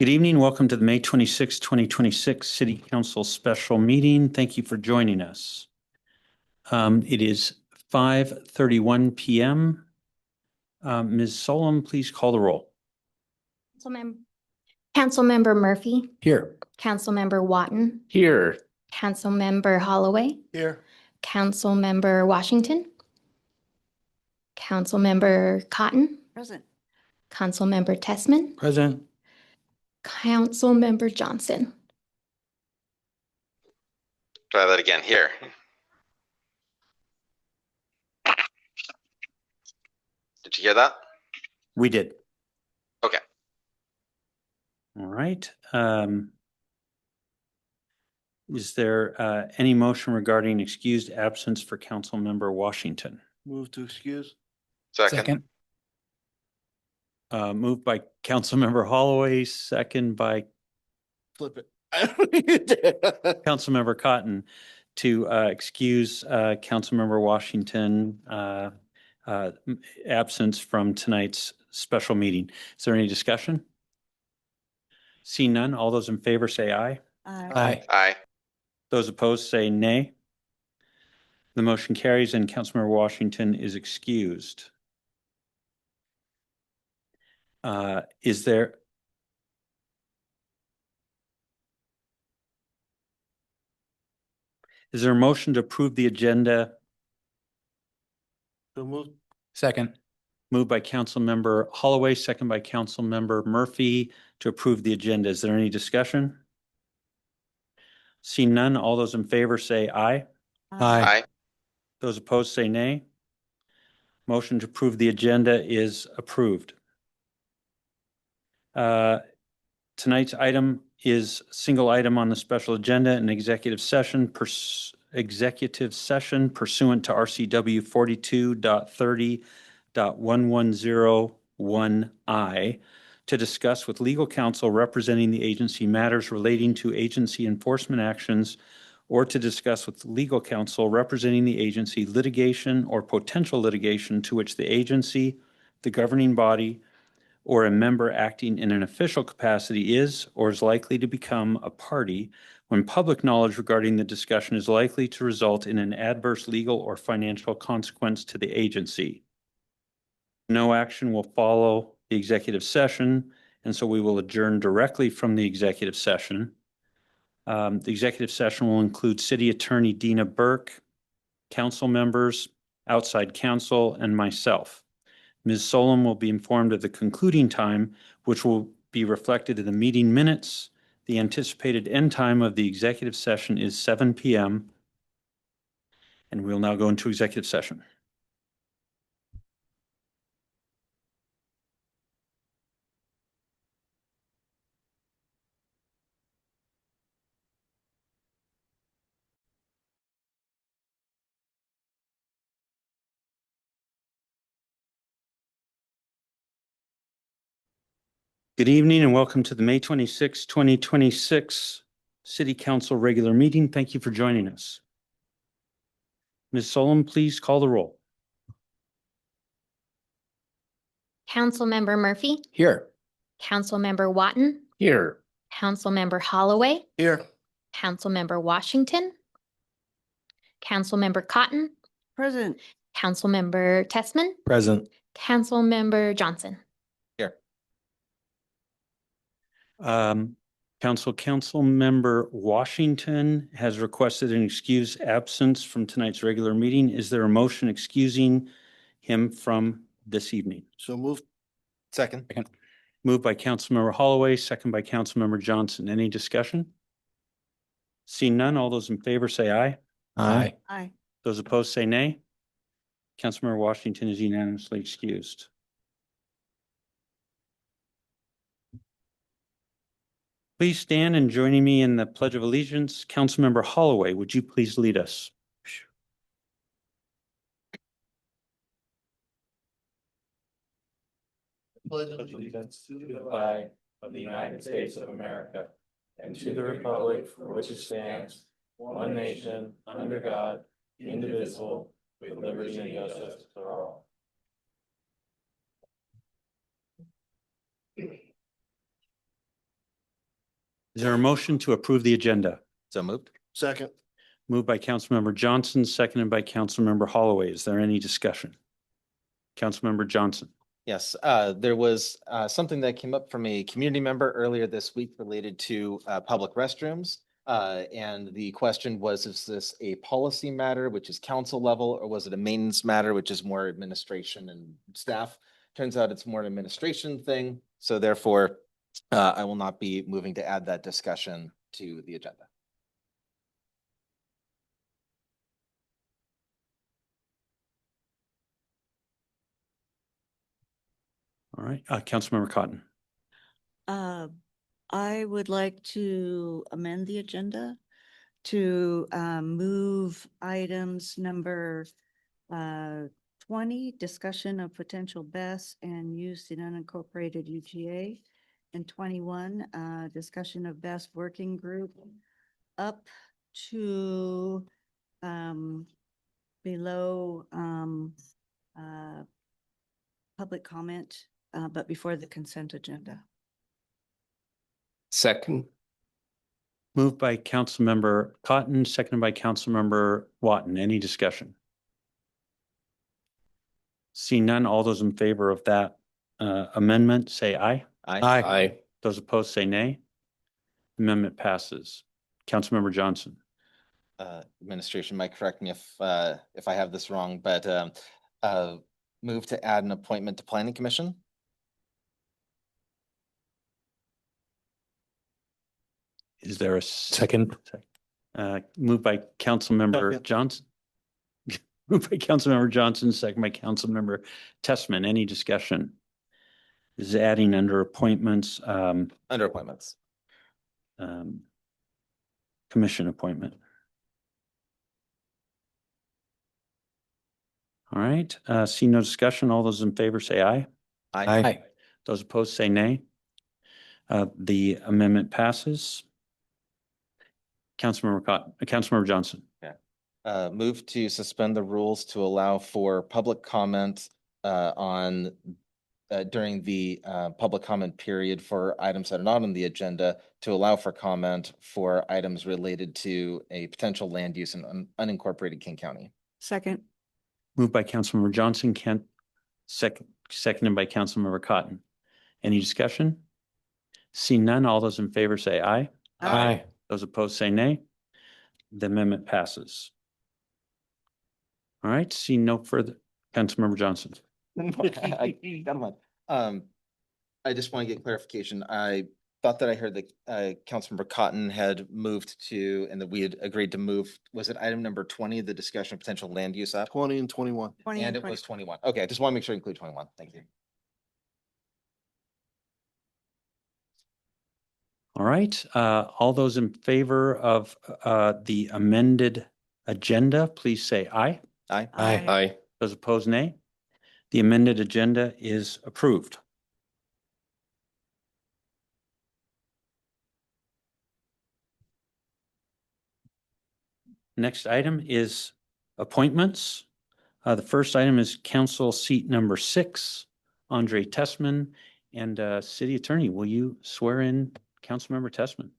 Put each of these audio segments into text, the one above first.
Good evening. Welcome to the May 26, 2026 City Council Special Meeting. Thank you for joining us. It is 5:31 p.m. Ms. Solom, please call the roll. Councilmember Murphy, Here. Councilmember Watton, Here. Councilmember Holloway, Here. Councilmember Washington, Councilmember Cotton, Present. Councilmember Tessman, Present. Councilmember Johnson. Try that again here. Did you hear that? We did. Okay. All right. Is there any motion regarding excused absence for Councilmember Washington? Move to excuse. Second. Moved by Councilmember Holloway, second by Flip it. Councilmember Cotton to excuse Councilmember Washington absence from tonight's special meeting. Is there any discussion? Seeing none, all those in favor say aye. Aye. Aye. Those opposed say nay. The motion carries and Councilmember Washington is excused. Is there a motion to approve the agenda? So move. Second. Moved by Councilmember Holloway, second by Councilmember Murphy to approve the agenda. Is there any discussion? Seeing none, all those in favor say aye. Aye. Those opposed say nay. Motion to approve the agenda is approved. Tonight's item is single item on the special agenda, an executive session pursuant to RCW 42.30.1101I to discuss with legal counsel representing the agency matters relating to agency enforcement actions, or to discuss with legal counsel representing the agency litigation or potential litigation to which the agency, the governing body, or a member acting in an official capacity is or is likely to become a party when public knowledge regarding the discussion is likely to result in an adverse legal or financial consequence to the agency. No action will follow the executive session, and so we will adjourn directly from the executive session. The executive session will include City Attorney Dina Burke, council members, outside counsel, and myself. Ms. Solom will be informed of the concluding time, which will be reflected in the meeting minutes. The anticipated end time of the executive session is 7 p.m. And we'll now go into executive session. Good evening and welcome to the May 26, 2026 City Council regular meeting. Thank you for joining us. Ms. Solom, please call the roll. Councilmember Murphy, Here. Councilmember Watton, Here. Councilmember Holloway, Here. Councilmember Washington, Councilmember Cotton, Present. Councilmember Tessman, Present. Councilmember Johnson. Here. Councilmember Washington has requested an excused absence from tonight's regular meeting. Is there a motion excusing him from this evening? So move. Second. Moved by Councilmember Holloway, second by Councilmember Johnson. Any discussion? Seeing none, all those in favor say aye. Aye. Aye. Those opposed say nay. Councilmember Washington is unanimously excused. Please stand and joining me in the Pledge of Allegiance. Councilmember Holloway, would you please lead us? Pledge allegiance to the flag of the United States of America and to the republic for which it stands, one nation, under God, indivisible, with liberty and justice for all. Is there a motion to approve the agenda? So moved. Second. Moved by Councilmember Johnson, seconded by Councilmember Holloway. Is there any discussion? Councilmember Johnson. Yes, there was something that came up from a community member earlier this week related to public restrooms. And the question was, is this a policy matter, which is council level, or was it a maintenance matter, which is more administration and staff? Turns out it's more an administration thing. So therefore, I will not be moving to add that discussion to the agenda. All right, Councilmember Cotton. I would like to amend the agenda to move items number 20, discussion of potential BES and use in unincorporated UGA, and 21, discussion of BES working group up to below public comment, but before the consent agenda. Second. Moved by Councilmember Cotton, seconded by Councilmember Watton. Any discussion? Seeing none, all those in favor of that amendment, say aye. Aye. Those opposed, say nay. Amendment passes. Councilmember Johnson. Administration might correct me if I have this wrong, but move to add an appointment to Planning Commission. Is there a Second. Moved by Councilmember Second. Johnson? Moved by Councilmember Johnson, second by Councilmember Testman. Any discussion? This is adding under appointments, Under appointments. commission appointment. All right, see no discussion. All those in favor say aye. Aye. Those opposed say nay. The amendment passes. Councilmember Johnson. Move to suspend the rules to allow for public comment on during the public comment period for items that are not on the agenda, to allow for comment for items related to a potential land use in unincorporated King County. Second. Moved by Councilmember Johnson, seconded by Councilmember Cotton. Any discussion? Seeing none, all those in favor say aye. Aye. Those opposed say nay. The amendment passes. All right, seeing no further, Councilmember Johnson. I just want to get clarification. I thought that I heard that Councilmember Cotton had moved to, and that we had agreed to move, was it item number 20, the discussion of potential land use up? 20 and 21. 20 And it was 21. Okay, I just want to make sure to include 21. Thank you. All right, all those in favor of the amended agenda, please say aye. Aye. Aye. Those opposed, nay. The amended agenda is approved. Next item is appointments. The first item is council seat number 6, Andre Tessman. And City Attorney, will you swear in Councilmember Tessman?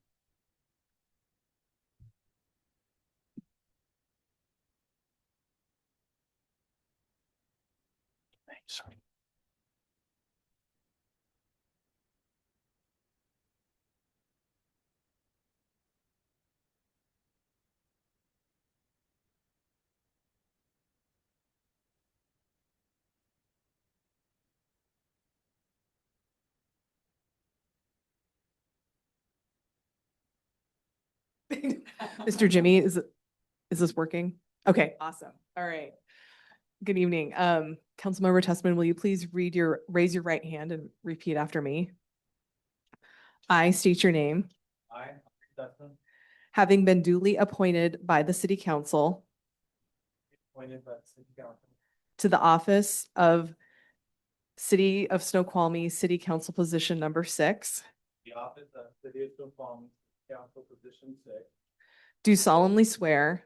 Sorry. Mr. Jimmy, is this working? Okay, awesome. All right. Good evening. Councilmember Tessman, will you please raise your right hand and repeat after me? I state your name. I, Dustin, Having been duly appointed by the City Council appointed by the City Council, to the office of City of Snoqualmie City Council Position Number 6, the office of City of Snoqualmie, Council Position 6, do solemnly swear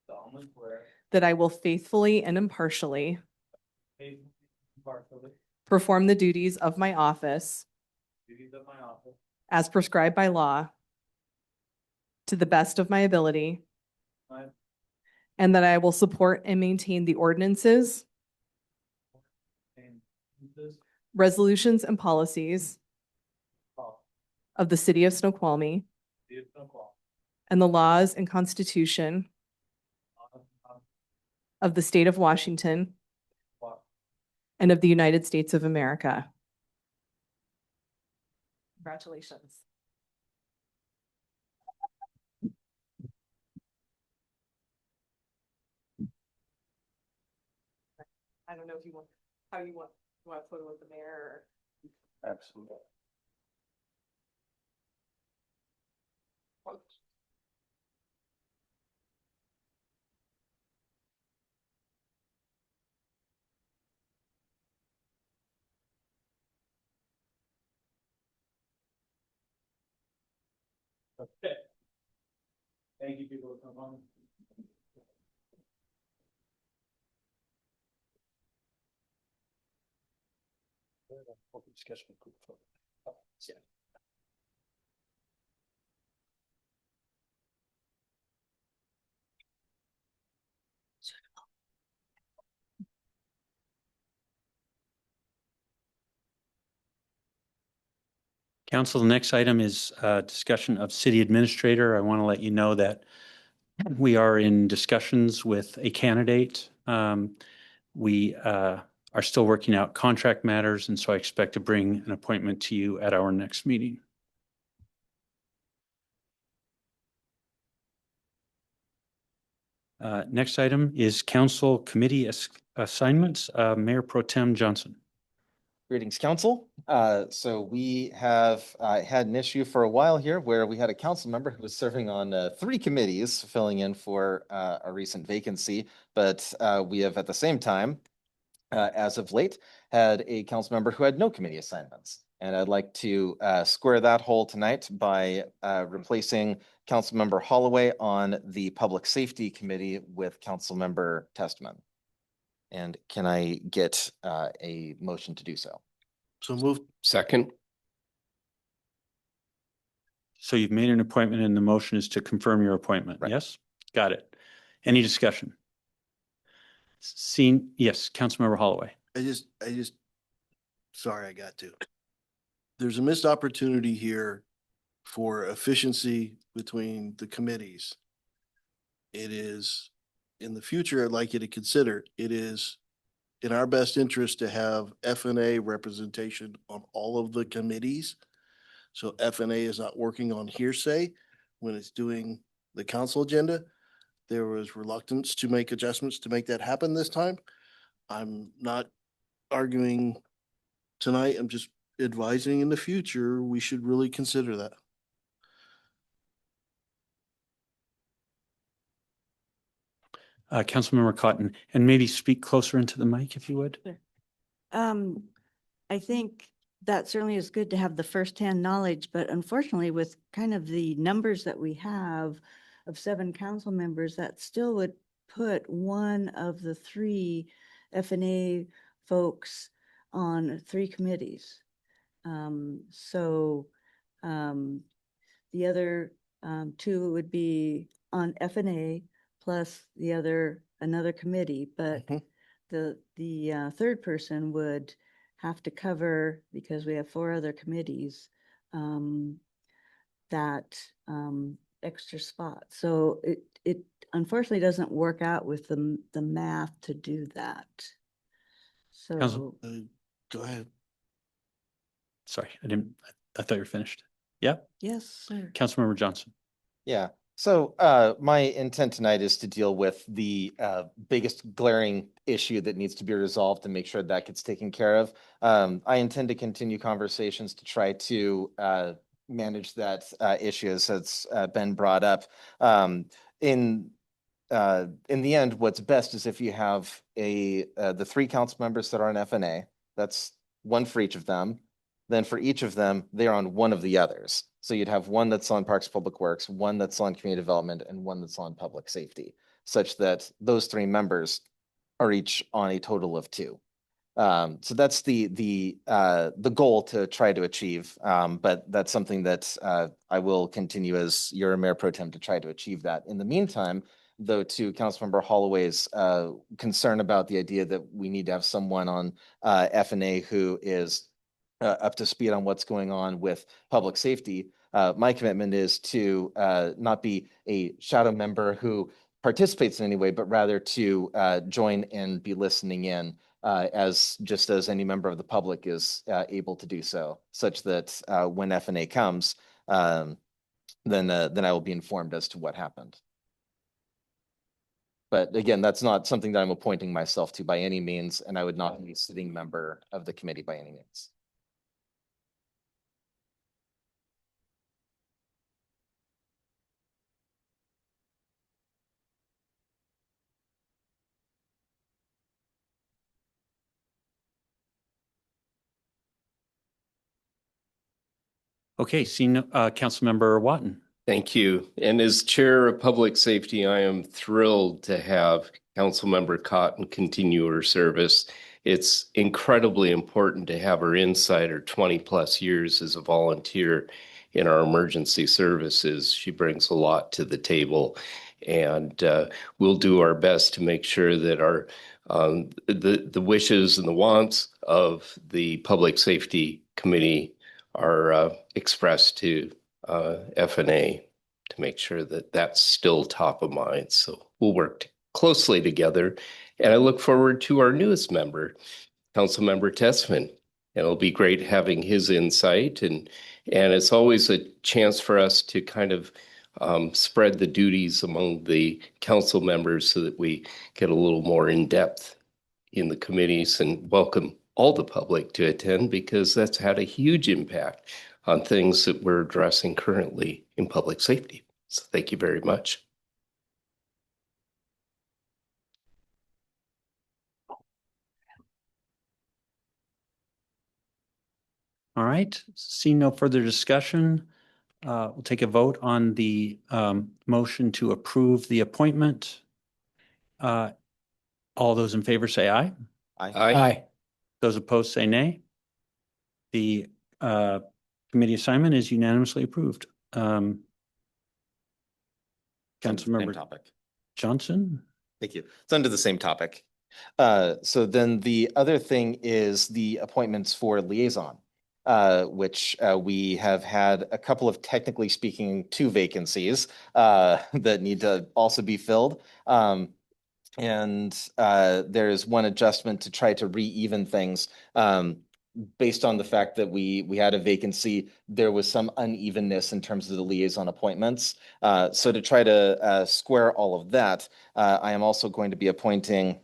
solemnly swear, that I will faithfully and impartially faithfully, impartially, perform the duties of my office duties of my office as prescribed by law to the best of my ability, and that I will support and maintain the ordinances, resolutions, and policies of the city of Snoqualmie and the laws and constitution of the state of Washington and of the United States of America. Congratulations. I don't know if you want, how you want a photo with the mayor or. Absolutely. Okay. Thank you, people, for coming on. Council, the next item is discussion of city administrator. I want to let you know that we are in discussions with a candidate. We are still working out contract matters, and so I expect to bring an appointment to you at our next meeting. Next item is council committee assignments. Mayor Pro Tem Johnson. Greetings, council. So we have had an issue for a while here where we had a council member who was serving on 3 committees, filling in for a recent vacancy. But we have at the same time, as of late, had a council member who had no committee assignments. And I'd like to square that hole tonight by replacing Councilmember Holloway on the Public Safety Committee with Councilmember Testman. And can I get a motion to do so? So moved. Second. So you've made an appointment and the motion is to confirm your appointment, Right. yes? Got it. Any discussion? Seen, yes, Councilmember Holloway. Sorry, I got to. There's a missed opportunity here for efficiency between the committees. It is, in the future, I'd like you to consider, it is in our best interest to have FNA representation on all of the committees. So FNA is not working on hearsay when it's doing the council agenda. There was reluctance to make adjustments to make that happen this time. I'm not arguing tonight. I'm just advising in the future, we should really consider that. Councilmember Cotton, and maybe speak closer into the mic if you would. I think that certainly is good to have the firsthand knowledge, but unfortunately with kind of the numbers that we have of 7 council members, that still would put one of the 3 FNA folks on 3 committees. The other 2 would be on FNA plus another committee, but the 3rd person would have to cover, because we have 4 other committees, that extra spot. So it unfortunately doesn't work out with the math to do that. Council- So, Go ahead. Sorry, I thought you were finished. Yeah, yes, sir. Councilmember Johnson. Yeah, so my intent tonight is to deal with the biggest glaring issue that needs to be resolved and make sure that gets taken care of. I intend to continue conversations to try to manage that issue as it's been brought up. In the end, what's best is if you have the 3 council members that are on FNA, that's 1 for each of them. Then for each of them, they're on one of the others. So you'd have 1 that's on Parks Public Works, 1 that's on Community Development, and 1 that's on Public Safety, such that those 3 members are each on a total of 2. So that's the goal to try to achieve. But that's something that I will continue as your mayor pro tem to try to achieve that. In the meantime, though, to Councilmember Holloway's concern about the idea that we need to have someone on F&A who is up to speed on what's going on with public safety. My commitment is to not be a shadow member who participates in any way, but rather to join and be listening in as just as any member of the public is able to do so, such that when F&A comes, then I will be informed as to what happened. But again, that's not something that I'm appointing myself to by any means, and I would not be a sitting member of the committee by any means. Okay, Councilmember Watton. Thank you. And as Chair of Public Safety, I am thrilled to have Councilmember Cotton continue her service. It's incredibly important to have her insight, her 20+ years as a volunteer in our emergency services. She brings a lot to the table, and we'll do our best to make sure that our the wishes and the wants of the Public Safety Committee are expressed to F&A to make sure that that's still top of mind. So we'll work closely together. And I look forward to our newest member, Councilmember Tessman. And it'll be great having his insight. And it's always a chance for us to kind of spread the duties among the council members so that we get a little more in depth in the committees and welcome all the public to attend, because that's had a huge impact on things that we're addressing currently in public safety. So thank you very much. All right, seeing no further discussion, we'll take a vote on the motion to approve the appointment. All those in favor say aye. Aye. Those opposed say nay. The committee assignment is unanimously approved. Same Councilmember topic. Johnson? Thank you. It's under the same topic. So then the other thing is the appointments for liaison, which we have had a couple of, technically speaking, 2 vacancies that need to also be filled. And there's one adjustment to try to re-even things. Based on the fact that we had a vacancy, there was some unevenness in terms of the liaison appointments. So to try to square all of that, I am also going to be appointing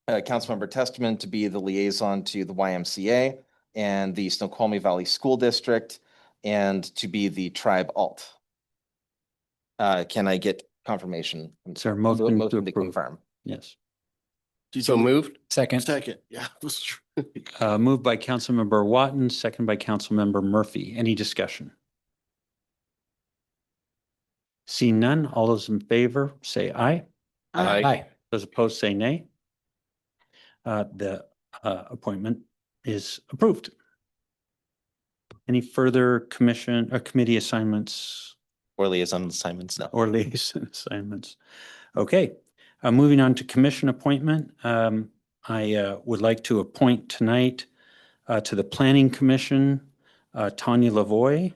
Councilmember Testament to be the liaison to the YMCA and the Snoqualmie Valley School District, and to be the tribe alt. Can I get confirmation? Is there a motion to to approve? confirm? Yes. So moved. Second, yeah. Moved by Councilmember Watton, second by Councilmember Murphy. Any discussion? Seeing none, all those in favor say aye. Aye. Those opposed say nay. The appointment is approved. Any further commission or committee assignments Or liaison assignments? No. or liaison assignments? Okay, moving on to commission appointment. I would like to appoint tonight to the Planning Commission, Tanya Lavoie,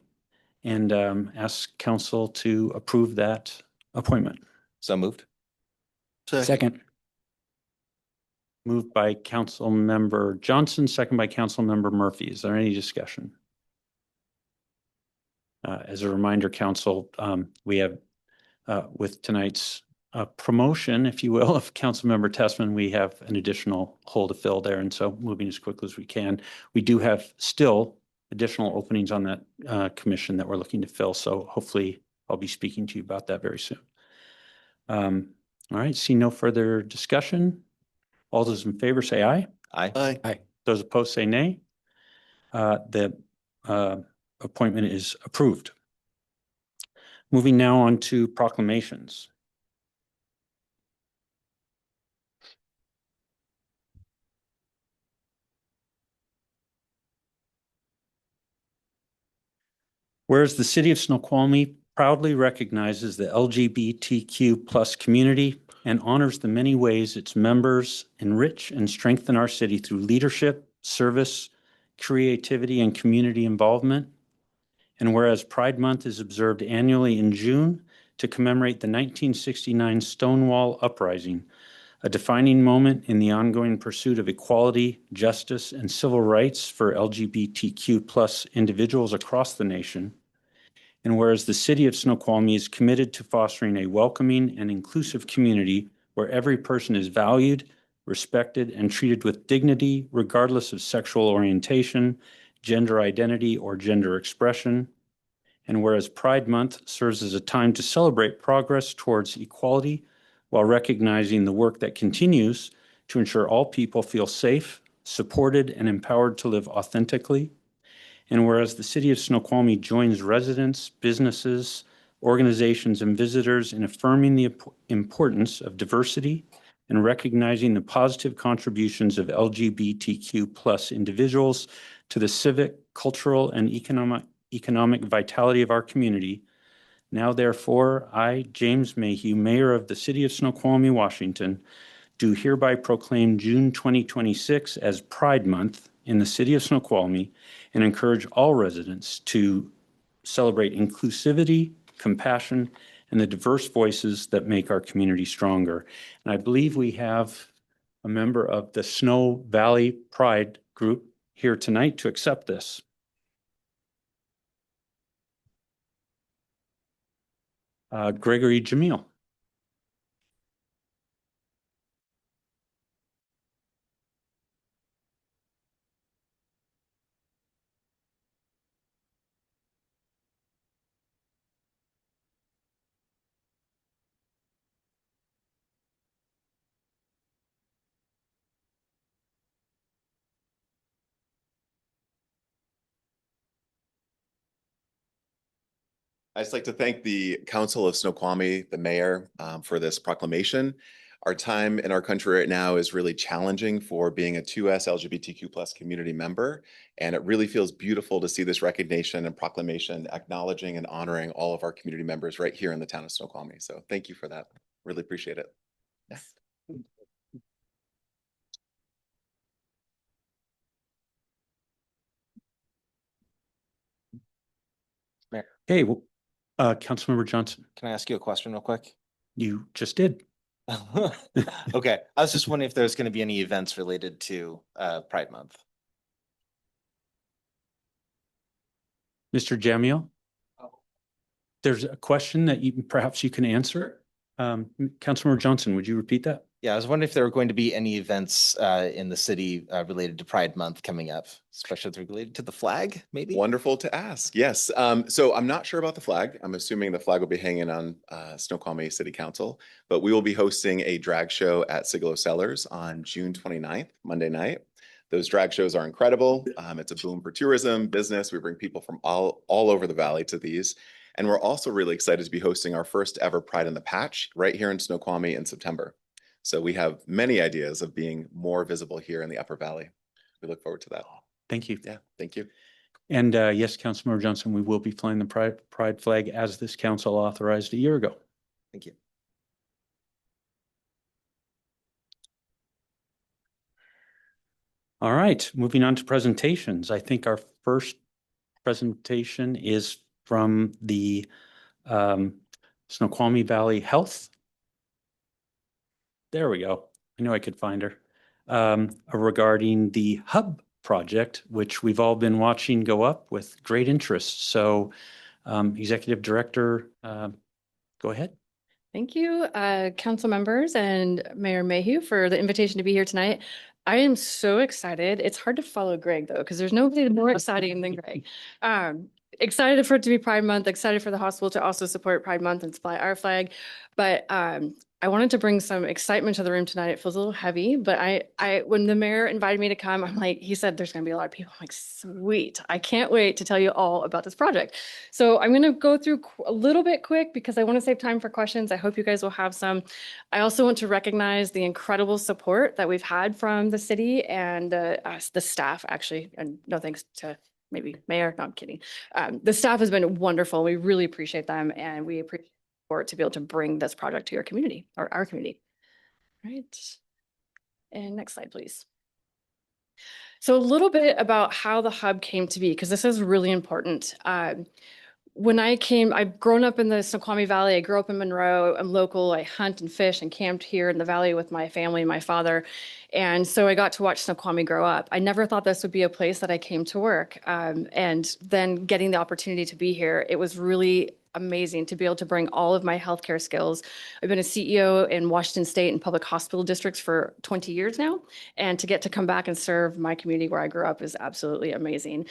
and ask council to approve that appointment. So moved. Second. Moved by Councilmember Johnson, second by Councilmember Murphy. Is there any discussion? As a reminder, council, we have with tonight's promotion, if you will, of Councilmember Tessman, we have an additional hole to fill there. And so moving as quickly as we can. We do have still additional openings on that commission that we're looking to fill. So hopefully I'll be speaking to you about that very soon. All right, see no further discussion. All those in favor say aye. Aye. Aye. Those opposed say nay. The appointment is approved. Moving now on to proclamations. Whereas the city of Snoqualmie proudly recognizes the LGBTQ+ community and honors the many ways its members enrich and strengthen our city through leadership, service, creativity, and community involvement. And whereas Pride Month is observed annually in June to commemorate the 1969 Stonewall Uprising, a defining moment in the ongoing pursuit of equality, justice, and civil rights for LGBTQ+ individuals across the nation. And whereas the city of Snoqualmie is committed to fostering a welcoming and inclusive community where every person is valued, respected, and treated with dignity, regardless of sexual orientation, gender identity, or gender expression. And whereas Pride Month serves as a time to celebrate progress towards equality while recognizing the work that continues to ensure all people feel safe, supported, and empowered to live authentically. And whereas the city of Snoqualmie joins residents, businesses, organizations, and visitors in affirming the importance of diversity and recognizing the positive contributions of LGBTQ+ individuals to the civic, cultural, and economic vitality of our community. Now, therefore, I, James Mayhew, Mayor of the City of Snoqualmie, Washington, do hereby proclaim June 2026 as Pride Month in the City of Snoqualmie and encourage all residents to celebrate inclusivity, compassion, and the diverse voices that make our community stronger. And I believe we have a member of the Snow Valley Pride Group here tonight to accept this. Gregory Jamil. I'd just like to thank the Council of Snoqualmie, the mayor, for this proclamation. Our time in our country right now is really challenging for being a 2S LGBTQ+ community member, and it really feels beautiful to see this recognition and proclamation acknowledging and honoring all of our community members right here in the town of Snoqualmie. So thank you for that. Really appreciate it. Yeah. Mayor, Hey, Councilmember Johnson, can I ask you a question real quick? you just did. Okay, I was just wondering if there's going to be any events related to Pride Month. Mr. Jamil? There's a question that perhaps you can answer. Councilmember Johnson, would you repeat that? Yeah, I was wondering if there were going to be any events in the city related to Pride Month coming up, especially related to the flag, maybe? Wonderful to ask. Yes. So I'm not sure about the flag. I'm assuming the flag will be hanging on Snoqualmie City Council, but we will be hosting a drag show at Siglo Cellars on June 29th, Monday night. Those drag shows are incredible. It's a boom for tourism, business. We bring people from all over the valley to these. And we're also really excited to be hosting our first ever Pride in the Patch right here in Snoqualmie in September. So we have many ideas of being more visible here in the Upper Valley. We look forward to that. Thank you. Yeah, thank you. And yes, Councilmember Johnson, we will be flying the pride flag as this council authorized a year ago. Thank you. All right, moving on to presentations. I think our first presentation is from the Snoqualmie Valley Health. There we go. I knew I could find her. Regarding the Hub project, which we've all been watching go up with great interest. So Executive Director, go ahead. Thank you, council members and Mayor Mayhew for the invitation to be here tonight. I am so excited. It's hard to follow Greg though, because there's nobody more exciting than Greg. Excited for it to be Pride Month, excited for the hospital to also support Pride Month and fly our flag. But I wanted to bring some excitement to the room tonight. It feels a little heavy, but I when the mayor invited me to come, I'm like, he said there's gonna be a lot of people. I'm like, sweet. I can't wait to tell you all about this project. So I'm gonna go through a little bit quick because I want to save time for questions. I hope you guys will have some. I also want to recognize the incredible support that we've had from the city and the staff actually, and no thanks to maybe mayor, no, I'm kidding. The staff has been wonderful. We really appreciate them and we appreciate for it to be able to bring this project to your community or our community. Right. And next slide, please. So a little bit about how the hub came to be, because this is really important. When I've grown up in the Snoqualmie Valley. I grew up in Monroe. I'm local. I hunt and fish and camped here in the valley with my family and my father. And so I got to watch Snoqualmie grow up. I never thought this would be a place that I came to work. And then getting the opportunity to be here, it was really amazing to be able to bring all of my healthcare skills. I've been a CEO in Washington State and public hospital districts for 20 years now. And to get to come back and serve my community where I grew up is absolutely amazing.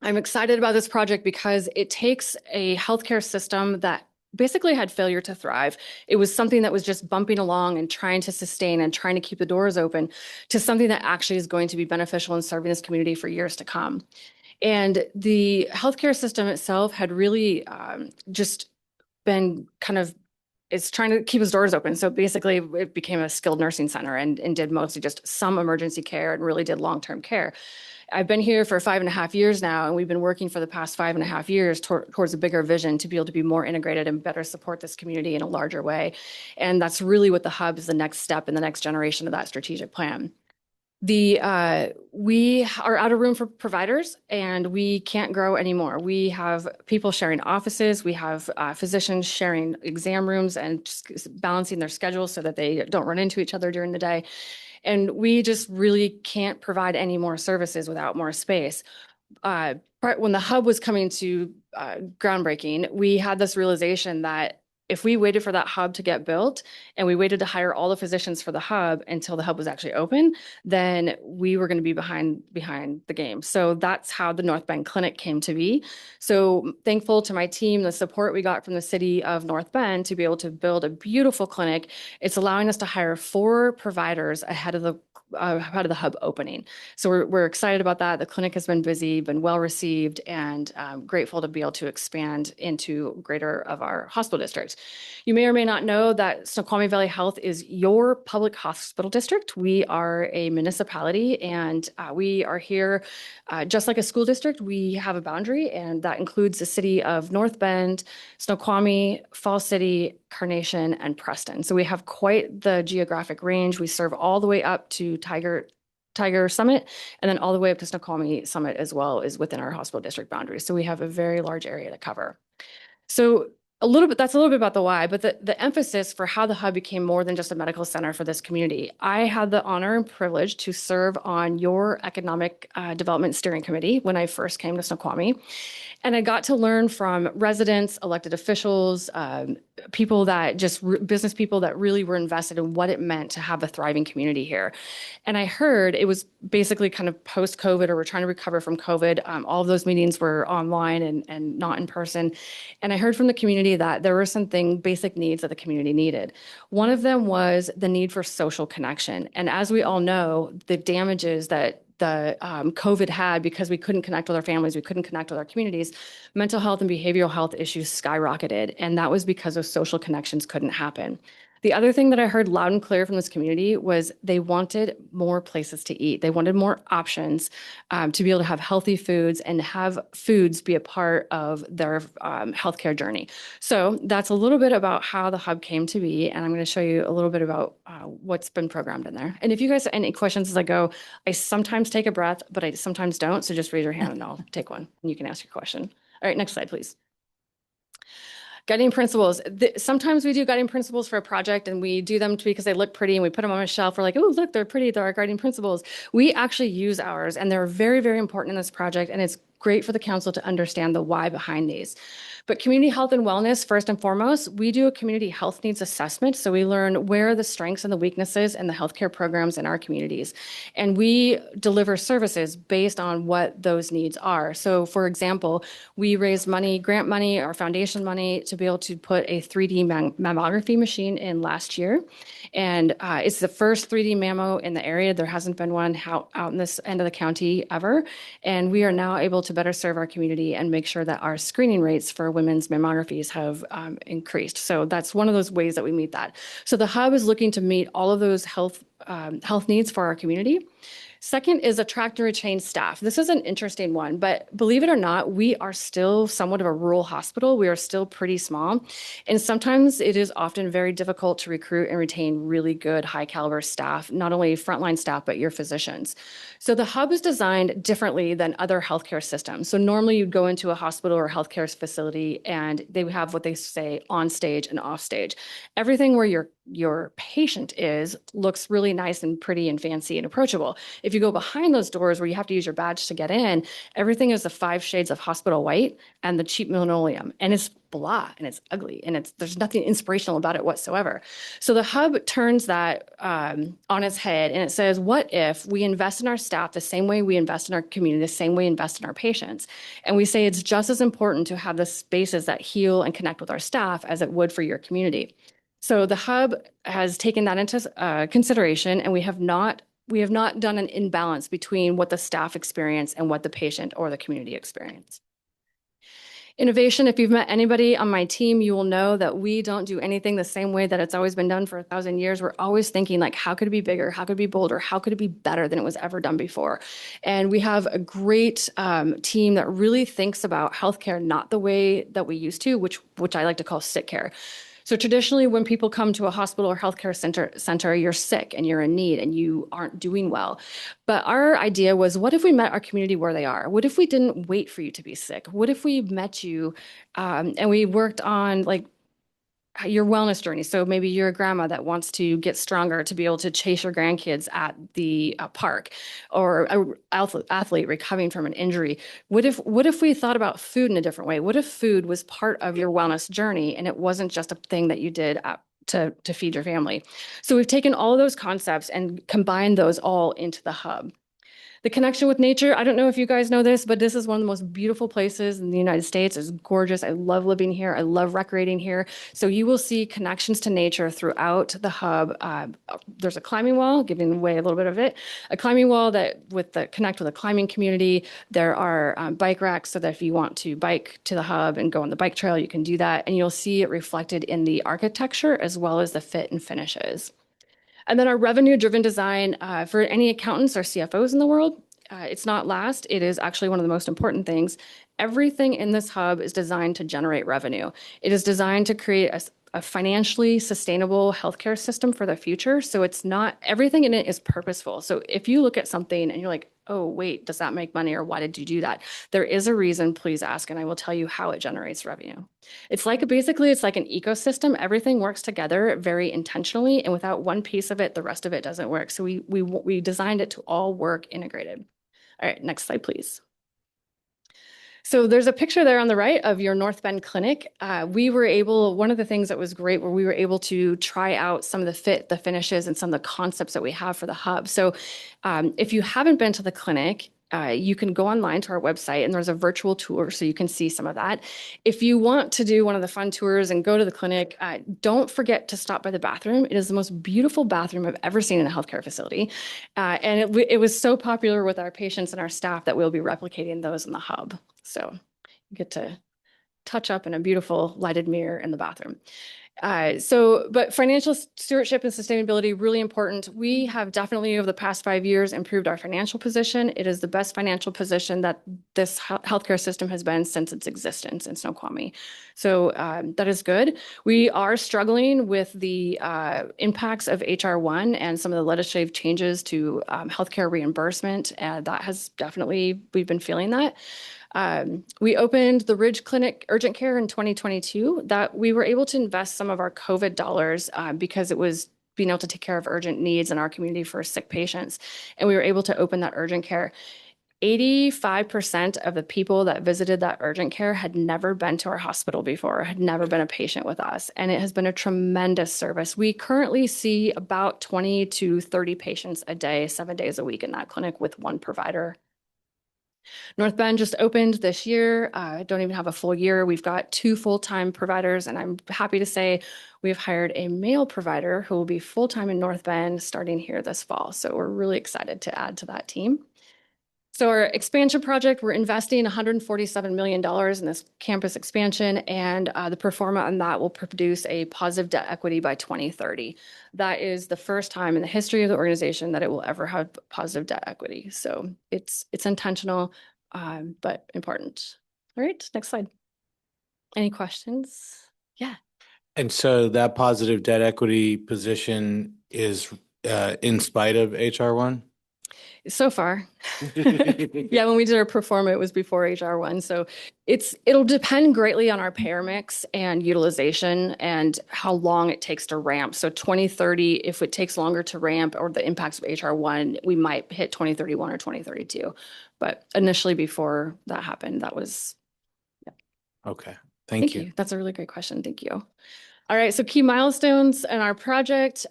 I'm excited about this project because it takes a healthcare system that basically had failure to thrive. It was something that was just bumping along and trying to sustain and trying to keep the doors open to something that actually is going to be beneficial in serving this community for years to come. And the healthcare system itself had really just been it's trying to keep its doors open. So basically it became a skilled nursing center and did mostly just some emergency care and really did long-term care. I've been here for 5.5 years now, and we've been working for the past 5.5 years towards a bigger vision to be able to be more integrated and better support this community in a larger way. And that's really what the hub is, the next step in the next generation of that strategic plan. We are out of room for providers and we can't grow anymore. We have people sharing offices. We have physicians sharing exam rooms and just balancing their schedules so that they don't run into each other during the day. And we just really can't provide any more services without more space. When the hub was coming to groundbreaking, we had this realization that if we waited for that hub to get built and we waited to hire all the physicians for the hub until the hub was actually open, then we were going to be behind the game. So that's how the North Bend Clinic came to be. So thankful to my team, the support we got from the city of North Bend to be able to build a beautiful clinic. It's allowing us to hire 4 providers ahead of the hub opening. So we're excited about that. The clinic has been busy, been well received, and grateful to be able to expand into greater of our hospital districts. You may or may not know that Snoqualmie Valley Health is your public hospital district. We are a municipality and we are here just like a school district. We have a boundary, and that includes the city of North Bend, Snoqualmie, Falls City, Carnation, and Preston. So we have quite the geographic range. We serve all the way up to Tiger Summit, and then all the way up to Snoqualmie Summit as well is within our hospital district boundaries. So we have a very large area to cover. So that's a little bit about the why, but the emphasis for how the hub became more than just a medical center for this community. I had the honor and privilege to serve on your economic development steering committee when I first came to Snoqualmie. And I got to learn from residents, elected officials, people that business people that really were invested in what it meant to have a thriving community here. And I heard it was basically kind of post-COVID, or we're trying to recover from COVID. All of those meetings were online and not in person. And I heard from the community that there were some basic needs that the community needed. One of them was the need for social connection. And as we all know, the damages that the COVID had, because we couldn't connect with our families, we couldn't connect with our communities, mental health and behavioral health issues skyrocketed. And that was because those social connections couldn't happen. The other thing that I heard loud and clear from this community was they wanted more places to eat. They wanted more options to be able to have healthy foods and have foods be a part of their healthcare journey. So that's a little bit about how the hub came to be. And I'm going to show you a little bit about what's been programmed in there. And if you guys have any questions as I go, I sometimes take a breath, but I sometimes don't. So just raise your hand and I'll take one and you can ask your question. All right, next slide, please. Guiding principles. Sometimes we do guiding principles for a project and we do them because they look pretty and we put them on a shelf. We're like, oh, look, they're pretty. They're our guiding principles. We actually use ours and they're very, very important in this project. And it's great for the council to understand the why behind these. But community health and wellness, first and foremost, we do a community health needs assessment. So we learn where are the strengths and the weaknesses in the healthcare programs in our communities. And we deliver services based on what those needs are. So for example, we raised money, grant money, or foundation money to be able to put a 3D mammography machine in last year. And it's the first 3D mammo in the area. There hasn't been one out in this end of the county ever. And we are now able to better serve our community and make sure that our screening rates for women's mammographies have increased. So that's one of those ways that we meet that. So the hub is looking to meet all of those health needs for our community. Second is attract and retain staff. This is an interesting one, but believe it or not, we are still somewhat of a rural hospital. We are still pretty small. And sometimes it is often very difficult to recruit and retain really good high caliber staff, not only frontline staff, but your physicians. So the hub is designed differently than other healthcare systems. So normally you'd go into a hospital or healthcare facility and they would have what they say on stage and off stage. Everything where your patient is looks really nice and pretty and fancy and approachable. If you go behind those doors where you have to use your badge to get in, everything is the 5 shades of hospital white and the cheap linoleum, and it's blah and it's ugly and there's nothing inspirational about it whatsoever. So the hub turns that on its head, and it says, what if we invest in our staff the same way we invest in our community, the same way we invest in our patients? And we say it's just as important to have the spaces that heal and connect with our staff as it would for your community. So the hub has taken that into consideration, and we have not done an imbalance between what the staff experience and what the patient or the community experience. Innovation, if you've met anybody on my team, you will know that we don't do anything the same way that it's always been done for 1,000 years. We're always thinking like, how could it be bigger? How could it be bolder? How could it be better than it was ever done before? And we have a great team that really thinks about healthcare, not the way that we used to, which I like to call sick care. So traditionally, when people come to a hospital or healthcare center, you're sick and you're in need and you aren't doing well. But our idea was, what if we met our community where they are? What if we didn't wait for you to be sick? What if we met you and we worked on like your wellness journey? So maybe you're a grandma that wants to get stronger to be able to chase your grandkids at the park, or an athlete recovering from an injury. What if we thought about food in a different way? What if food was part of your wellness journey and it wasn't just a thing that you did to feed your family? So we've taken all of those concepts and combined those all into the hub. The connection with nature, I don't know if you guys know this, but this is one of the most beautiful places in the United States. It's gorgeous. I love living here. I love recreating here. So you will see connections to nature throughout the hub. There's a climbing wall, giving away a little bit of it, a climbing wall that connect with a climbing community. There are bike racks so that if you want to bike to the hub and go on the bike trail, you can do that. And you'll see it reflected in the architecture as well as the fit and finishes. And then our revenue-driven design for any accountants or CFOs in the world, it's not last. It is actually one of the most important things. Everything in this hub is designed to generate revenue. It is designed to create a financially sustainable healthcare system for the future. So it's not, everything in it is purposeful. So if you look at something and you're like, oh, wait, does that make money, or why did you do that? There is a reason, please ask, and I will tell you how it generates revenue. It's like, basically, it's like an ecosystem. Everything works together very intentionally, and without one piece of it, the rest of it doesn't work. So we designed it to all work integrated. All right, next slide, please. So there's a picture there on the right of your North Bend clinic. One of the things that was great where we were able to try out some of the finishes and some of the concepts that we have for the hub. So if you haven't been to the clinic, you can go online to our website and there's a virtual tour so you can see some of that. If you want to do one of the fun tours and go to the clinic, don't forget to stop by the bathroom. It is the most beautiful bathroom I've ever seen in a healthcare facility. And it was so popular with our patients and our staff that we'll be replicating those in the hub. So you get to touch up in a beautiful lighted mirror in the bathroom. But financial stewardship and sustainability, really important. We have definitely over the past 5 years improved our financial position. It is the best financial position that this healthcare system has been since its existence in Snoqualmie. So that is good. We are struggling with the impacts of HR 1 and some of the legislative changes to healthcare reimbursement. That has definitely, we've been feeling that. We opened the Ridge Clinic Urgent Care in 2022, that we were able to invest some of our COVID dollars because it was being able to take care of urgent needs in our community for sick patients. And we were able to open that urgent care. 85% of the people that visited that urgent care had never been to our hospital before, had never been a patient with us. And it has been a tremendous service. We currently see about 20 to 30 patients a day, 7 days a week in that clinic with one provider. North Bend just opened this year. Don't even have a full year. We've got 2 full-time providers, and I'm happy to say we've hired a male provider who will be full-time in North Bend starting here this fall. So we're really excited to add to that team. So our expansion project, we're investing $147 million in this campus expansion, and the pro forma on that will produce a positive debt equity by 2030. That is the first time in the history of the organization that it will ever have positive debt equity. So it's intentional, but important. All right, next slide. Any questions? Yeah. And so that positive debt equity position is in spite of HR1? So far. Yeah, when we did our pro forma, it was before HR1. So it'll depend greatly on our payer mix and utilization and how long it takes to ramp. So 2030, if it takes longer to ramp or the impacts of HR1, we might hit 2031 or 2032. But initially before that happened, that was, yeah. Okay, thank you. That's a really great question. Thank you. All right, so key milestones in our project.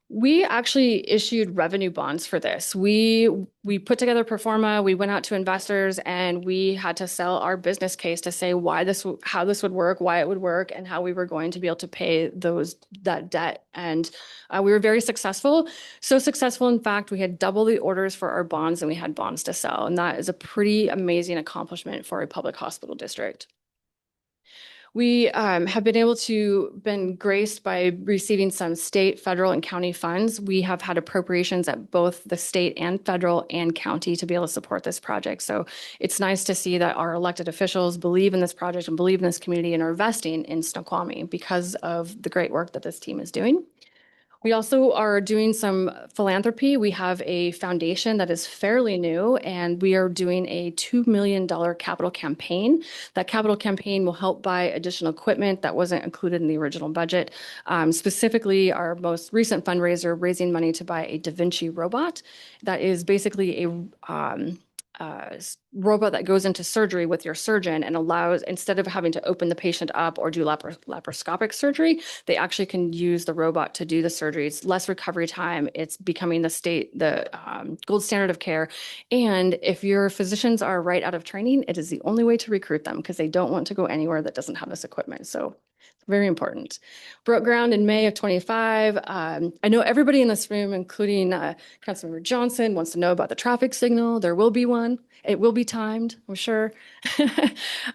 We actually issued revenue bonds for this. We put together pro forma, we went out to investors, and we had to sell our business case to say how this would work, why it would work, and how we were going to be able to pay that debt. And we were very successful. So successful, in fact, we had double the orders for our bonds and we had bonds to sell. And that is a pretty amazing accomplishment for a public hospital district. We have been graced by receiving some state, federal, and county funds. We have had appropriations at both the state and federal and county to be able to support this project. So it's nice to see that our elected officials believe in this project and believe in this community and are investing in Snoqualmie because of the great work that this team is doing. We also are doing some philanthropy. We have a foundation that is fairly new, and we are doing a $2 million capital campaign. That capital campaign will help buy additional equipment that wasn't included in the original budget. Specifically, our most recent fundraiser, raising money to buy a Da Vinci robot. That is basically a robot that goes into surgery with your surgeon and allows, instead of having to open the patient up or do laparoscopic surgery, they actually can use the robot to do the surgery. It's less recovery time. It's becoming the gold standard of care. And if your physicians are right out of training, it is the only way to recruit them because they don't want to go anywhere that doesn't have this equipment. So very important. Broke ground in May of 25. I know everybody in this room, including Councilmember Johnson, wants to know about the traffic signal. There will be one. It will be timed, I'm sure.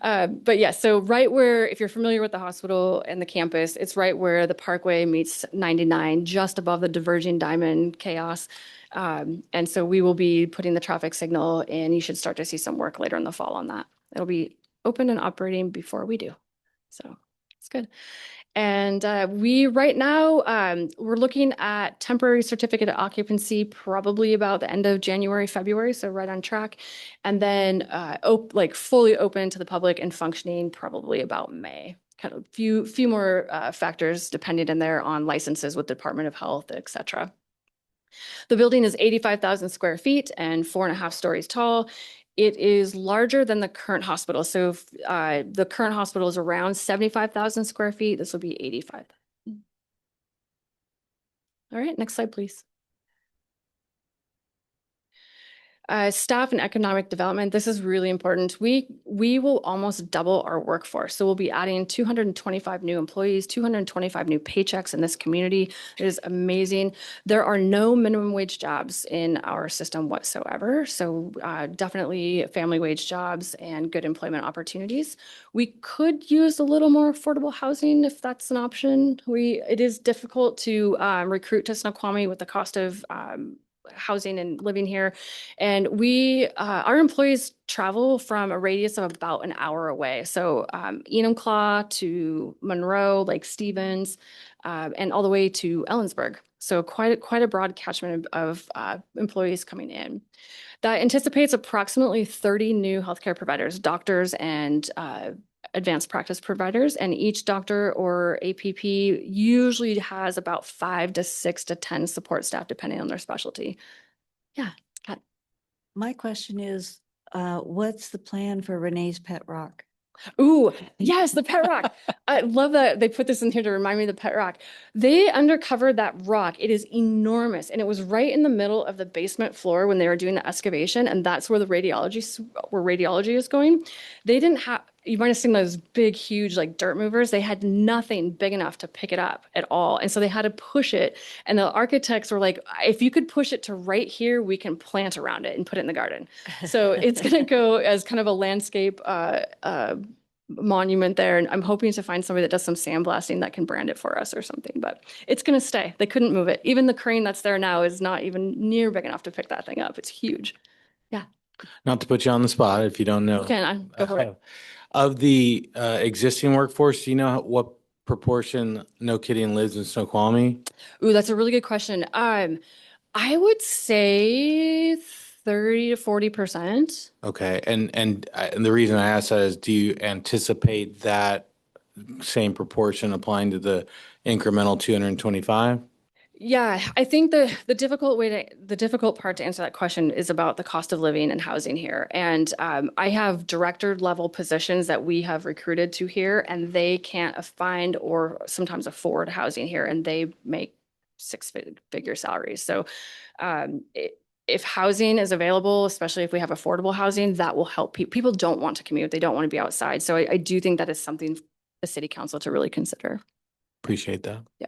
But yeah, so right where, if you're familiar with the hospital and the campus, it's right where the Parkway meets 99, just above the diverging diamond chaos. And so we will be putting the traffic signal, and you should start to see some work later in the fall on that. It'll be open and operating before we do. So it's good. And we right now, we're looking at temporary certificate of occupancy probably about the end of January, February, so right on track. And then fully open to the public and functioning probably about May. Kind of few more factors depending in there on licenses with Department of Health, et cetera. The building is 85,000 square feet and 4.5 stories tall. It is larger than the current hospital. So if, the current hospital is around 75,000 square feet. This will be 85. All right, next slide, please. Staff and economic development. This is really important. We will almost double our workforce. So we'll be adding 225 new employees, 225 new paychecks in this community. It is amazing. There are no minimum wage jobs in our system whatsoever. So definitely family wage jobs and good employment opportunities. We could use a little more affordable housing if that's an option. It is difficult to recruit to Snoqualmie with the cost of housing and living here. And our employees travel from a radius of about an hour away. So Enumclaw to Monroe, Lake Stevens, and all the way to Ellensburg. So quite a broad catchment of employees coming in. That anticipates approximately 30 new healthcare providers, doctors and advanced practice providers, and each doctor or APP usually has about 5 to 6 to 10 support staff, depending on their specialty. Yeah, Kat. My question is, what's the plan for Renee's Pet Rock? Ooh, yes, the pet rock. I love that they put this in here to remind me of the pet rock. They undercovered that rock. It is enormous. And it was right in the middle of the basement floor when they were doing the excavation. And that's where radiology is going. They didn't have, you might have seen those big, huge like dirt movers. They had nothing big enough to pick it up at all. And so they had to push it. And the architects were like, if you could push it to right here, we can plant around it and put it in the garden. So it's going to go as kind of a landscape monument there. And I'm hoping to find somebody that does some sandblasting that can brand it for us or something, but it's going to stay. They couldn't move it. Even the crane that's there now is not even near big enough to pick that thing up. It's huge. Yeah. Not to put you on the spot if you don't know. You can, go for it. Of the existing workforce, do you know what proportion, no kidding, lives in Snoqualmie? Ooh, that's a really good question. I would say 30 to 40%. Okay, and the reason I ask that is, do you anticipate that same proportion applying to the incremental 225? Yeah, I think the difficult part to answer that question is about the cost of living and housing here. And I have director level positions that we have recruited to here, and they can't find or sometimes afford housing here, and they make six-figure salaries. So if housing is available, especially if we have affordable housing, that will help people. People don't want to commute. They don't want to be outside. So I do think that is something for the city council to really consider. Appreciate that. Yeah.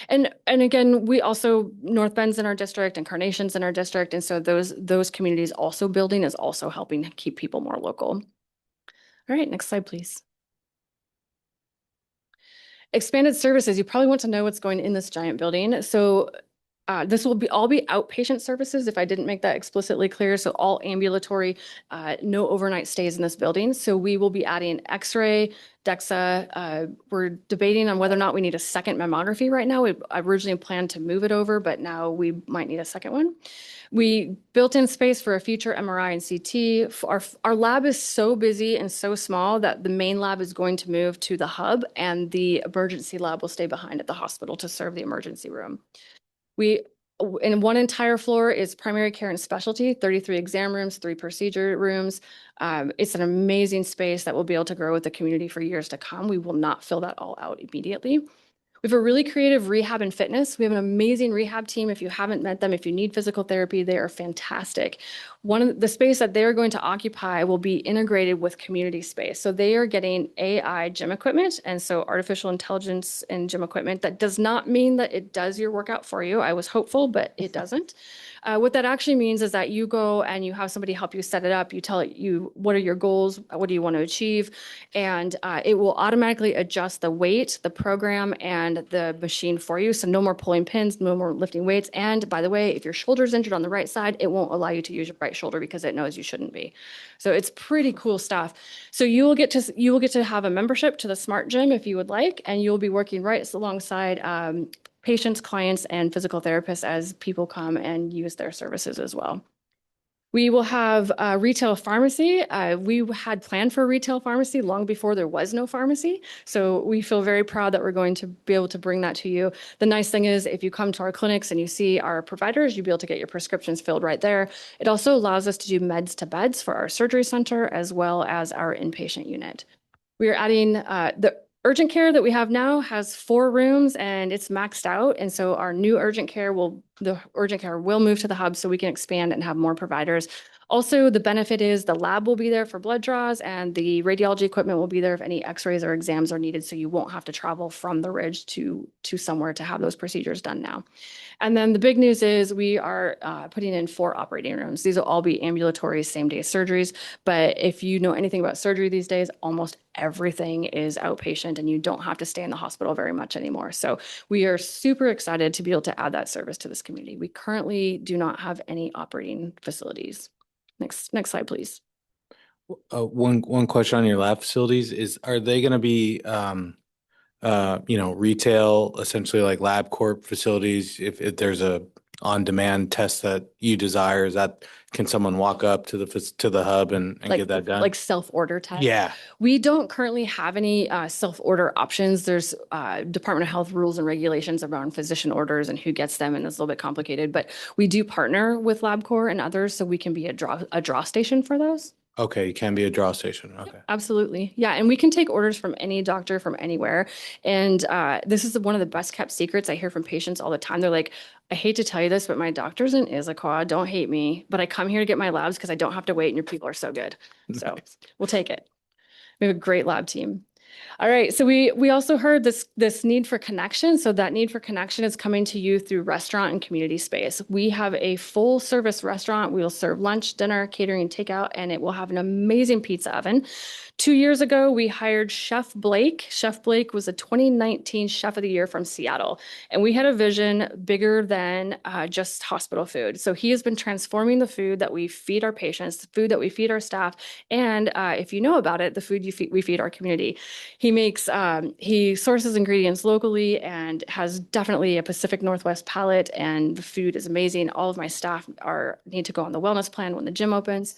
And again, we also, North Bend's in our district and Carnation's in our district. And so those communities also building is also helping keep people more local. All right, next slide, please. Expanded services, you probably want to know what's going in this giant building. So this will all be outpatient services, if I didn't make that explicitly clear. So all ambulatory, no overnight stays in this building. So we will be adding X-ray, DEXA. We're debating on whether or not we need a second mammography right now. I originally planned to move it over, but now we might need a second one. We built in space for a future MRI and CT. Our lab is so busy and so small that the main lab is going to move to the hub, and the emergency lab will stay behind at the hospital to serve the emergency room. In one entire floor is primary care and specialty, 33 exam rooms, 3 procedure rooms. It's an amazing space that will be able to grow with the community for years to come. We will not fill that all out immediately. We have a really creative rehab and fitness. We have an amazing rehab team. If you haven't met them, if you need physical therapy, they are fantastic. The space that they're going to occupy will be integrated with community space. So they are getting AI gym equipment, and so artificial intelligence and gym equipment. That does not mean that it does your workout for you. I was hopeful, but it doesn't. What that actually means is that you go and you have somebody help you set it up. You tell it what are your goals, what do you want to achieve, and it will automatically adjust the weight, the program, and the machine for you. So no more pulling pins, no more lifting weights. And by the way, if your shoulder's injured on the right side, it won't allow you to use your right shoulder because it knows you shouldn't be. So it's pretty cool stuff. So you will get to have a membership to the Smart Gym if you would like, and you'll be working right alongside patients, clients, and physical therapists as people come and use their services as well. We will have a retail pharmacy. We had planned for a retail pharmacy long before there was no pharmacy. So we feel very proud that we're going to be able to bring that to you. The nice thing is if you come to our clinics and you see our providers, you'll be able to get your prescriptions filled right there. It also allows us to do meds to beds for our surgery center as well as our inpatient unit. We are adding the urgent care that we have now has 4 rooms and it's maxed out. And so our new urgent care will move to the hub so we can expand and have more providers. Also, the benefit is the lab will be there for blood draws and the radiology equipment will be there if any x-rays or exams are needed. So you won't have to travel from the Ridge to somewhere to have those procedures done now. And then the big news is we are putting in 4 operating rooms. These will all be ambulatory same-day surgeries. But if you know anything about surgery these days, almost everything is outpatient and you don't have to stay in the hospital very much anymore. So we are super excited to be able to add that service to this community. We currently do not have any operating facilities. Next slide, please. One question on your lab facilities are they going to be retail, essentially like LabCorp facilities? If there's a on-demand test that you desire, can someone walk up to the hub and get that done? Like self-order test? Yeah. We don't currently have any self-order options. There's Department of Health rules and regulations around physician orders and who gets them, and it's a little bit complicated. But we do partner with LabCorp and others, so we can be a draw station for those. Okay, it can be a draw station. Okay. Absolutely. Yeah. And we can take orders from any doctor from anywhere. And this is one of the best kept secrets I hear from patients all the time. They're like, I hate to tell you this, but my doctor's in Issaquah. Don't hate me, but I come here to get my labs because I don't have to wait and your people are so good. So we'll take it. We have a great lab team. All right, so we also heard this need for connection. So that need for connection is coming to you through restaurant and community space. We have a full service restaurant. We'll serve lunch, dinner, catering, takeout, and it will have an amazing pizza oven. 2 years ago, we hired Chef Blake. Chef Blake was a 2019 Chef of the Year from Seattle, and we had a vision bigger than just hospital food. So he has been transforming the food that we feed our patients, the food that we feed our staff, and if you know about it, the food we feed our community. He sources ingredients locally and has definitely a Pacific Northwest palate, and the food is amazing. All of my staff need to go on the wellness plan when the gym opens.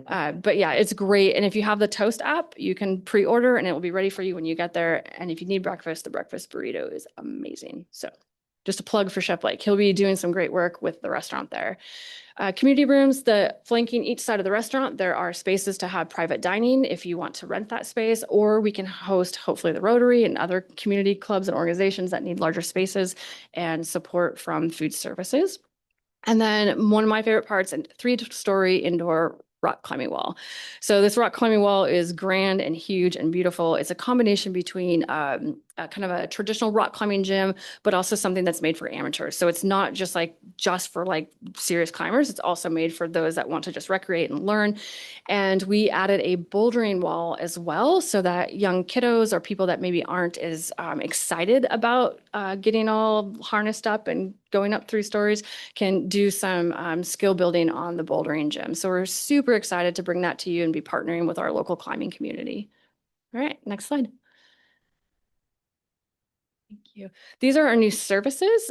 But yeah, it's great. And if you have the Toast app, you can pre-order and it will be ready for you when you get there. And if you need breakfast, the breakfast burrito is amazing. So just a plug for Chef Blake. He'll be doing some great work with the restaurant there. Community rooms, flanking each side of the restaurant, there are spaces to have private dining if you want to rent that space, or we can host hopefully the Rotary and other community clubs and organizations that need larger spaces and support from food services. And then one of my favorite parts, a 3-story indoor rock climbing wall. So this rock climbing wall is grand and huge and beautiful. It's a combination between kind of a traditional rock climbing gym, but also something that's made for amateurs. So it's not just for serious climbers. It's also made for those that want to just recreate and learn. And we added a bouldering wall as well, so that young kiddos or people that maybe aren't as excited about getting all harnessed up and going up 3 stories can do some skill building on the bouldering gym. So we're super excited to bring that to you and be partnering with our local climbing community. All right, next slide. Thank you. These are our new services.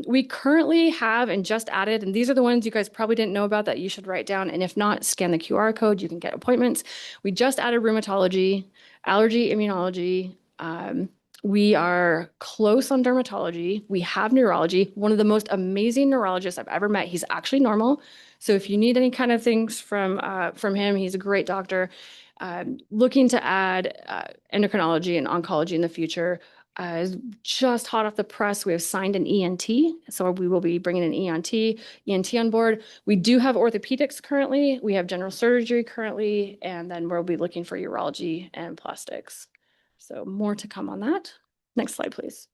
We currently have and just added, and these are the ones you guys probably didn't know about that you should write down. And if not, scan the QR code, you can get appointments. We just added rheumatology, allergy, immunology. We are close on dermatology. We have neurology. One of the most amazing neurologists I've ever met. He's actually normal. So if you need any kind of things from him, he's a great doctor. Looking to add endocrinology and oncology in the future. Just hot off the press, we have signed an ENT. So we will be bringing an ENT on board. We do have orthopedics currently. We have general surgery currently, and then we'll be looking for urology and plastics. So more to come on that. Next slide, please.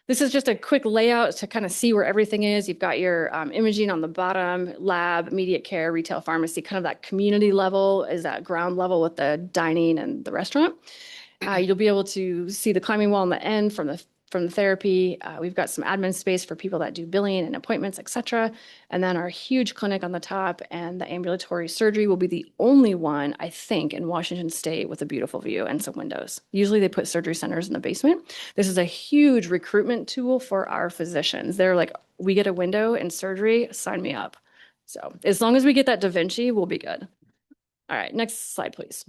This is just a quick layout to kind of see where everything is. You've got your imaging on the bottom, lab, immediate care, retail pharmacy, kind of that community level is that ground level with the dining and the restaurant. You'll be able to see the climbing wall on the end from the therapy. We've got some admin space for people that do billing and appointments, etc. And then our huge clinic on the top, and the ambulatory surgery will be the only one, I think, in Washington State with a beautiful view and some windows. Usually they put surgery centers in the basement. This is a huge recruitment tool for our physicians. They're like, we get a window in surgery, sign me up. So as long as we get that Da Vinci, we'll be good. All right, next slide, please.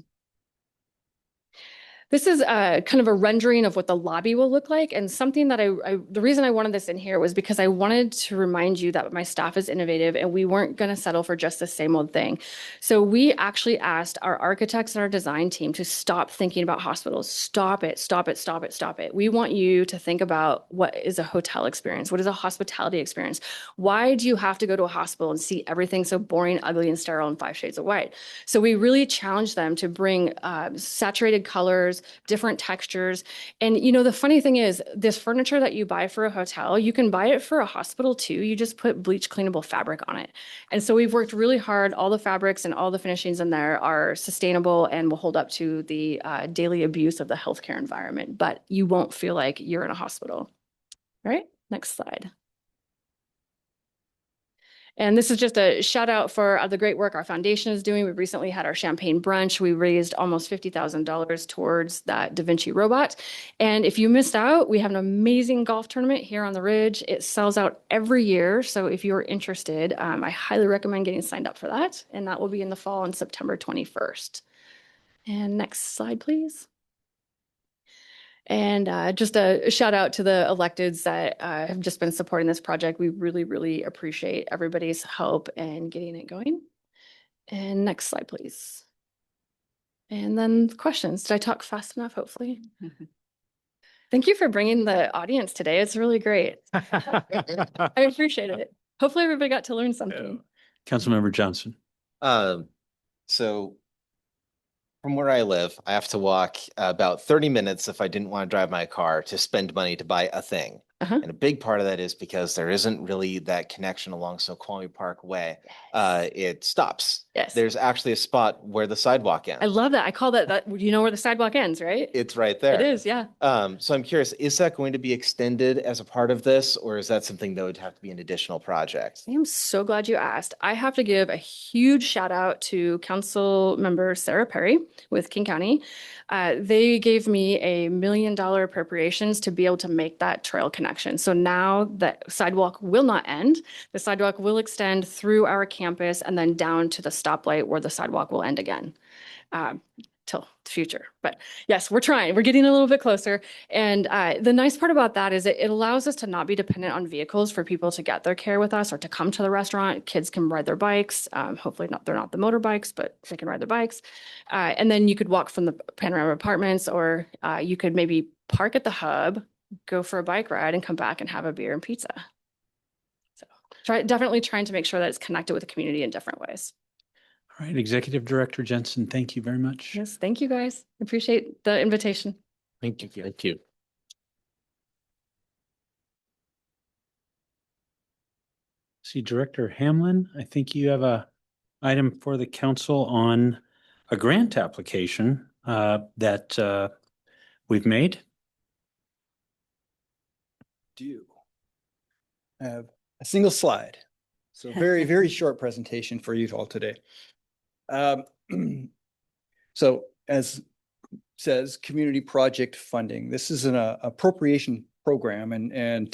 This is kind of a rendering of what the lobby will look like, and something that the reason I wanted this in here was because I wanted to remind you that my staff is innovative and we weren't going to settle for just the same old thing. So we actually asked our architects and our design team to stop thinking about hospitals. Stop it, stop it, stop it, stop it. We want you to think about what is a hotel experience? What is a hospitality experience? Why do you have to go to a hospital and see everything so boring, ugly, and sterile in 5 shades of white? So we really challenged them to bring saturated colors, different textures. And the funny thing is, this furniture that you buy for a hotel, you can buy it for a hospital too. You just put bleach cleanable fabric on it. And so we've worked really hard. All the fabrics and all the finishings in there are sustainable and will hold up to the daily abuse of the healthcare environment, but you won't feel like you're in a hospital. All right, next slide. And this is just a shout out for the great work our foundation is doing. We recently had our champagne brunch. We raised almost $50,000 towards that Da Vinci robot. And if you missed out, we have an amazing golf tournament here on the Ridge. It sells out every year. So if you're interested, I highly recommend getting signed up for that. And that will be in the fall on September 21st. And next slide, please. And just a shout out to the electeds that have just been supporting this project. We really, really appreciate everybody's help in getting it going. And next slide, please. And then questions. Did I talk fast enough, hopefully? Thank you for bringing the audience today. It's really great. I appreciate it. Hopefully everybody got to learn something. Councilmember Johnson. So from where I live, I have to walk about 30 minutes if I didn't want to drive my car to spend money to buy a thing. Uh-huh. And a big part of that is because there isn't really that connection along Snoqualmie Park Way. It stops. Yes. There's actually a spot where the sidewalk ends. I love that. I call that, you know where the sidewalk ends, right? It's right there. It is, yeah. So I'm curious, is that going to be extended as a part of this, or is that something that would have to be an additional project? I am so glad you asked. I have to give a huge shout out to Council Member Sarah Perry with King County. They gave me $1 million appropriations to be able to make that trail connection. So now that sidewalk will not end. The sidewalk will extend through our campus and then down to the stoplight where the sidewalk will end again. Till the future. But yes, we're trying. We're getting a little bit closer. And the nice part about that is it allows us to not be dependent on vehicles for people to get their care with us or to come to the restaurant. Kids can ride their bikes. Hopefully they're not the motorbikes, but they can ride their bikes. And then you could walk from the Panorama Apartments, or you could maybe park at the hub, go for a bike ride, and come back and have a beer and pizza. So definitely trying to make sure that it's connected with the community in different ways. All right, Executive Director Jensen, thank you very much. Yes, thank you guys. Appreciate the invitation. Thank you. Thank you. See, Director Hamlin, I think you have a item for the council on a grant application that we've made. Do have a single slide. So very, very short presentation for you all today. So as says, community project funding. This is an appropriation program, and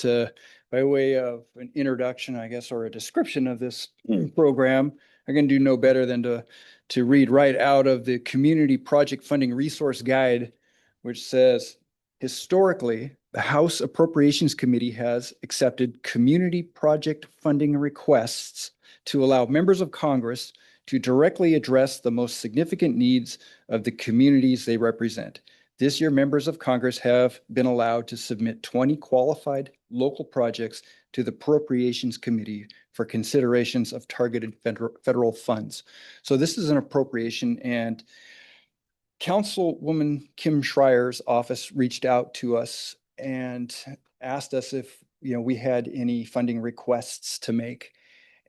by way of an introduction, I guess, or a description of this program, I'm going to do no better than to read right out of the Community Project Funding Resource Guide, which says, historically, the House Appropriations Committee has accepted community project funding requests to allow members of Congress to directly address the most significant needs of the communities they represent. This year, members of Congress have been allowed to submit 20 qualified local projects to the Appropriations Committee for considerations of targeted federal funds. So this is an appropriation, and Councilwoman Kim Schreier's office reached out to us and asked us if we had any funding requests to make.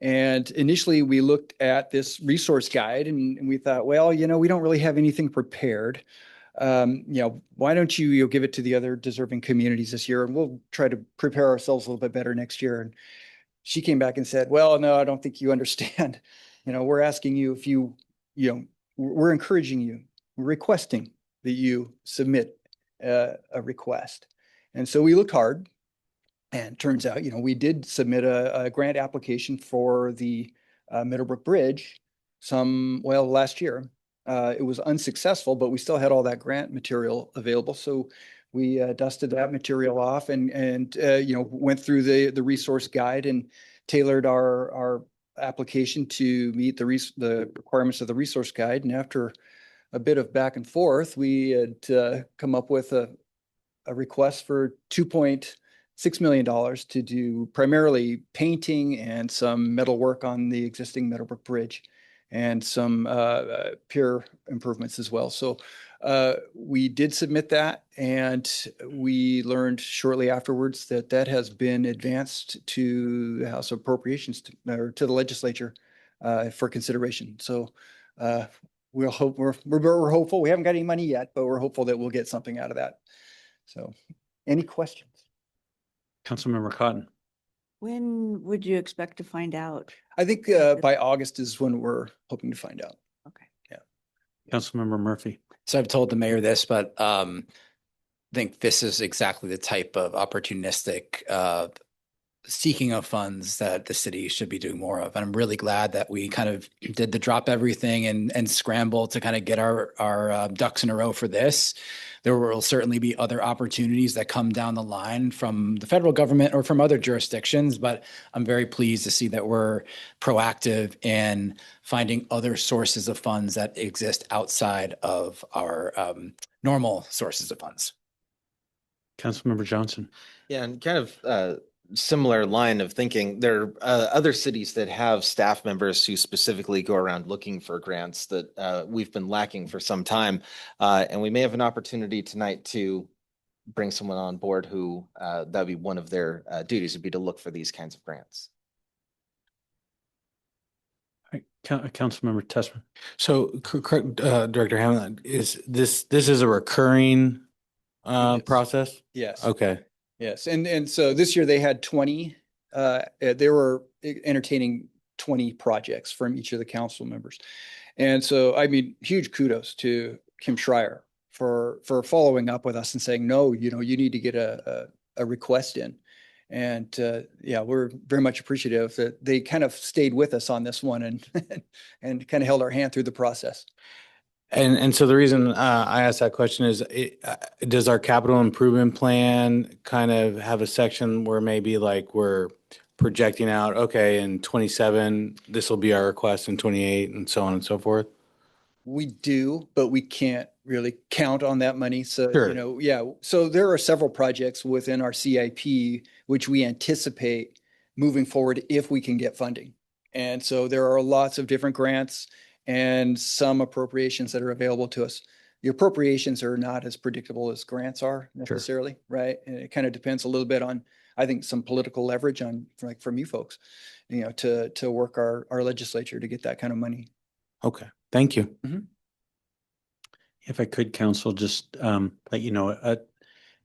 And initially we looked at this resource guide and we thought, well, we don't really have anything prepared. Why don't you give it to the other deserving communities this year, and we'll try to prepare ourselves a little bit better next year. And she came back and said, well, no, I don't think you understand. We're asking you if we're encouraging you, we're requesting that you submit a request. And so we looked hard. And turns out, we did submit a grant application for the Middlebrook Bridge last year. It was unsuccessful, but we still had all that grant material available. So we dusted that material off and went through the resource guide and tailored our application to meet the requirements of the resource guide. And after a bit of back and forth, we had come up with a request for $2.6 million to do primarily painting and some metal work on the existing Middlebrook Bridge and some pier improvements as well. So we did submit that, and we learned shortly afterwards that has been advanced to the House of Appropriations or to the legislature for consideration. So we're hopeful. We haven't got any money yet, but we're hopeful that we'll get something out of that. So any questions? Councilmember Cotton. When would you expect to find out? I think by August is when we're hoping to find out. Okay. Yeah. Councilmember Murphy. So I've told the mayor this, but I think this is exactly the type of opportunistic seeking of funds that the city should be doing more of. And I'm really glad that we kind of did the drop everything and scramble to kind of get our ducks in a row for this. There will certainly be other opportunities that come down the line from the federal government or from other jurisdictions, but I'm very pleased to see that we're proactive in finding other sources of funds that exist outside of our normal sources of funds. Councilmember Johnson. Yeah, and kind of similar line of thinking, there are other cities that have staff members who specifically go around looking for grants that we've been lacking for some time. And we may have an opportunity tonight to bring someone on board who that'd be one of their duties would be to look for these kinds of grants. Councilmember Tessman. So, Director Hamlin, is this is a recurring Yes. process? Yes. Okay. Yes. And so this year they had 20, they were entertaining 20 projects from each of the council members. And so, I mean, huge kudos to Kim Schreier for following up with us and saying, no, you know, you need to get a request in. And yeah, we're very much appreciative that they kind of stayed with us on this one and and kind of held our hand through the process. And so the reason I asked that question is, does our capital improvement plan kind of have a section where maybe like we're projecting out, okay, in 27, this will be our request in 28 and so on and so forth? We do, but we can't really count on that money. So, Sure. you know, yeah. So there are several projects within our CIP, which we anticipate moving forward if we can get funding. And so there are lots of different grants and some appropriations that are available to us. The appropriations are not as predictable as grants are necessarily, right? And it kind of depends a little bit on, I think, some political leverage on, like, from you folks, you know, to work our legislature to get that kind of money. Okay, thank you. If I could, counsel, just let you know,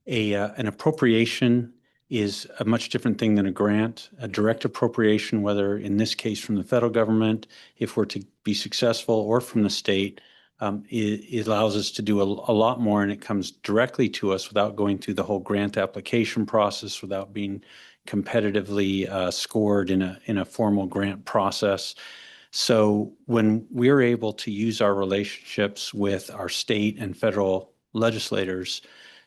an appropriation is a much different thing than a grant. A direct appropriation, whether in this case from the federal government, if we're to be successful, or from the state, it allows us to do a lot more, and it comes directly to us without going through the whole grant application process, without being competitively scored in a formal grant process. So when we're able to use our relationships with our state and federal legislators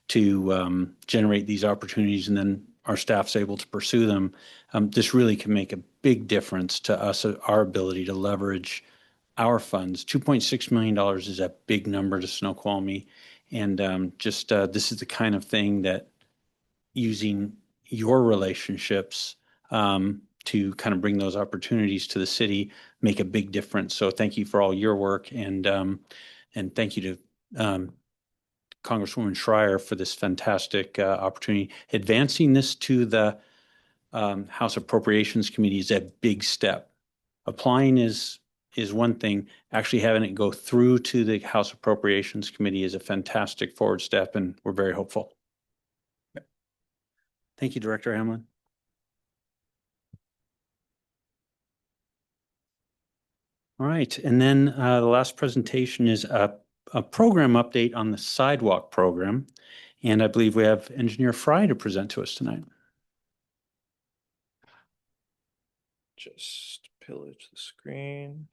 to generate these opportunities, and then our staff's able to pursue them, this really can make a big difference to us, our ability to leverage our funds. $2.6 million is a big number to Snoqualmie. And this is the kind of thing that using your relationships to kind of bring those opportunities to the city make a big difference. So thank you for all your work, and thank you to Congresswoman Schreier for this fantastic opportunity. Advancing this to the House Appropriations Committee is a big step. Applying is one thing. Actually having it go through to the House Appropriations Committee is a fantastic forward step, and we're very hopeful. Thank you, Director Hamlin. All right, and then the last presentation is a program update on the sidewalk program. And I believe we have Engineer Fry to present to us tonight. Just pillage the screen.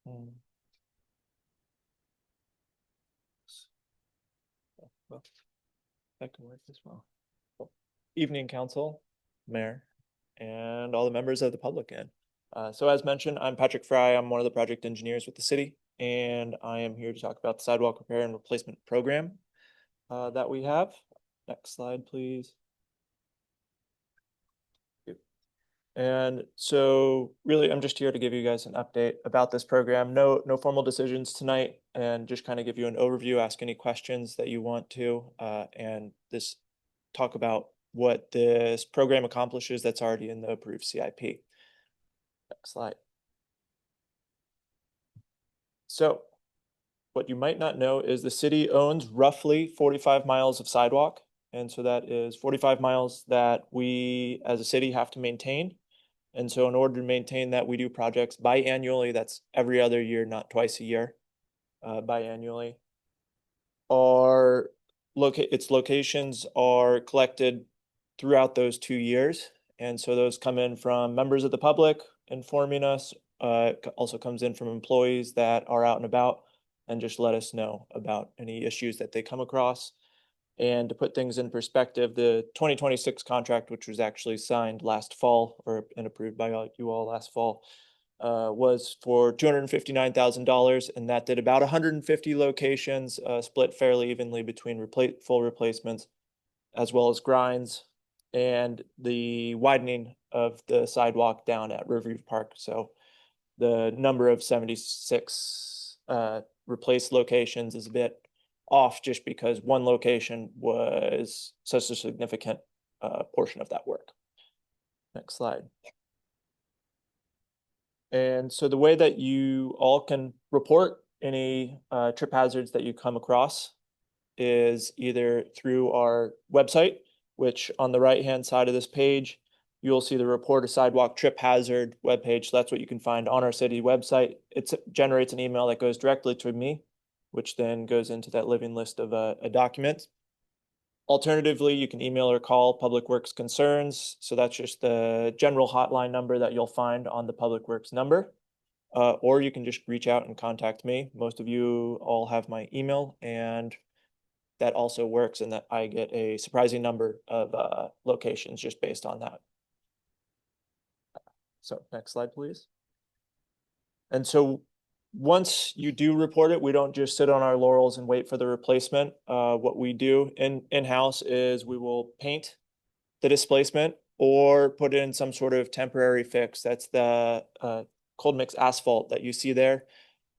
Well, that can work as well. Evening, Council, Mayor, and all the members of the public. So as mentioned, I'm Patrick Fry. I'm one of the project engineers with the city, and I am here to talk about the sidewalk repair and replacement program that we have. Next slide, please. And so really, I'm just here to give you guys an update about this program. No formal decisions tonight, and just kind of give you an overview, ask any questions that you want to, and this talk about what this program accomplishes that's already in the approved CIP. Next slide. So what you might not know is the city owns roughly 45 miles of sidewalk. And so that is 45 miles that we as a city have to maintain. And so in order to maintain that, we do projects biannually. That's every other year, not twice a year, biannually. Its locations are collected throughout those 2 years. And so those come in from members of the public informing us. Also comes in from employees that are out and about and just let us know about any issues that they come across. And to put things in perspective, the 2026 contract, which was actually signed last fall and approved by you all last fall, was for $259,000, and that did about 150 locations, split fairly evenly between full replacements as well as grinds, and the widening of the sidewalk down at Riverview Park. So the number of 76 replaced locations is a bit off just because one location was such a significant portion of that work. Next slide. And so the way that you all can report any trip hazards that you come across is either through our website, which on the right-hand side of this page, you'll see the report a sidewalk trip hazard webpage. So that's what you can find on our city website. It generates an email that goes directly to me, which then goes into that living list of a document. Alternatively, you can email or call Public Works Concerns. So that's just the general hotline number that you'll find on the Public Works number. Or you can just reach out and contact me. Most of you all have my email, and that also works, and that I get a surprising number of locations just based on that. So next slide, please. And so once you do report it, we don't just sit on our laurels and wait for the replacement. What we do in-house is we will paint the displacement or put in some sort of temporary fix. That's the cold mix asphalt that you see there.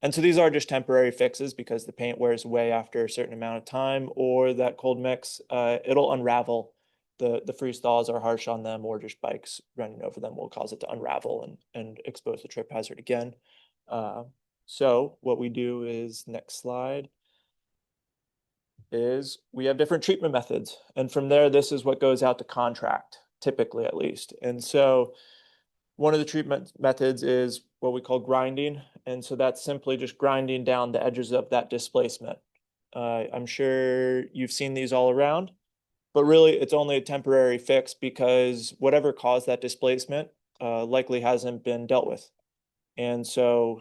And so these are just temporary fixes because the paint wears away after a certain amount of time, or that cold mix, it'll unravel. The freeze thaws are harsh on them, or just bikes running over them will cause it to unravel and expose the trip hazard again. So what we do is, next slide, is we have different treatment methods. And from there, this is what goes out to contract, typically at least. And so one of the treatment methods is what we call grinding. And so that's simply just grinding down the edges of that displacement. I'm sure you've seen these all around, but really it's only a temporary fix because whatever caused that displacement likely hasn't been dealt with. And so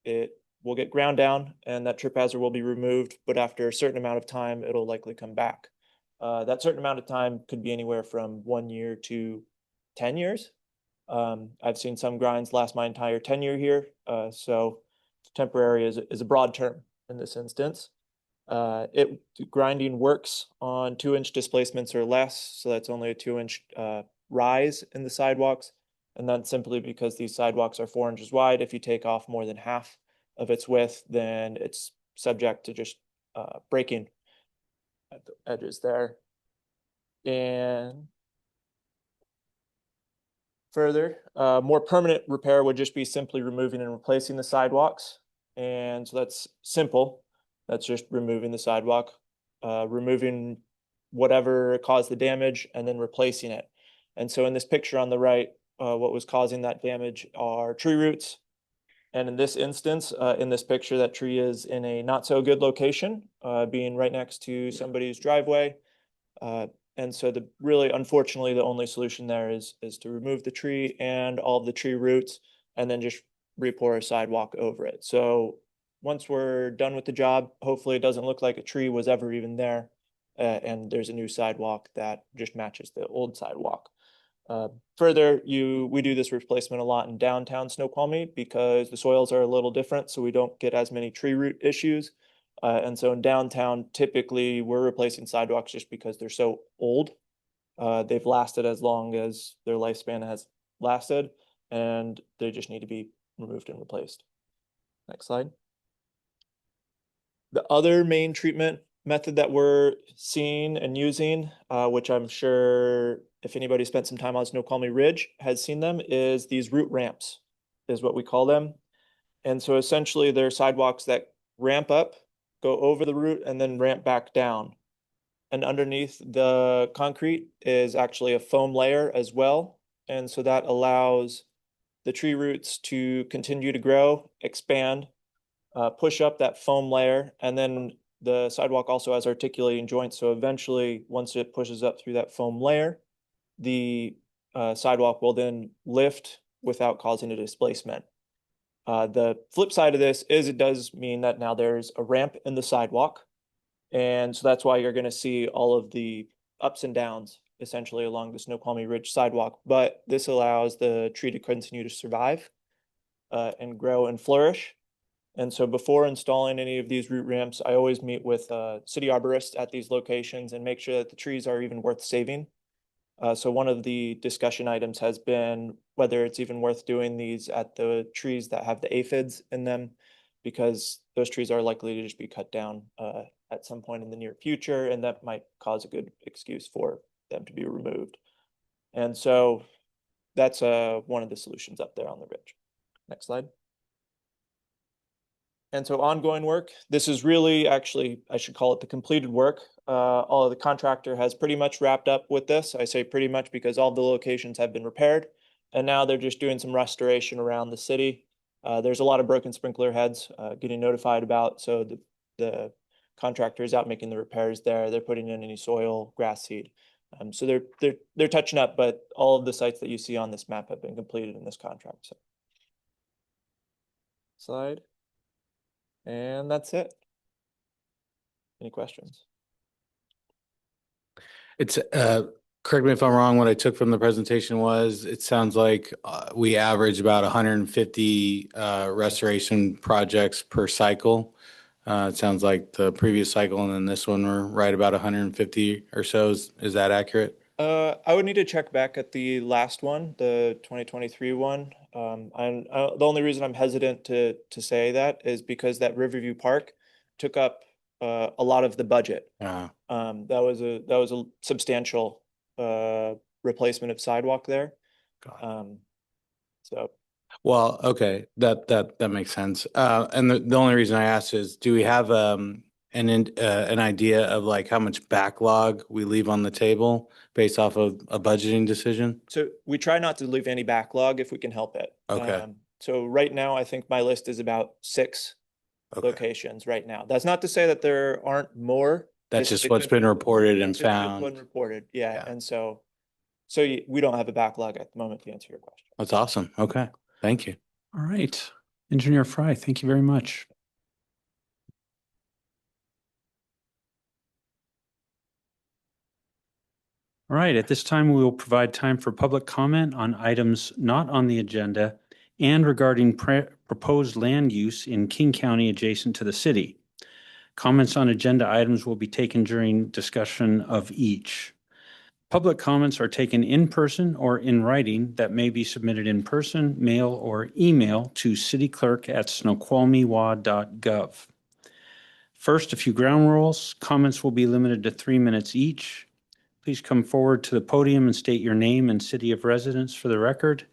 it will get ground down and that trip hazard will be removed, but after a certain amount of time, it'll likely come back. That certain amount of time could be anywhere from 1 year to 10 years. I've seen some grinds last my entire tenure here. So temporary is a broad term in this instance. Grinding works on 2-inch displacements or less. So that's only a 2-inch rise in the sidewalks. And that's simply because these sidewalks are 4 inches wide. If you take off more than half of its width, then it's subject to just breaking at the edges there. And further, more permanent repair would just be simply removing and replacing the sidewalks. And so that's simple. That's just removing the sidewalk, removing whatever caused the damage, and then replacing it. And so in this picture on the right, what was causing that damage are tree roots. And in this instance, in this picture, that tree is in a not so good location, being right next to somebody's driveway. And so unfortunately, the only solution there is to remove the tree and all of the tree roots and then just re-pour a sidewalk over it. So once we're done with the job, hopefully it doesn't look like a tree was ever even there. And there's a new sidewalk that just matches the old sidewalk. Further, we do this replacement a lot in downtown Snoqualmie because the soils are a little different, so we don't get as many tree root issues. And so in downtown, typically we're replacing sidewalks just because they're so old. They've lasted as long as their lifespan has lasted, and they just need to be removed and replaced. Next slide. The other main treatment method that we're seeing and using, which I'm sure if anybody spent some time on Snoqualmie Ridge has seen them, is these root ramps, is what we call them. And so essentially they're sidewalks that ramp up, go over the root, and then ramp back down. And underneath the concrete is actually a foam layer as well. And so that allows the tree roots to continue to grow, expand, push up that foam layer, and then the sidewalk also has articulating joints. So eventually, once it pushes up through that foam layer, the sidewalk will then lift without causing a displacement. The flip side of this is it does mean that now there's a ramp in the sidewalk. And so that's why you're going to see all of the ups and downs essentially along the Snoqualmie Ridge sidewalk. But this allows the tree to continue to survive and grow and flourish. And so before installing any of these root ramps, I always meet with city arborists at these locations and make sure that the trees are even worth saving. So one of the discussion items has been whether it's even worth doing these at the trees that have the aphids in them, because those trees are likely to just be cut down at some point in the near future, and that might cause a good excuse for them to be removed. And so that's one of the solutions up there on the ridge. Next slide. And so ongoing work, this is really actually, I should call it the completed work. All of the contractor has pretty much wrapped up with this. I say pretty much because all the locations have been repaired, and now they're just doing some restoration around the city. There's a lot of broken sprinkler heads getting notified about. So the contractor is out making the repairs there. They're putting in any soil, grass seed. So they're touching up, but all of the sites that you see on this map have been completed in this contract. So slide. And that's it. Any questions? It's, correct me if I'm wrong, what I took from the presentation was, it sounds like we average about 150 restoration projects per cycle. It sounds like the previous cycle and then this one were right about 150 or so. Is that accurate? I would need to check back at the last one, the 2023 one. The only reason I'm hesitant to say that is because that Riverview Park took up a lot of the budget. That was a substantial replacement of sidewalk there. So. Well, okay, that makes sense. And the only reason I asked is, do we have an idea of like how much backlog we leave on the table based off of a budgeting decision? So we try not to leave any backlog if we can help it. Okay. So right now, I think my list is about 6 locations right now. That's not to say that there aren't more. That's just what's been reported and found. Been reported, yeah. And so we don't have a backlog at the moment, to answer your question. That's awesome. Okay, thank you. All right. Engineer Fry, thank you very much. All right, at this time, we will provide time for public comment on items not on the agenda and regarding proposed land use in King County adjacent to the city. Comments on agenda items will be taken during discussion of each. Public comments are taken in person or in writing that may be submitted in person, mail, or email to cityclerk@snoqualmie.gov. First, a few ground rules. Comments will be limited to 3 minutes each. Please come forward to the podium and state your name and city of residence for the record.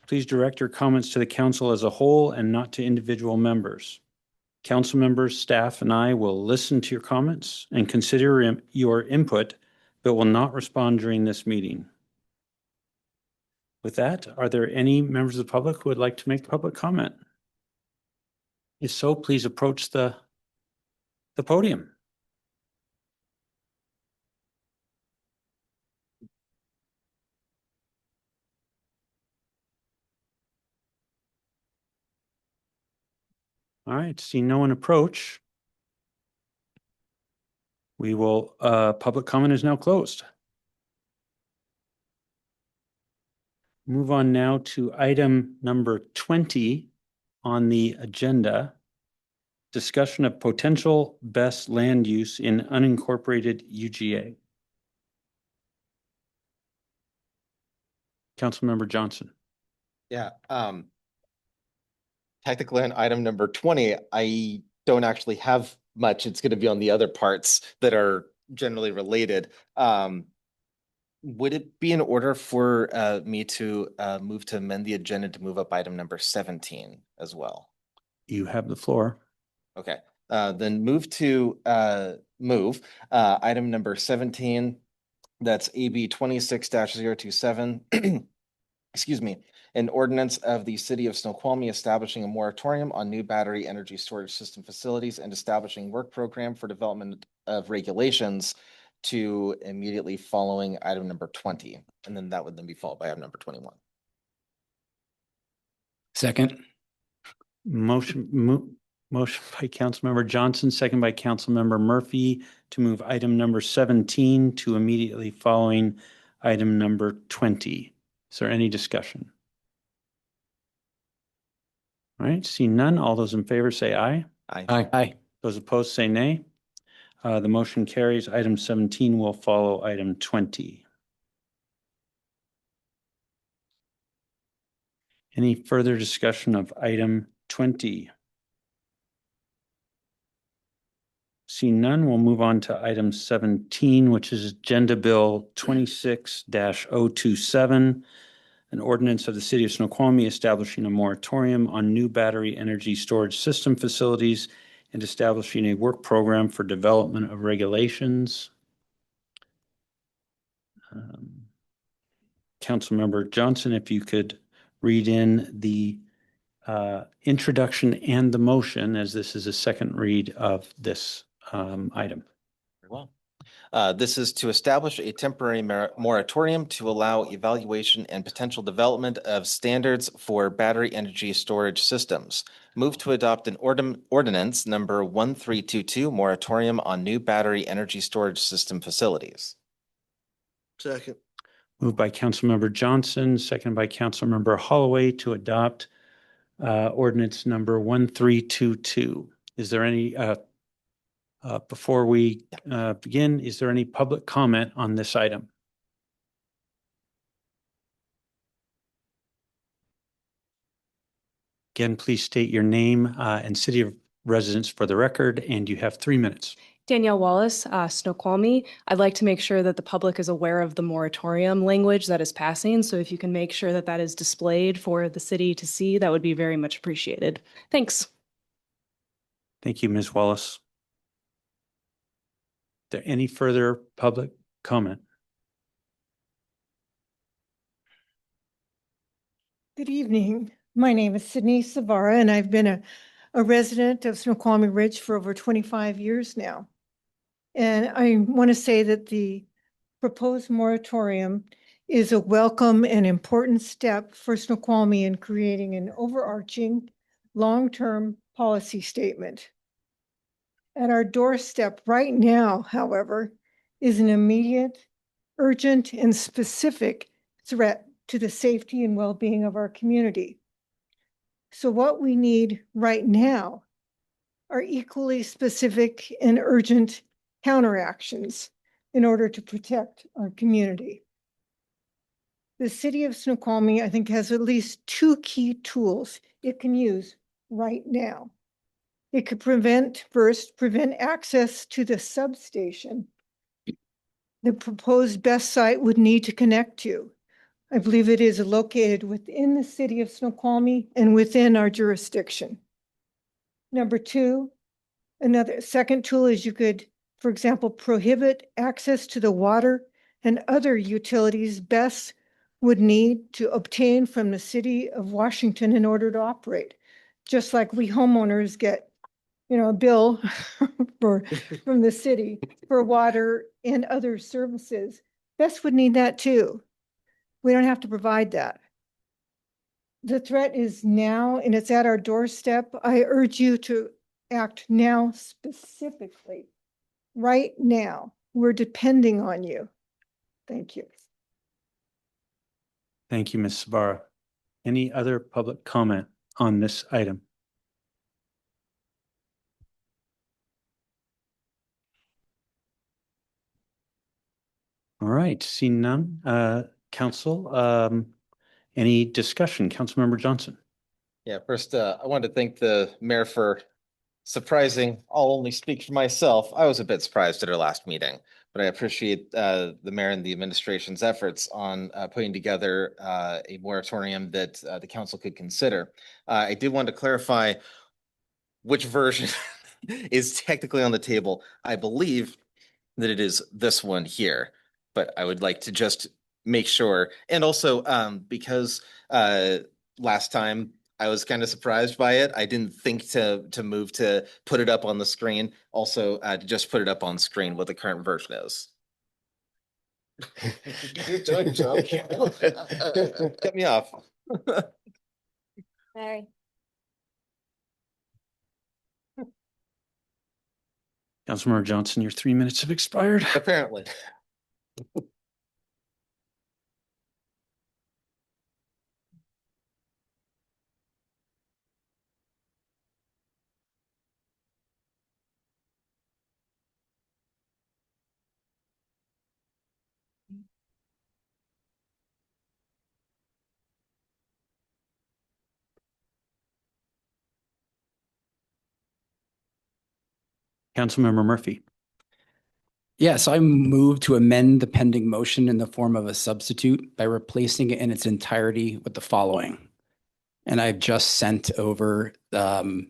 Please direct your comments to the council as a whole and not to individual members. Council members, staff, and I will listen to your comments and consider your input, but will not respond during this meeting. With that, are there any members of the public who would like to make public comment? If so, please approach the podium. All right, see no one approach. We will, public comment is now closed. Move on now to item number 20 on the agenda. Discussion of potential best land use in unincorporated UGA. Councilmember Johnson. Yeah, technically on item number 20, I don't actually have much. It's going to be on the other parts that are generally related. Would it be in order for me to move to amend the agenda to move up item number 17 as well? You have the floor. Okay, then move to item number 17. That's AB 26-027. Excuse me. An ordinance of the city of Snoqualmie establishing a moratorium on new battery energy storage system facilities and establishing work program for development of regulations to immediately following item number 20. And then that would then be followed by item number 21. Second. Motion by Councilmember Johnson, second by Councilmember Murphy to move item number 17 to immediately following item number 20. Is there any discussion? All right, seeing none, all those in favor say aye. Aye. Aye. Those opposed say nay. The motion carries. Item 17 will follow item 20. Any further discussion of item 20? Seeing none, we'll move on to item 17, which is Agenda Bill 26-027, an ordinance of the City of Snoqualmie establishing a moratorium on new battery energy storage system facilities and establishing a work program for development of regulations. Councilmember Johnson, if you could read in the introduction and the motion, as this is a second read of this item. Very well. This is to establish a temporary moratorium to allow evaluation and potential development of standards for battery energy storage systems. Move to adopt an ordinance number 1322, moratorium on new battery energy storage system facilities. Second. Moved by Councilmember Johnson, second by Councilmember Holloway to adopt ordinance number 1322. Is there any, before we begin, is there any public comment on this item? Again, please state your name and city of residence for the record, and you have 3 minutes. Danielle Wallace, Snoqualmie. I'd like to make sure that the public is aware of the moratorium language that is passing. So if you can make sure that that is displayed for the city to see, that would be very much appreciated. Thanks. Thank you, Ms. Wallace. Is there any further public comment? Good evening. My name is Sydney Savara, and I've been a resident of Snoqualmie Ridge for over 25 years now. And I want to say that the proposed moratorium is a welcome and important step for Snoqualmie in creating an overarching long-term policy statement. At our doorstep right now, however, is an immediate, urgent, and specific threat to the safety and well-being of our community. So what we need right now are equally specific and urgent counteractions in order to protect our community. The city of Snoqualmie, I think, has at least 2 key tools it can use right now. It could prevent access to the substation the proposed BESS site would need to connect to. I believe it is located within the city of Snoqualmie and within our jurisdiction. Number 2, another second tool is you could, for example, prohibit access to the water and other utilities BESS would need to obtain from the city of Washington in order to operate. Just like we homeowners get, a bill from the city for water and other services, BESS would need that too. We don't have to provide that. The threat is now, and it's at our doorstep. I urge you to act now specifically. Right now, we're depending on you. Thank you. Thank you, Ms. Sabara. Any other public comment on this item? All right, seeing none. Council, any discussion? Councilmember Johnson. Yeah, first, I wanted to thank the mayor for surprising. I'll only speak for myself. I was a bit surprised at our last meeting, but I appreciate the mayor and the administration's efforts on putting together a moratorium that the council could consider. I did want to clarify which version is technically on the table. I believe that it is this one here, but I would like to just make sure. And also, because last time I was kind of surprised by it, I didn't think to move to put it up on the screen. Also, to just put it up on screen what the current version is. Cut me off. Sorry. Councilmember Johnson, your 3 minutes have expired. Apparently. Councilmember Murphy. Yes, I move to amend the pending motion in the form of a substitute by replacing it in its entirety with the following. And I've just sent over the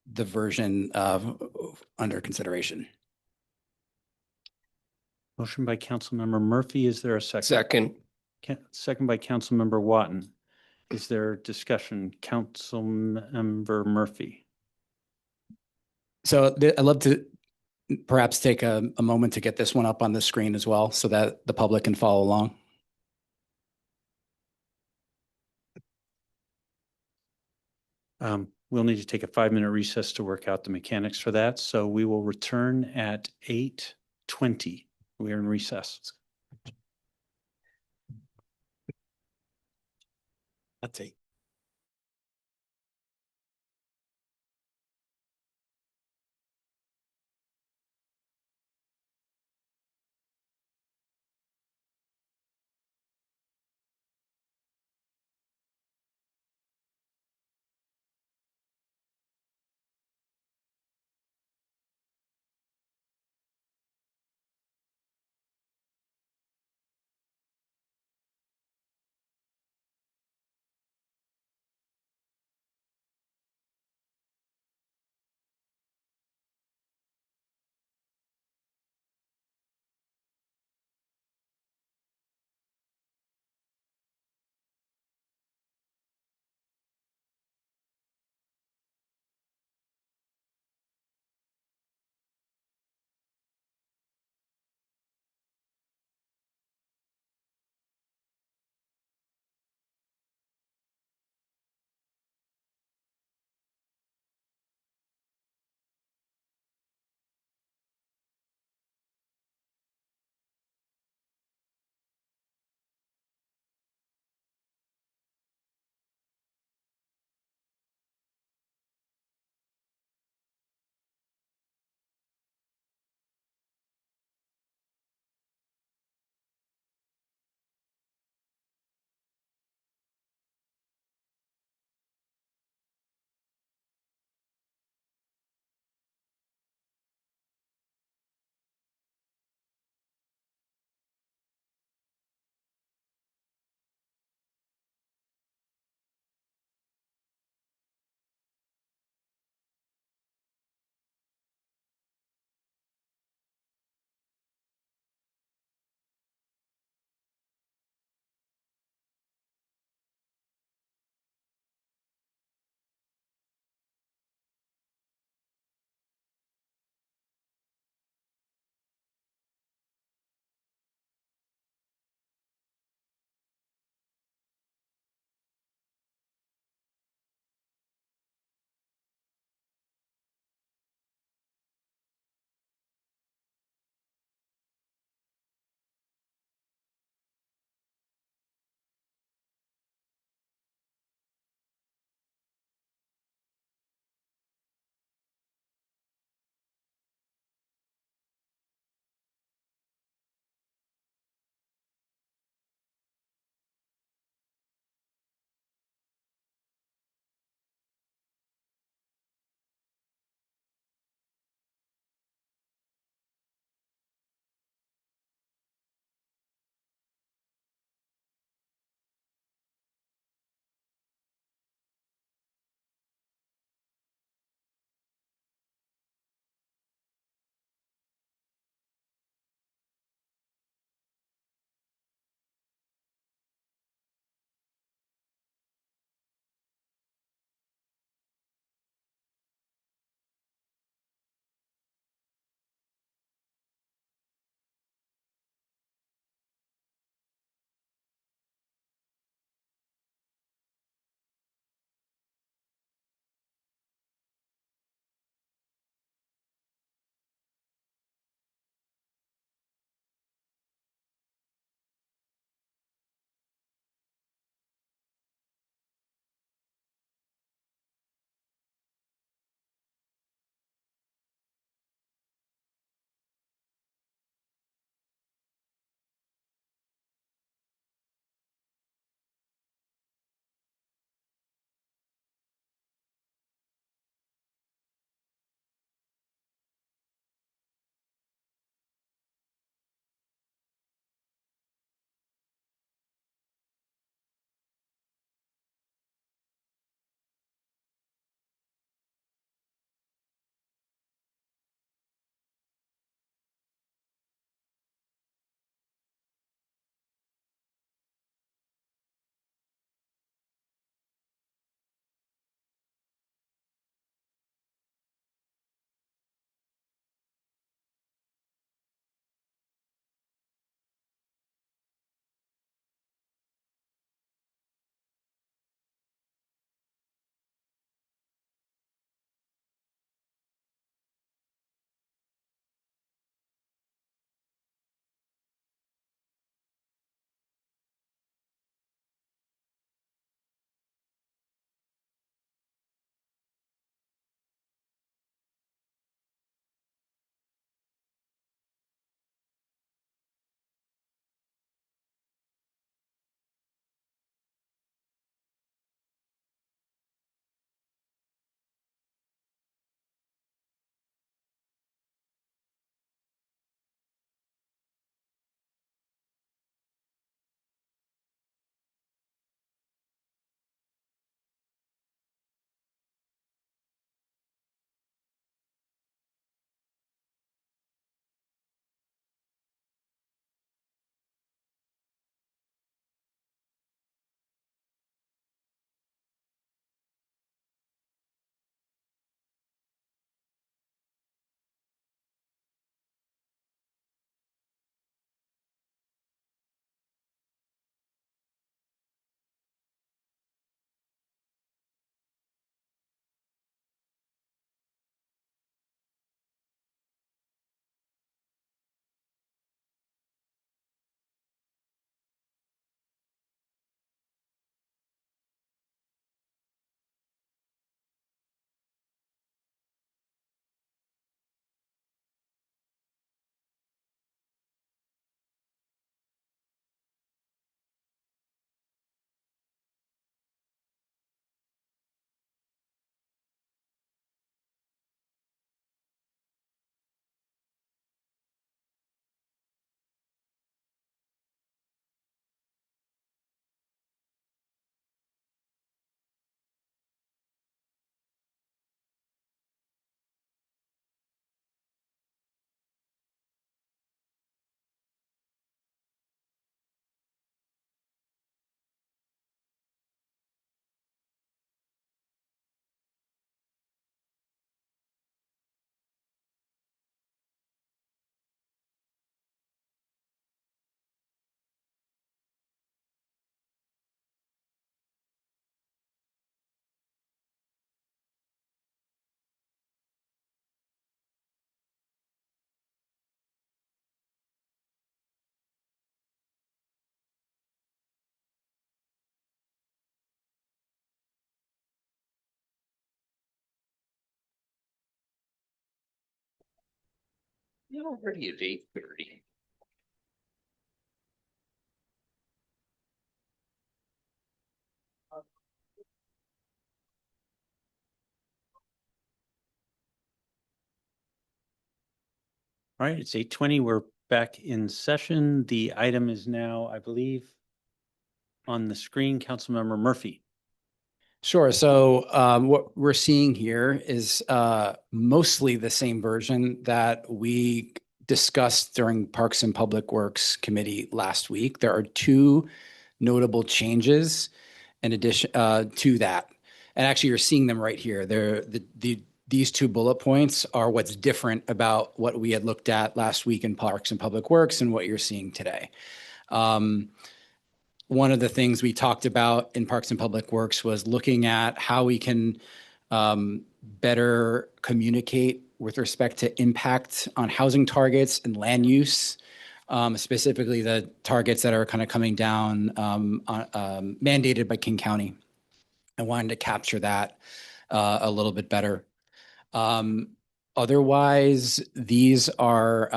version under consideration. Motion by Councilmember Murphy. Is there a second? Second. Second by Councilmember Watton. Is there discussion? Councilmember Murphy. So I'd love to perhaps take a moment to get this one up on the screen as well so that the public can follow along. We'll need to take a 5-minute recess to work out the mechanics for that. So we will return at 8:20. We are in recess. That's 8. Already at 8:30. All right, it's 8:20. We're back in session. The item is now, I believe, on the screen. Councilmember Murphy. Sure. So what we're seeing here is mostly the same version that we discussed during Parks and Public Works Committee last week. There are two notable changes in addition to that. And actually, you're seeing them right here. These two bullet points are what's different about what we had looked at last week in Parks and Public Works and what you're seeing today. One of the things we talked about in Parks and Public Works was looking at how we can better communicate with respect to impact on housing targets and land use, specifically the targets that are kind of coming down mandated by King County. I wanted to capture that a little bit better. Otherwise, these are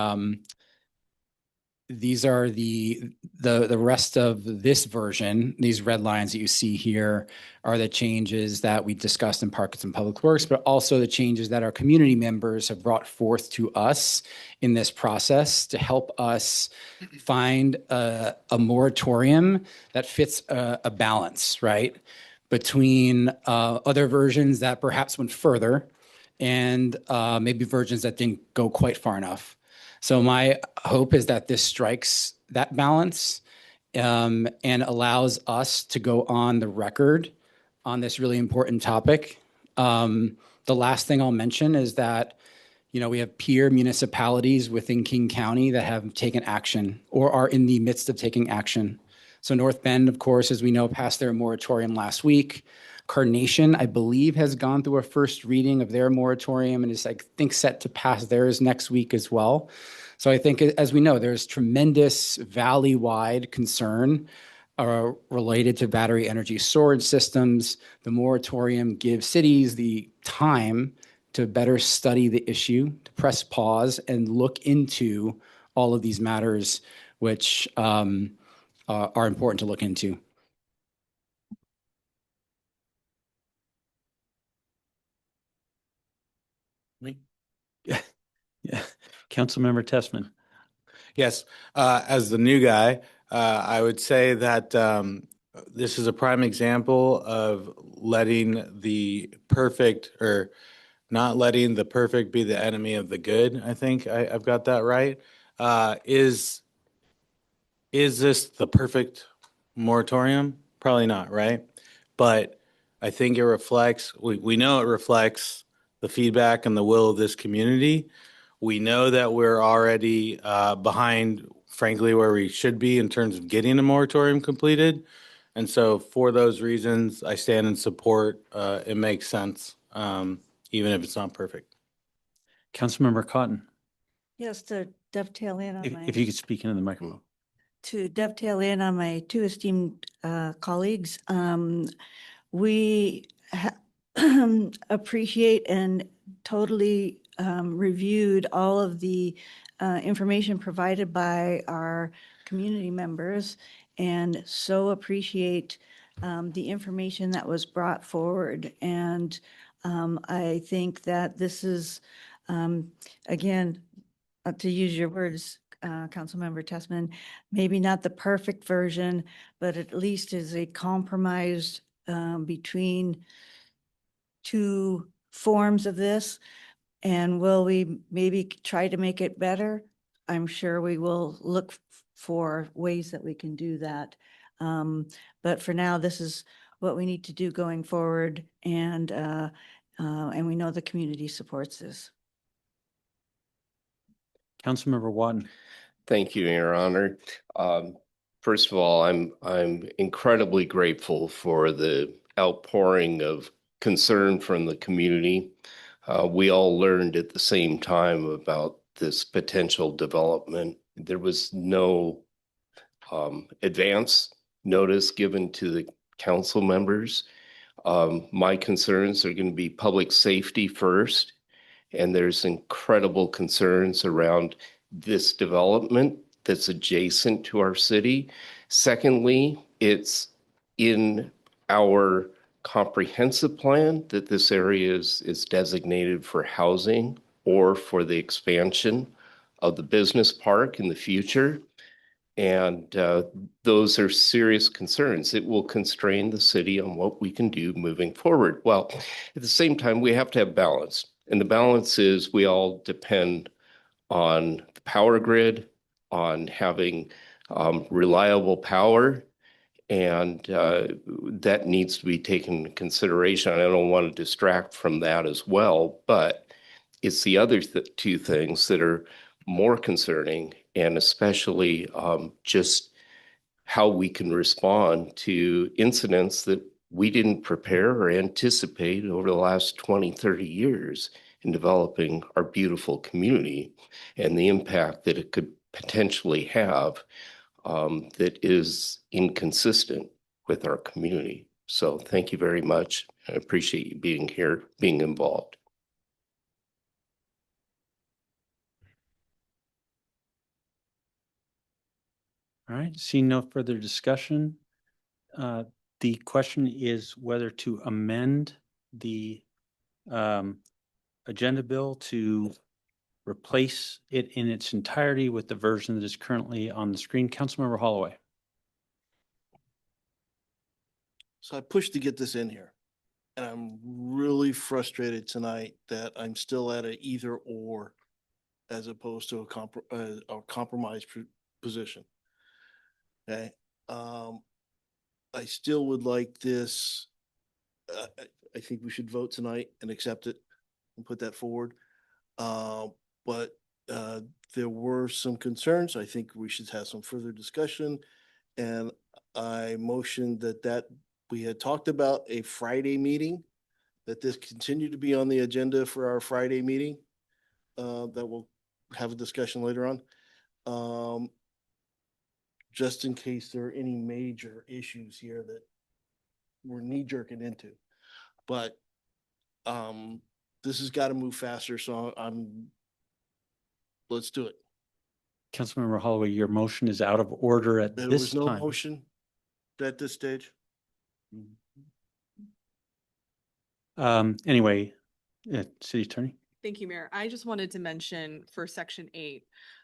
the rest of this version. These red lines that you see here are the changes that we discussed in Parks and Public Works, but also the changes that our community members have brought forth to us in this process to help us find a moratorium that fits a balance, right, between other versions that perhaps went further and maybe versions that didn't go quite far enough. So my hope is that this strikes that balance and allows us to go on the record on this really important topic. The last thing I'll mention is that, we have peer municipalities within King County that have taken action or are in the midst of taking action. So North Bend, of course, as we know, passed their moratorium last week. Carnation, I believe, has gone through a first reading of their moratorium and is, I think, set to pass theirs next week as well. So I think, as we know, there's tremendous valley-wide concern related to battery energy storage systems. The moratorium gives cities the time to better study the issue, to press pause and look into all of these matters, which are important to look into. Yeah. Councilmember Tessman. Yes, as the new guy, I would say that this is a prime example of letting the perfect or not letting the perfect be the enemy of the good. I think I've got that right. Is this the perfect moratorium? Probably not, right? But I think it reflects, we know it reflects the feedback and the will of this community. We know that we're already behind, frankly, where we should be in terms of getting a moratorium completed. And so for those reasons, I stand in support. It makes sense, even if it's not perfect. Councilmember Cotton. Yes, to dovetail in on If you could speak into the microphone. To dovetail in on my two esteemed colleagues, we appreciate and totally reviewed all of the information provided by our community members and so appreciate the information that was brought forward. And I think that this is, again, to use your words, Councilmember Tessman, maybe not the perfect version, but at least is a compromise between two forms of this. And will we maybe try to make it better? I'm sure we will look for ways that we can do that. But for now, this is what we need to do going forward. And we know the community supports this. Councilmember Watton. Thank you, Your Honor. First of all, I'm incredibly grateful for the outpouring of concern from the community. We all learned at the same time about this potential development. There was no advance notice given to the council members. My concerns are going to be public safety first, And there's incredible concerns around this development that's adjacent to our city. Secondly, it's in our comprehensive plan that this area is designated for housing or for the expansion of the business park in the future. And those are serious concerns. It will constrain the city on what we can do moving forward. Well, at the same time, we have to have balance. And the balance is we all depend on the power grid, on having reliable power, and that needs to be taken into consideration. I don't want to distract from that as well, but it's the other two things that are more concerning, and especially just how we can respond to incidents that we didn't prepare or anticipate over the last 20, 30 years in developing our beautiful community, and the impact that it could potentially have that is inconsistent with our community. So thank you very much. I appreciate you being here, being involved. All right, seeing no further discussion, the question is whether to amend the agenda bill to replace it in its entirety with the version that is currently on the screen. Councilmember Holloway. So I pushed to get this in here. And I'm really frustrated tonight that I'm still at a either or as opposed to a compromise position. Okay. I still would like this. I think we should vote tonight and accept it and put that forward. But there were some concerns. I think we should have some further discussion. And I motioned that we had talked about a Friday meeting, that this continued to be on the agenda for our Friday meeting, that we'll have a discussion later on. Just in case there are any major issues here that we're knee jerking into. But this has got to move faster, so let's do it. Councilmember Holloway, your motion is out of order at There this was no time. motion at this stage. Anyway, City Attorney. Thank you, Mayor. I just wanted to mention for Section 8,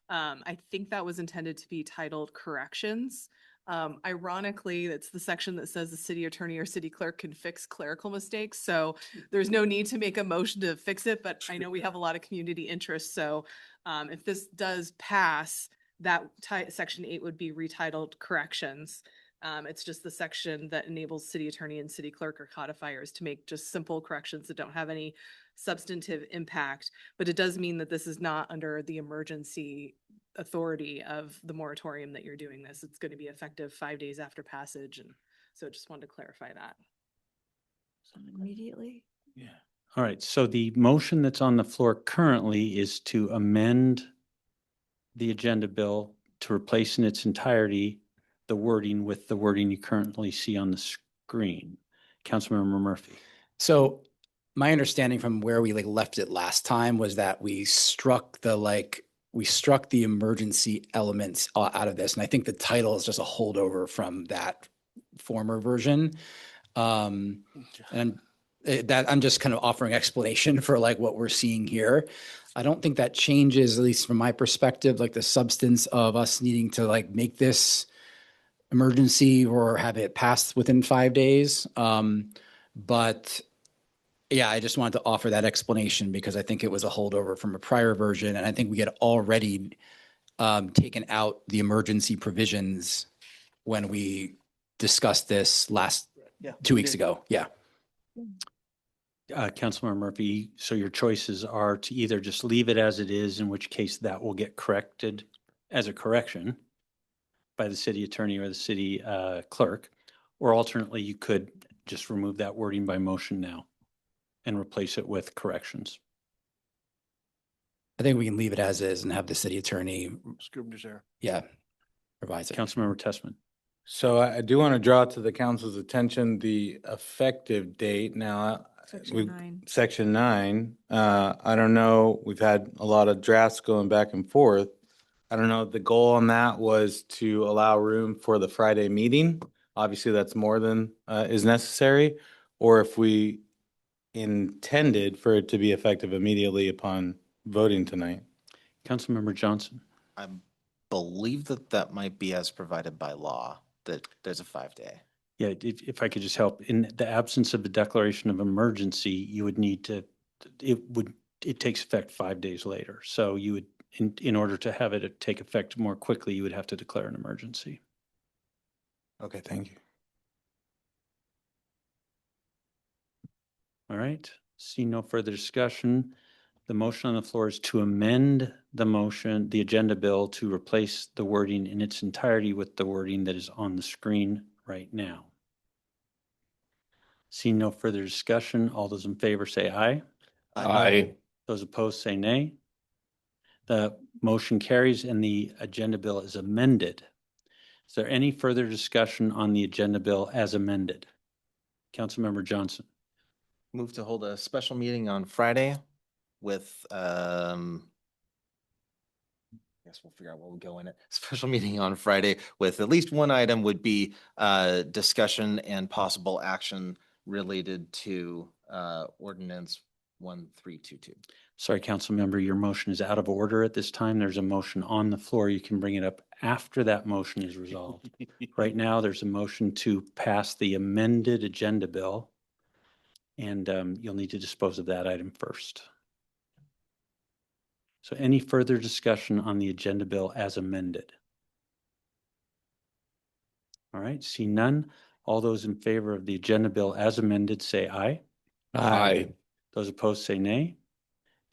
I think that was intended to be titled corrections. Ironically, that's the section that says the city attorney or city clerk can fix clerical mistakes. So there's no need to make a motion to fix it, but I know we have a lot of community interest. So if this does pass, that Section 8 would be retitled corrections. It's just the section that enables city attorney and city clerk or codifiers to make just simple corrections that don't have any substantive impact. But it does mean that this is not under the emergency authority of the moratorium that you're doing this. It's going to be effective 5 days after passage. And so just wanted to clarify that. So immediately? Yeah. All right. So the motion that's on the floor currently is to amend the agenda bill to replace in its entirety the wording with the wording you currently see on the screen. Councilmember Murphy. So my understanding from where we left it last time was that we struck the emergency elements out of this. And I think the title is just a holdover from that former version. And that I'm just kind of offering explanation for what we're seeing here. I don't think that changes, at least from my perspective, the substance of us needing to make this emergency or have it passed within 5 days. But yeah, I just wanted to offer that explanation because I think it was a holdover from a prior version. And I think we had already taken out the emergency provisions when we discussed this 2 weeks ago. Yeah. Councilmember Murphy, so your choices are to either just leave it as it is, in which case that will get corrected as a correction by the city attorney or the city clerk, or alternately, you could just remove that wording by motion now and replace it with corrections. I think we can leave it as is and have the city attorney. Scribner's error. Yeah, revise it. Councilmember Tessman. So I do want to draw to the council's attention the effective date. Now, Section 9. Section 9, I don't know, we've had a lot of drafts going back and forth. I don't know, the goal on that was to allow room for the Friday meeting. Obviously, that's more than is necessary, or if we intended for it to be effective immediately upon voting tonight. Councilmember Johnson. I believe that that might be as provided by law, that there's a 5-day. Yeah, if I could just help, in the absence of a declaration of emergency, you would need to, it takes effect 5 days later. So you would, in order to have it take effect more quickly, you would have to declare an emergency. Okay, thank you. All right, see no further discussion. The motion on the floor is to amend the motion, the agenda bill, to replace the wording in its entirety with the wording that is on the screen right now. Seeing no further discussion, all those in favor say aye. Aye. Those opposed say nay. The motion carries and the agenda bill is amended. Is there any further discussion on the agenda bill as amended? Councilmember Johnson. Move to hold a special meeting on Friday with, I guess we'll figure out what will go in it. Special meeting on Friday with at least one item would be discussion and possible action related to ordinance 1322. Sorry, Councilmember, your motion is out of order at this time. There's a motion on the floor. You can bring it up after that motion is resolved. Right now, there's a motion to pass the amended agenda bill, and you'll need to dispose of that item first. So any further discussion on the agenda bill as amended? All right, see none. All those in favor of the agenda bill as amended say aye. Aye. Those opposed say nay.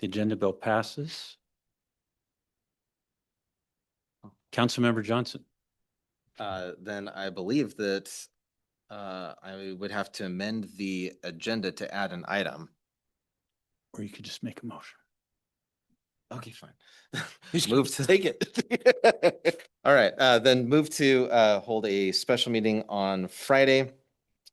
The agenda bill passes. Councilmember Johnson. Then I believe that I would have to amend the agenda to add an item. Or you could just make a motion. Okay, fine. Move to take it. All right, then move to hold a special meeting on Friday.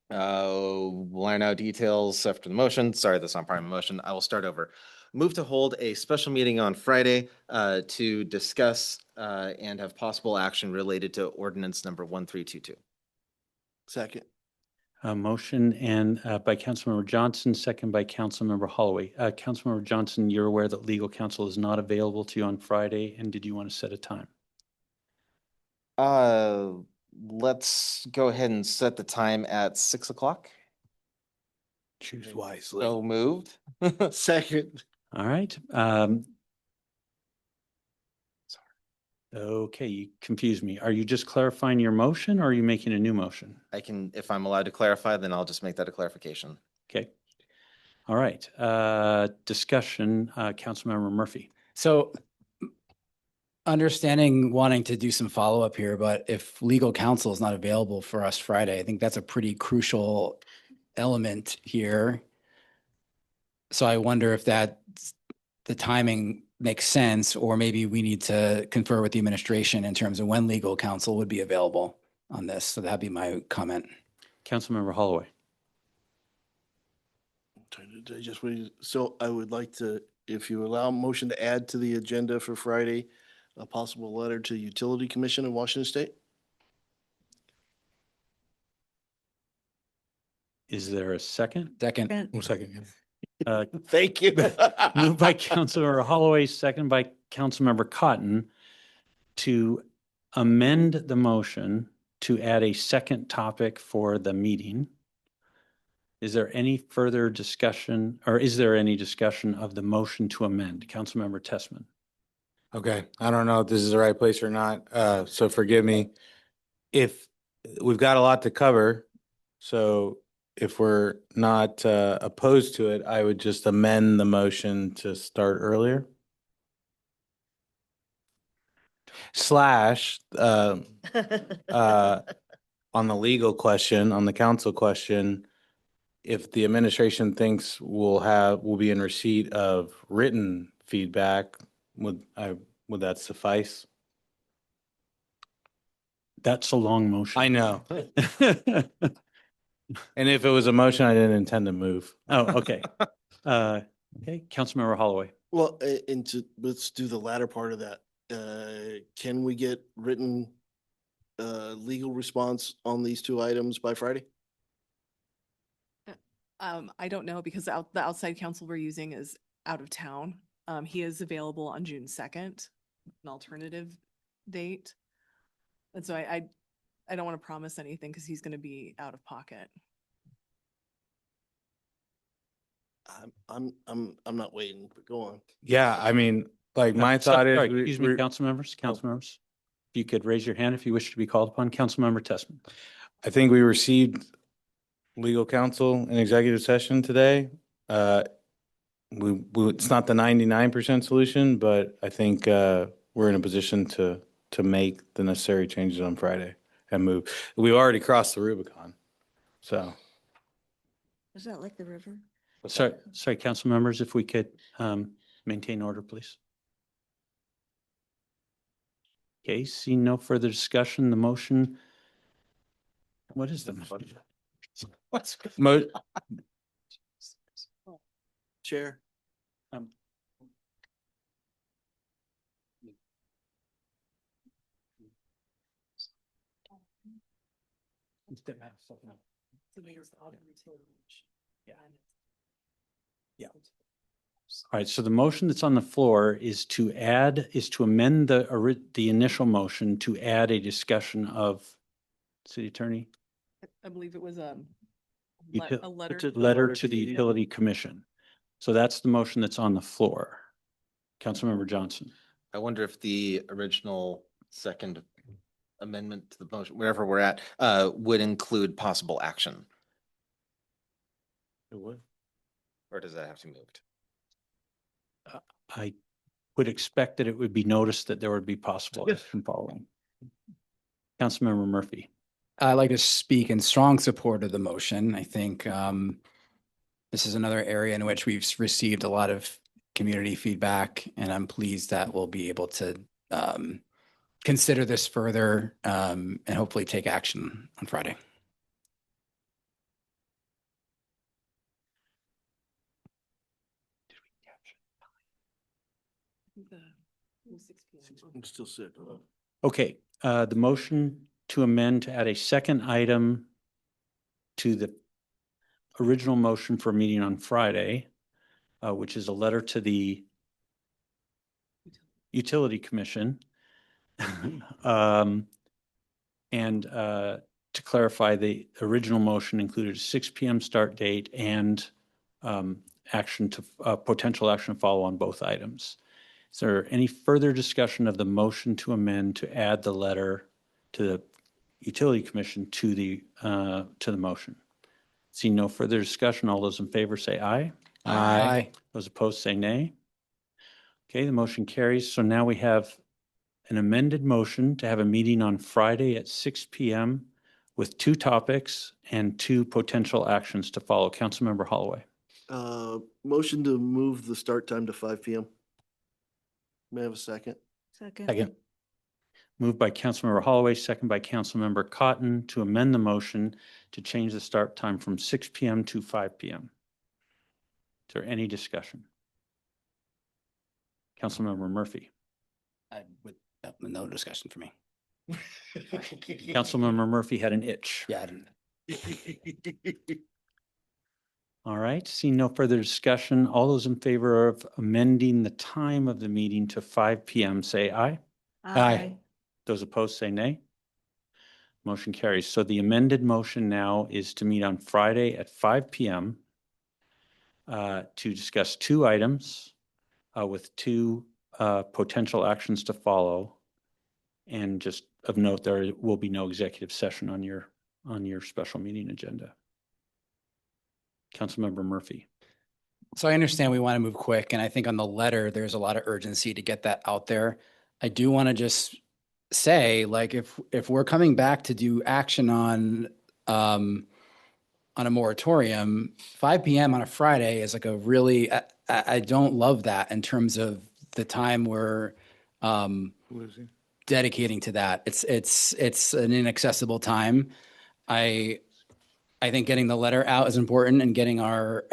We'll iron out details after the motion. Sorry, that's not part of my motion. I will start over. Move to hold a special meeting on Friday to discuss and have possible action related to ordinance number 1322. Second. A motion and by Councilmember Johnson, second by Councilmember Holloway. Councilmember Johnson, you're aware that legal counsel is not available to you on Friday, and did you want to set a time? Let's go ahead and set the time at 6 o'clock. Choose wisely. So moved. Second. All right. Okay, you confused me. Are you just clarifying your motion or are you making a new motion? I can, if I'm allowed to clarify, then I'll just make that a clarification. Okay. All right. Discussion, Councilmember Murphy. So understanding wanting to do some follow-up here, but if legal counsel is not available for us Friday, I think that's a pretty crucial element here. So I wonder if that the timing makes sense, or maybe we need to confer with the administration in terms of when legal counsel would be available on this. So that'd be my comment. Councilmember Holloway. So I would like to, if you allow motion to add to the agenda for Friday, a possible letter to Utility Commission in Washington State. Is there a second? Second. Second. Thank you. Moved by Councilmember Holloway, second by Councilmember Cotton, to amend the motion to add a second topic for the meeting. Is there any further discussion, or is there any discussion of the motion to amend? Councilmember Tessman. Okay, I don't know if this is the right place or not, so forgive me. If we've got a lot to cover, so if we're not opposed to it, I would just amend the motion to start earlier. Slash, on the legal question, on the council question, if the administration thinks we'll be in receipt of written feedback, would that suffice? That's a long motion. I know. And if it was a motion, I didn't intend to move. Oh, okay. Okay, Councilmember Holloway. Well, let's do the latter part of that. Can we get written legal response on these two items by Friday? I don't know because the outside counsel we're using is out of town. He is available on June 2nd, an alternative date. And so I don't want to promise anything because he's going to be out of pocket. I'm not waiting, but go on. Yeah, I mean, like my Stop- thought is. sorry, Excuse me, council members. If you could raise your hand if you wish to be called upon. Councilmember Tessman. I think we received legal counsel in executive session today. It's not the 99% solution, but I think we're in a position to make the necessary changes on Friday and move. We've already crossed the Rubicon, so. Is that like the river? Sorry, council members, if we could maintain order, please. Okay, seeing no further discussion, the motion. What is the motion? What's Chair. Yeah. All right, so the motion that's on the floor is to amend the initial motion to add a discussion of city attorney. I believe it was a Letter to the utility commission. So that's the motion that's on the floor. Councilmember Johnson. I wonder if the original second amendment to the motion, wherever we're at, would include possible action. It would. Or does that have to be moved? I would expect that it would be noticed that there would be possible action following. Councilmember Murphy. I'd like to speak in strong support of the motion. I think this is another area in which we've received a lot of community feedback, and I'm pleased that we'll be able to consider this further and hopefully take action on Friday. I'm still sick. Okay, the motion to amend to add a second item to the original motion for a meeting on Friday, which is a letter to the Utility Commission. And to clarify, the original motion included a 6 p.m. start date and potential action to follow on both items. Is there any further discussion of the motion to amend to add the letter to the Utility Commission to the motion? Seeing no further discussion, all those in favor say aye. Aye. Those opposed say nay. Okay, the motion carries. So now we have an amended motion to have a meeting on Friday at 6 p.m. with 2 topics and 2 potential actions to follow. Councilmember Holloway. Motion to move the start time to 5 p.m. May I have a second? Second. Moved by Councilmember Holloway, second by Councilmember Cotton to amend the motion to change the start time from 6 p.m. to 5 p.m. Is there any discussion? Councilmember Murphy. No discussion for me. Councilmember Murphy had an itch. Yeah, I didn't. All right, seeing no further discussion, all those in favor of amending the time of the meeting to 5 p.m. say aye. Aye. Those opposed say nay. Motion carries. So the amended motion now is to meet on Friday at 5 p.m. To discuss 2 items with 2 potential actions to follow. And just of note, there will be no executive session on your special meeting agenda. Councilmember Murphy. So I understand we want to move quick, and I think on the letter, there's a lot of urgency to get that out there. I do want to just say, like, if we're coming back to do action on a moratorium, 5 p.m. on a Friday is like a really, I don't love that in terms of the time we're dedicating to that. It's an inaccessible time. I I think getting the letter out is important and getting our,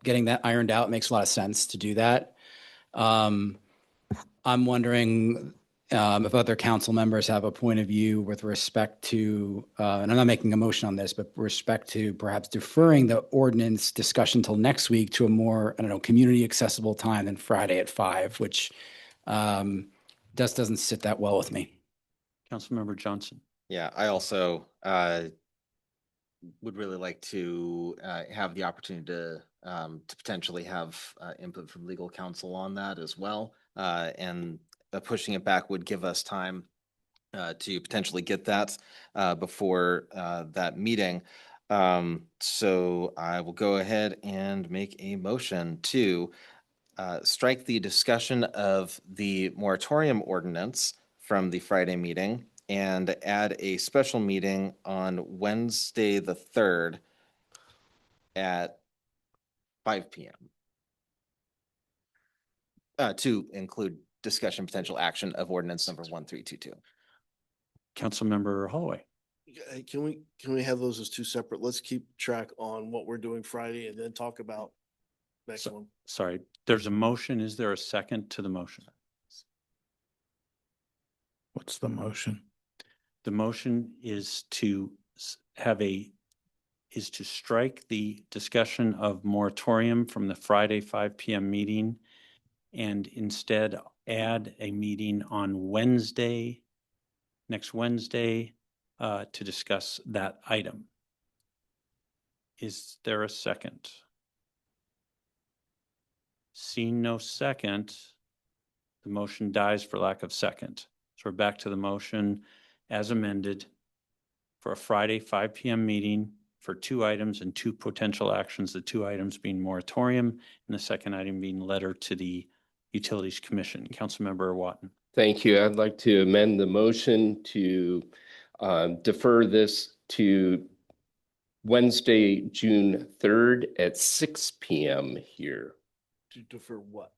getting that ironed out makes a lot of sense to do that. I'm wondering if other council members have a point of view with respect to, and I'm not making a motion on this, but respect to perhaps deferring the ordinance discussion till next week to a more, I don't know, community accessible time than Friday at 5, which just doesn't sit that well with me. Councilmember Johnson. Yeah, I also would really like to have the opportunity to potentially have input from legal counsel on that as well. And pushing it back would give us time to potentially get that before that meeting. So I will go ahead and make a motion to strike the discussion of the moratorium ordinance from the Friday meeting and add a special meeting on Wednesday, the 3rd at 5 p.m. To include discussion, potential action of ordinance number 1322. Councilmember Holloway. Can we have those as two separate? Let's keep track on what we're doing Friday and then talk about next one. Sorry, there's a motion. Is there a second to the motion? What's the motion? The motion is to is to strike the discussion of moratorium from the Friday 5 p.m. meeting and instead add a meeting on Wednesday, next Wednesday, to discuss that item. Is there a second? Seeing no second, the motion dies for lack of second. So we're back to the motion as amended for a Friday 5 p.m. meeting for 2 items and 2 potential actions, the 2 items being moratorium and the second item being letter to the Utilities Commission. Councilmember Watton. Thank you. I'd like to amend the motion to defer this to Wednesday, June 3rd at 6 p.m. here. To defer what?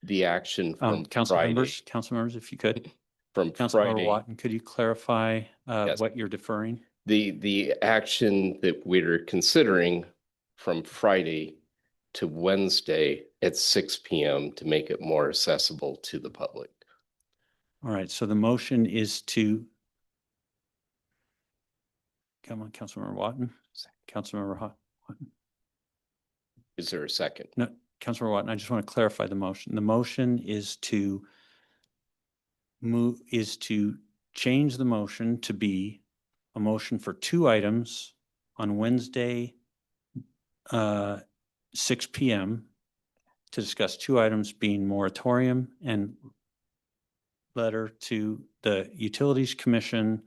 The action from council Friday. members, if you could. From Councilmember Friday. Watton, could you clarify Yes. what you're deferring? The action that we're considering from Friday to Wednesday at 6 p.m. to make it more accessible to the public. All right, so the motion is to, come on, Councilmember Watton. Councilmember Watton. Is there a second? No, Councilmember Watton, I just want to clarify the motion. The motion is to change the motion to be a motion for 2 items on Wednesday, 6 p.m. to discuss 2 items being moratorium and letter to the Utilities Commission,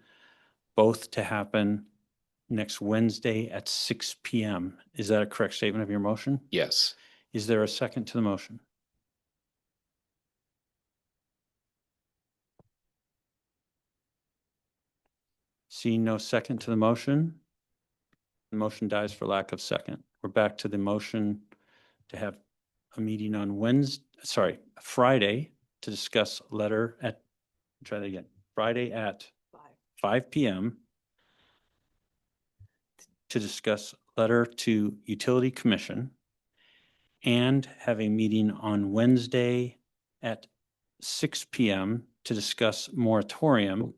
both to happen next Wednesday at 6 p.m. Is that a correct statement of your motion? Yes. Is there a second to the motion? Seeing no second to the motion dies for lack of second. We're back to the motion to have a meeting on Friday to discuss letter at, try that again, Friday at 5 p.m. to discuss letter to Utility Commission and have a meeting on Wednesday at 6 p.m. to discuss moratorium.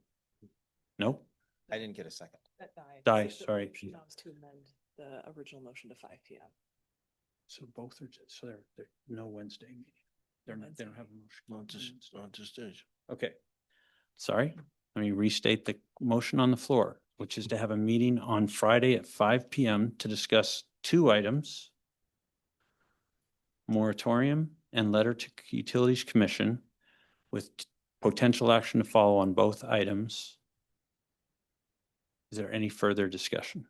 Nope. I didn't get a second. That died, sorry. That was to amend the original motion to 5 p.m. So both are, so they're no Wednesday meeting. They don't have a motion. Not just stage. Okay. Sorry. Let me restate the motion on the floor, which is to have a meeting on Friday at 5 p.m. to discuss 2 items, moratorium and letter to Utilities Commission with potential action to follow on both items. Is there any further discussion?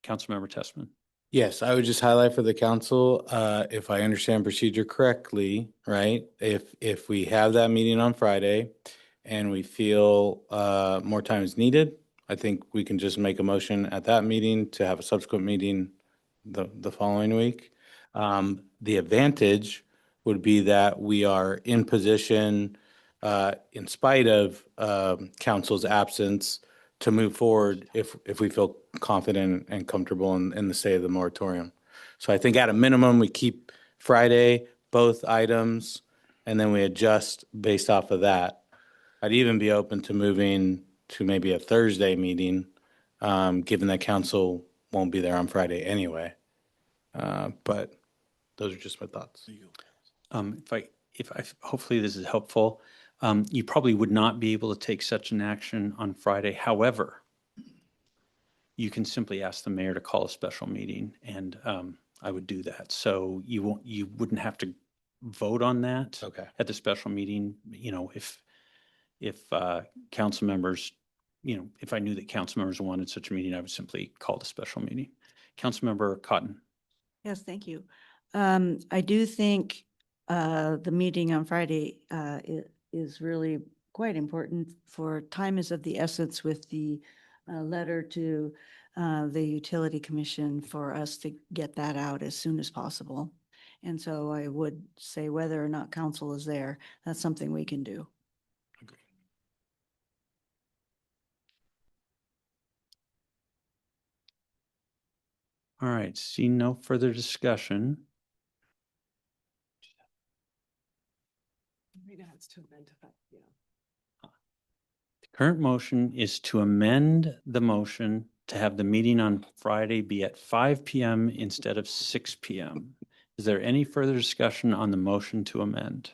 Councilmember Tessman. Yes, I would just highlight for the council, if I understand procedure correctly, right? If we have that meeting on Friday and we feel more time is needed, I think we can just make a motion at that meeting to have a subsequent meeting the following week. The advantage would be that we are in position, in spite of council's absence, to move forward if we feel confident and comfortable in the state of the moratorium. So I think at a minimum, we keep Friday, both items, and then we adjust based off of that. I'd even be open to moving to maybe a Thursday meeting, given that council won't be there on Friday anyway. But those are just my thoughts. Hopefully this is helpful. You probably would not be able to take such an action on Friday. However, you can simply ask the mayor to call a special meeting, and I would do that. So you wouldn't have to vote on that at the special meeting. You know, if council members, if I knew that council members wanted such a meeting, I would simply call the special meeting. Councilmember Cotton. Yes, thank you. I do think the meeting on Friday is really quite important, for time is of the essence with the letter to the Utility Commission for us to get that out as soon as possible. And so I would say whether or not council is there, that's something we can do. All right, see no further discussion. Right now it's to amend that, yeah. The current motion is to amend the motion to have the meeting on Friday be at 5 p.m. instead of 6 p.m. Is there any further discussion on the motion to amend?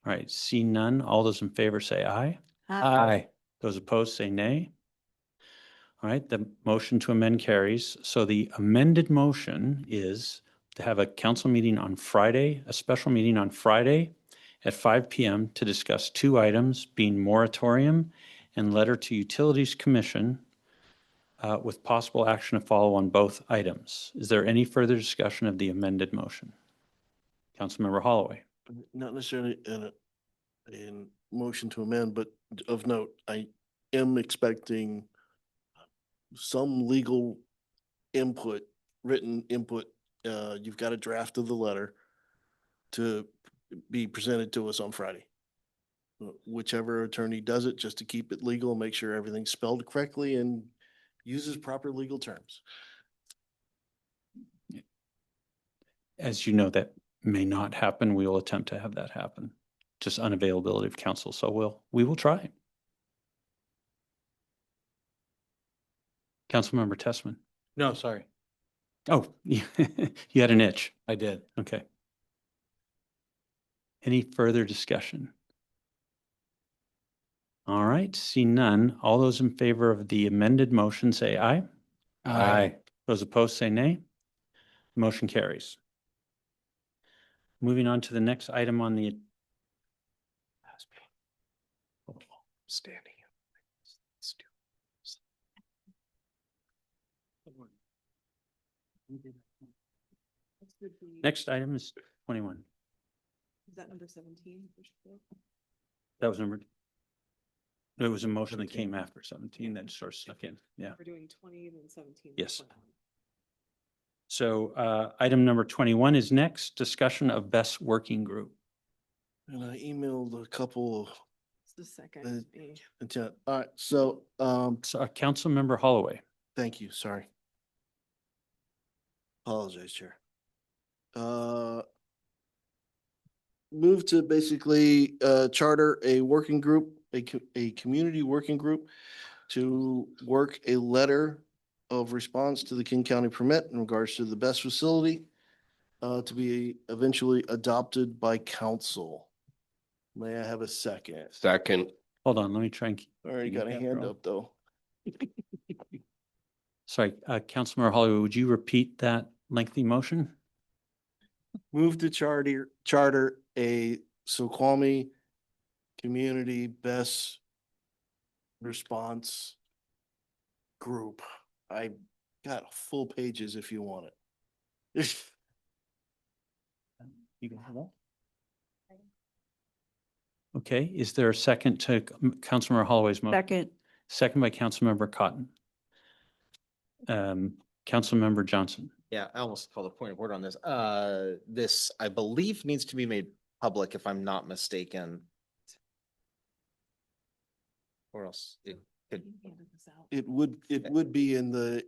All right, see none. All those in favor say aye. Aye. Those opposed say nay. All right, the motion to amend carries. So the amended motion is to have a council meeting on Friday, a special meeting on Friday at 5 p.m. to discuss two items, being moratorium and letter to Utilities Commission, with possible action to follow on both items. Is there any further discussion of the amended motion? Councilmember Holloway. Not necessarily in motion to amend, but of note, I am expecting some legal input, written input. You've got a draft of the letter to be presented to us on Friday. Whichever attorney does it, just to keep it legal, make sure everything's spelled correctly and uses proper legal terms. As you know, that may not happen. We will attempt to have that happen. Just unavailability of counsel. So we will try. Councilmember Tessman. No, sorry. Oh, you had an itch. I did. Okay. Any further discussion? All right, see none. All those in favor of the amended motion say aye. Aye. Those opposed say nay. Motion carries. Moving on to the next item on the Standing. next item is 21. Is that number 17? That was numbered. It was a motion that came after 17 that sort of stuck in. Yeah. We're doing 20 and then 17. Yes. So item number 21 is next, discussion of best working group. And I emailed a couple of It's the second. intent. All right, so Councilmember Holloway. thank you, sorry. Apologize, Chair. Move to basically charter a working group, a community working group to work a letter of response to the King County permit in regards to the best facility to be eventually adopted by council. May I have a second? Second. Hold on, let me try and. Already got a hand up, though. Sorry, Councilmember Holloway, would you repeat that lengthy motion? Move to charter a Snoqualmie community best response group. I got full pages if you want it. You can have that. Okay, is there a second to Councilmember Holloway's motion? Second. Second by Councilmember Cotton. Councilmember Johnson. Yeah, I almost called a point of order on this. This, I believe, needs to be made public if I'm not mistaken. Or else It would be in the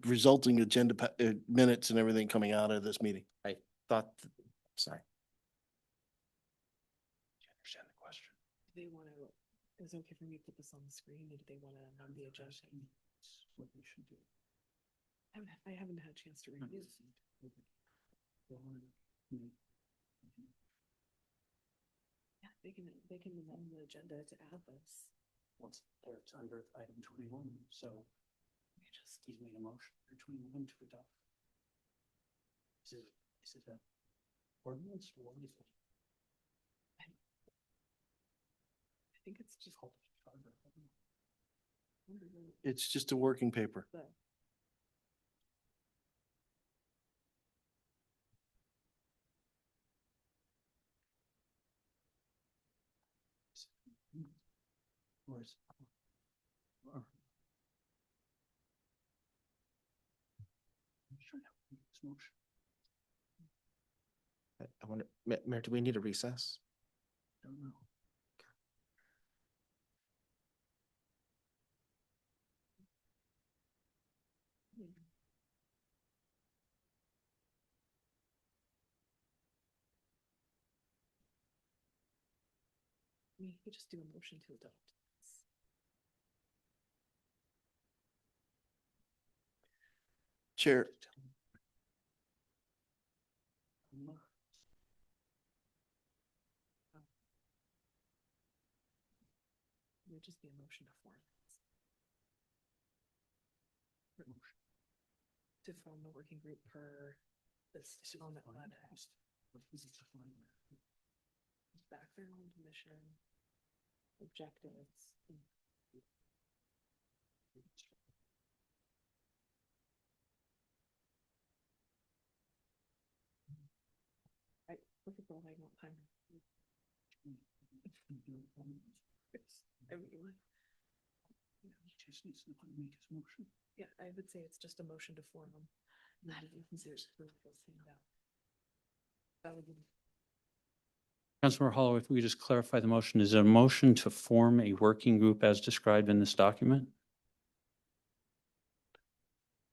resulting agenda minutes and everything coming out of this meeting. I thought, sorry. Understand the question. Do they want to, is it okay for me to put this on the screen? Or do they want to amend the agenda? What we should do. I haven't had a chance to review. Yeah, they can amend the agenda to add this. Once it's under item 21, so he's made a motion for 21 to adopt. Is it an ordinance or what is it? I think it's just. It's just a working paper. Or is or- I'm trying to make this motion. I wonder, Mayor, do we need a recess? Don't know. We could just do a motion to adopt. Chair, It would just be a motion to form. To form the working group per this development plan. Background, mission, objectives. I look at the line one time. I mean, what? He just needs to make his motion. Yeah, I would say it's just a motion to form them. That would be. Councilmember Holloway, if we just clarify the motion, is it a motion to form a working group as described in this document?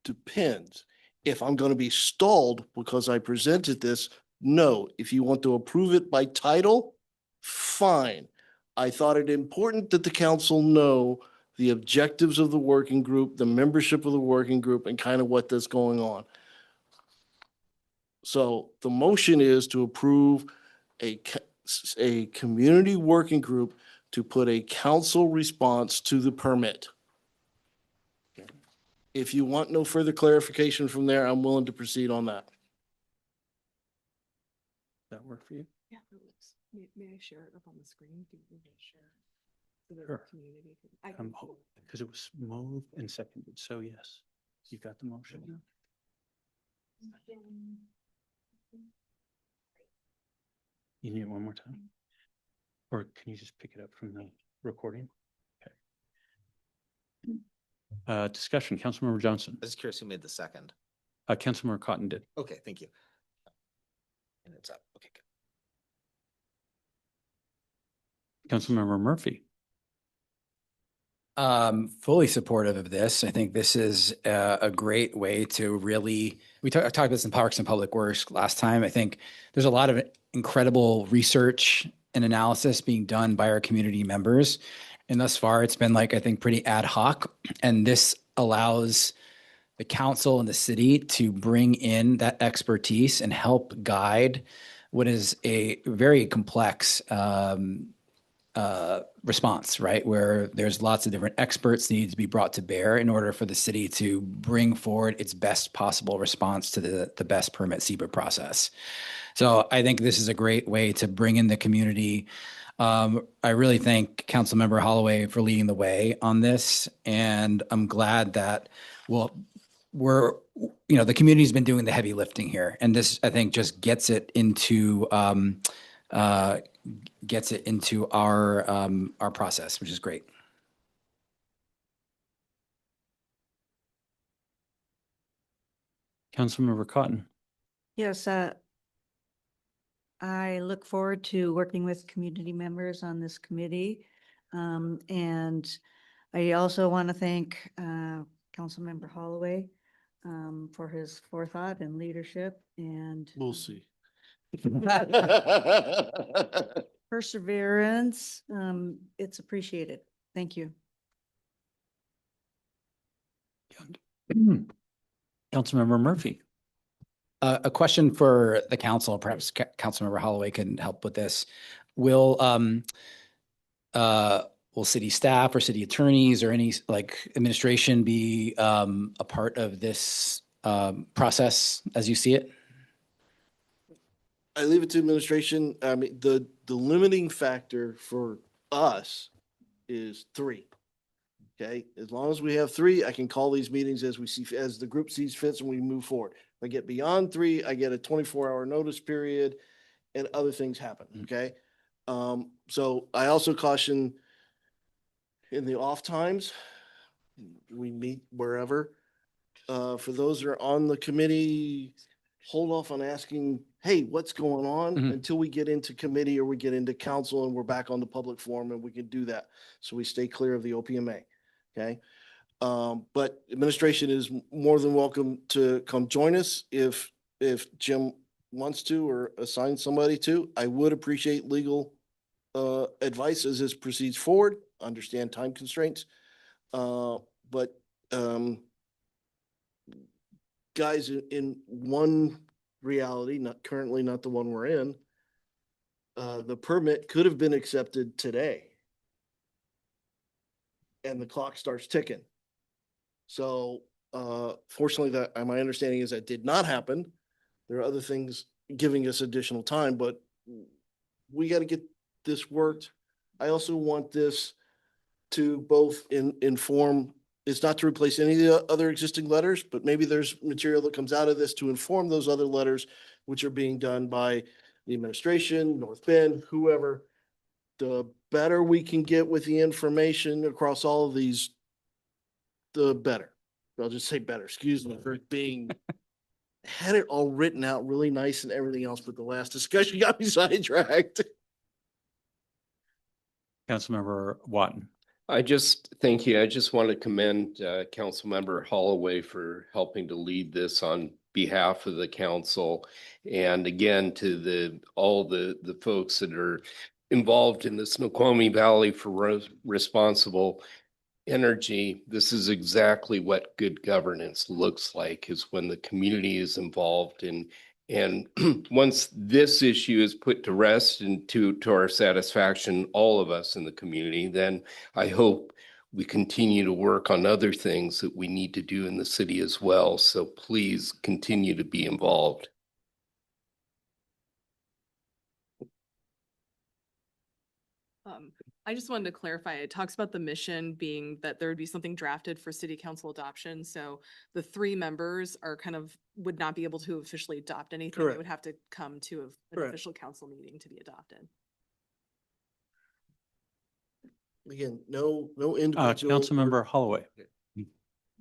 depends. If I'm going to be stalled because I presented this, no. If you want to approve it by title, fine. I thought it important that the council know the objectives of the working group, the membership of the working group, and kind of what that's going on. So the motion is to approve a community working group to put a council response to the permit. If you want no further clarification from there, I'm willing to proceed on that. Does that work for you? Yeah, that works. May I share it up on the screen? Do you want to share? So that Sure. the community can. I can see it. Because it was moved and seconded, so yes, you got the motion. You need it one more time? Or can you just pick it up from the recording? Okay. Discussion, Councilmember Johnson. I was curious who made the second. Councilmember Cotton did. Okay, thank you. And it's up. Okay, good. Councilmember Murphy. Fully supportive of this. I think this is a great way to really, I talked about this in Parks and Public Works last time. I think there's a lot of incredible research and analysis being done by our community members. And thus far, it's been like, I think, pretty ad hoc. And this allows the council and the city to bring in that expertise and help guide what is a very complex response, right? Where there's lots of different experts that need to be brought to bear in order for the city to bring forward its best possible response to the best permit CEBA process. So I think this is a great way to bring in the community. I really thank Councilmember Holloway for leading the way on this. And I'm glad that, the community's been doing the heavy lifting here. And this, I think, just gets it into our process, which is great. Councilmember Cotton. Yes, I look forward to working with community members on this committee. And I also want to thank Councilmember Holloway for his forethought and leadership and We'll see. perseverance. It's appreciated. Thank you. Councilmember Murphy. A question for the council, perhaps Councilmember Holloway can help with this. Will city staff or city attorneys or any like administration be a part of this process as you see it? I leave it to administration. I mean, the limiting factor for us is 3. Okay, as long as we have 3, I can call these meetings as we see, as the group sees fits and we move forward. If I get beyond 3, I get a 24-hour notice period and other things happen, okay? So I also caution in the off times, we meet wherever. For those that are on the committee, hold off on asking, hey, what's going on until we get into committee or we get into council and we're back on the public forum and we can do that. So we stay clear of the OPMA. Okay. But administration is more than welcome to come join us if Jim wants to or assign somebody to. I would appreciate legal advice as this proceeds forward, understand time constraints. But guys, in one reality, not currently not the one we're in, the permit could have been accepted today. And the clock starts ticking. So fortunately that my understanding is that did not happen. There are other things giving us additional time, but we got to get this worked. I also want this to both inform, it's not to replace any of the other existing letters, but maybe there's material that comes out of this to inform those other letters, which are being done by the administration, North Bend, whoever. The better we can get with the information across all of these, the better. I'll just say better, excuse me for being, had it all written out really nice and everything else, but the last discussion got me sidetracked. Councilmember Watton. Thank you. I just want to commend Councilmember Holloway for helping to lead this on behalf of the council. And again, to all the folks that are involved in the Snoqualmie Valley for responsible energy. This is exactly what good governance looks like, is when the community is involved and once this issue is put to rest and to our satisfaction, all of us in the community, then I hope we continue to work on other things that we need to do in the city as well. So please continue to be involved. I just wanted to clarify, it talks about the mission being that there would be something drafted for city council adoption. So the 3 members are would not be able to officially adopt anything. Correct. It would have to come to an Correct. official council meeting to be adopted. Again, no individual. Councilmember Holloway.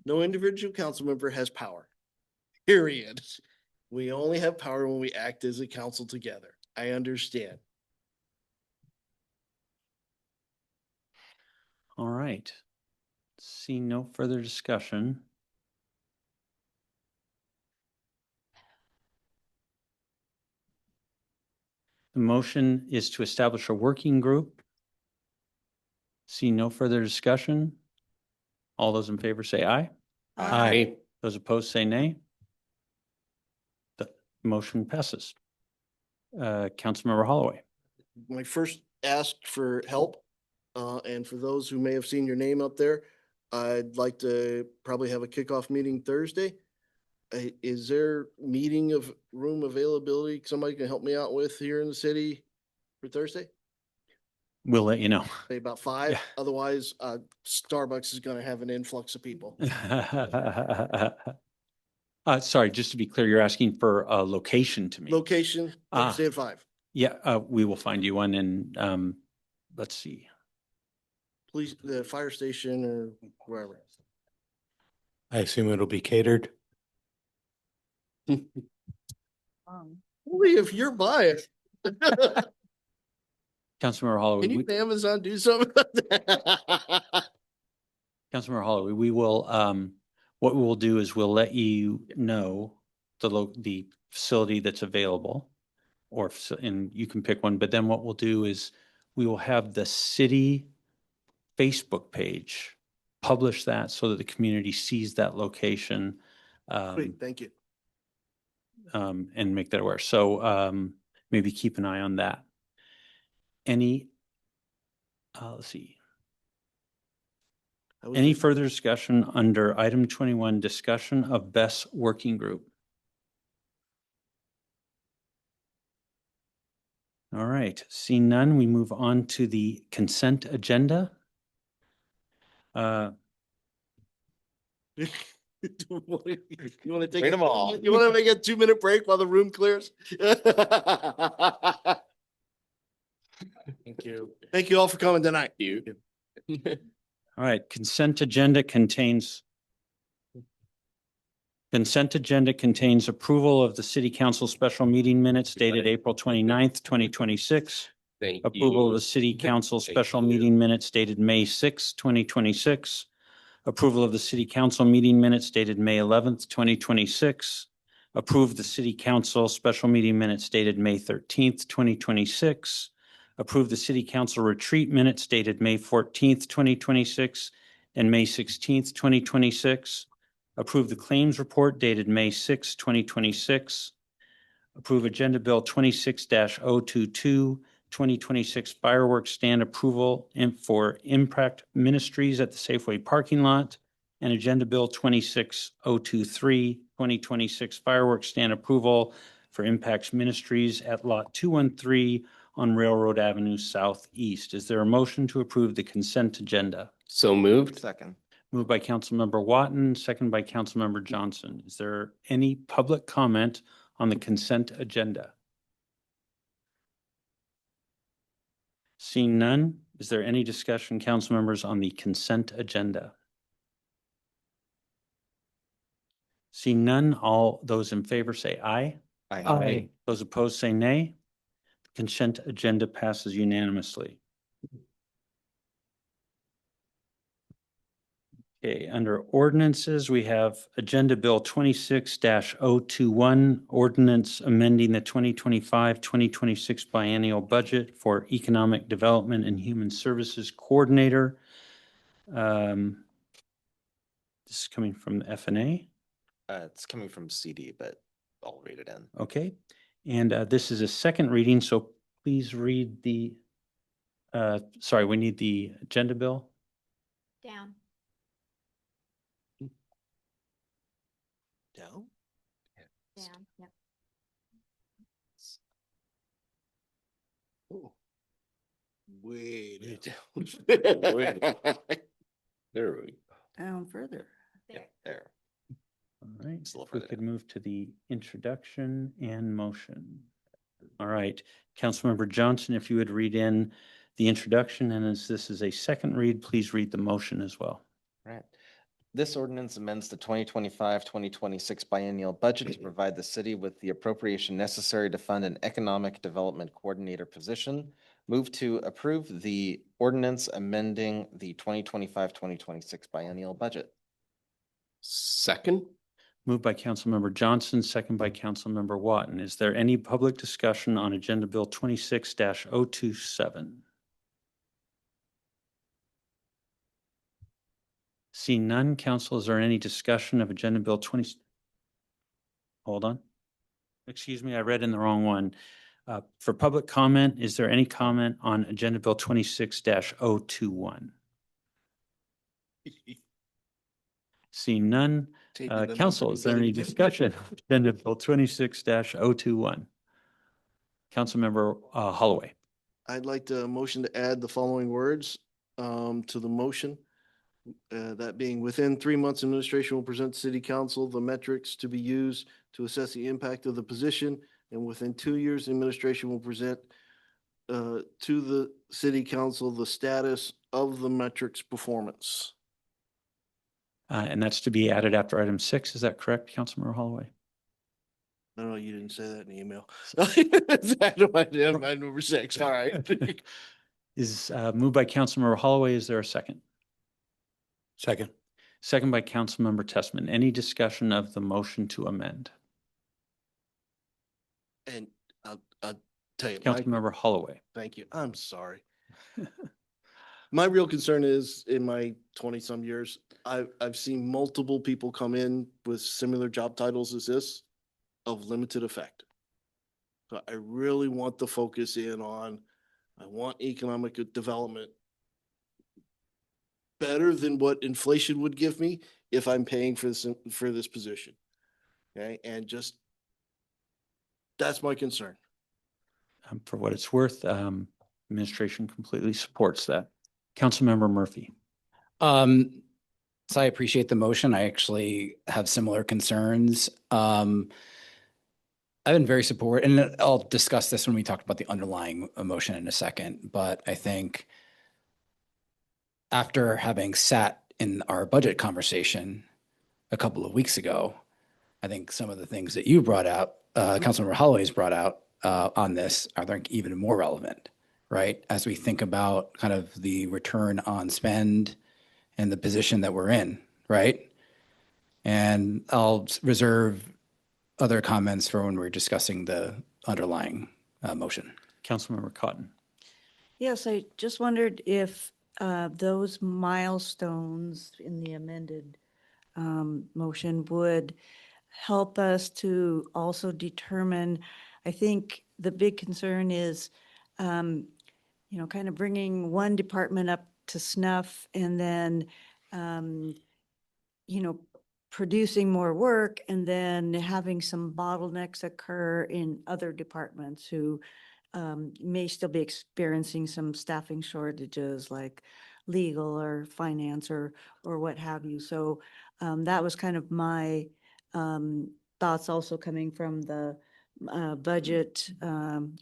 No individual council member has power. Period. We only have power when we act as a council together. I understand. All right. See no further discussion. The motion is to establish a working group. See no further discussion. All those in favor say aye. Aye. Those opposed say nay. The motion passes. Councilmember Holloway. When I first asked for help, and for those who may have seen your name up there, I'd like to probably have a kickoff meeting Thursday. Is there meeting of room availability somebody can help me out with here in the city for Thursday? We'll let you know. Say about 5. Yeah. Otherwise, Starbucks is going to have an influx of people. Sorry, just to be clear, you're asking for a location to meet. Location, Thursday at 5. Yeah, we will find you one and let's see. Please, the fire station or wherever. I assume it'll be catered. Only if you're biased. Councilmember Holloway. Can you Amazon do something? Councilmember Holloway, we will, what we will do is we'll let you know the facility that's available, and you can pick one, but then what we'll do is we will have the city Facebook page publish that so that the community sees that location. Great, thank you. And make that aware. So maybe keep an eye on that. Any, let's see. Any further discussion under item 21, discussion of best working group? All right, seeing none, we move on to the consent agenda. You want to take Read 'em all. You want to make a 2-minute break while the room clears? Thank you. Thank you all for coming tonight. All right, consent agenda contains approval of the city council special meeting minutes dated April 29th, 2026. Thank Approval of you. the city council Thank special you. meeting minutes dated May 6th, 2026. Approval of the city council meeting minutes dated May 11th, 2026. Approve the city council special meeting minutes dated May 13th, 2026. Approve the city council retreat minutes dated May 14th, 2026 and May 16th, 2026. Approve the claims report dated May 6th, 2026. Approve Agenda Bill 26-022, 2026 fireworks stand approval for Impact Ministries at the Safeway parking lot, and Agenda Bill 26023, 2026 fireworks stand approval for Impacts Ministries at Lot 213 on Railroad Avenue Southeast. Is there a motion to approve the consent agenda? So moved. Second. Moved by Councilmember Watton, second by Councilmember Johnson. Is there any public comment on the consent agenda? Seeing none, is there any discussion, council members, on the consent agenda? Seeing none, all those in favor say aye. Aye. Those opposed say nay. Consent agenda passes unanimously. Okay, under ordinances, we have Agenda Bill 26-021, ordinance amending the 2025-2026 biennial budget for Economic Development and Human Services Coordinator. This is coming from FNA. It's coming from CD, but I'll read it in. Okay, and this is a second reading, so please read the, sorry, we need the agenda bill. Down. Down? Down. Yep. Oh. Way down. There we go. Down further. Yeah, there. All right, Just a little if we further could down. move to the introduction and motion. All right, Councilmember Johnson, if you would read in the introduction, and as this is a second read, please read the motion as well. Right. This ordinance amends the 2025-2026 biennial budget to provide the city with the appropriation necessary to fund an economic development coordinator position. Move to approve the ordinance amending the 2025-2026 biennial budget. Second. Moved by Councilmember Johnson, second by Councilmember Watton. Is there any public discussion on Agenda Bill 26-027? Seeing none, council, is there any discussion of Agenda Bill 20? Hold on. Excuse me, I read in the wrong one. For public comment, is there any comment on Agenda Bill 26-021? Seeing none, council, is there any discussion of Agenda Bill 26-021? Councilmember Holloway. I'd like to motion to add the following words to the motion. That being, within 3 months, administration will present to city council the metrics to be used to assess the impact of the position. And within 2 years, the administration will present to the city council the status of the metrics performance. And that's to be added after item 6. Is that correct, Councilmember Holloway? No, you didn't say that in the email. That's my number 6. All right. Is moved by Councilmember Holloway. Is there a second? Second. Second by Councilmember Testman. Any discussion of the motion to amend? And I'll tell you. Councilmember Holloway. Thank you. I'm sorry. My real concern is in my 20-some years, I've seen multiple people come in with similar job titles as this of limited effect. So I really want the focus in on, I want economic development better than what inflation would give me if I'm paying for this position. Okay, and just, that's my concern. For what it's worth, administration completely supports that. Councilmember Murphy. So I appreciate the motion. I actually have similar concerns. I've been very supportive, and I'll discuss this when we talk about the underlying emotion in a second, but I think after having sat in our budget conversation a couple of weeks ago, I think some of the things that you brought out, Councilmember Holloway's brought out on this are I think even more relevant, right? As we think about kind of the return on spend and the position that we're in, right? And I'll reserve other comments for when we're discussing the underlying motion. Councilmember Cotton. Yes, I just wondered if those milestones in the amended motion would help us to also determine, I think the big concern is, you know, kind of bringing one department up to snuff and then, you know, producing more work and then having some bottlenecks occur in other departments who may still be experiencing some staffing shortages like legal or finance or what have you. So that was kind of my thoughts also coming from the budget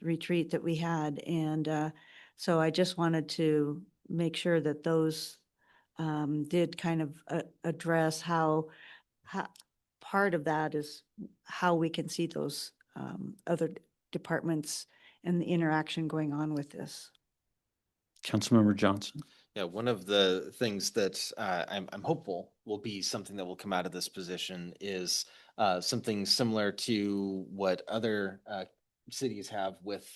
retreat that we had. And so I just wanted to make sure that those did kind of address how part of that is how we can see those other departments and the interaction going on with this. Councilmember Johnson. Yeah, one of the things that I'm hopeful will be something that will come out of this position is something similar to what other cities have with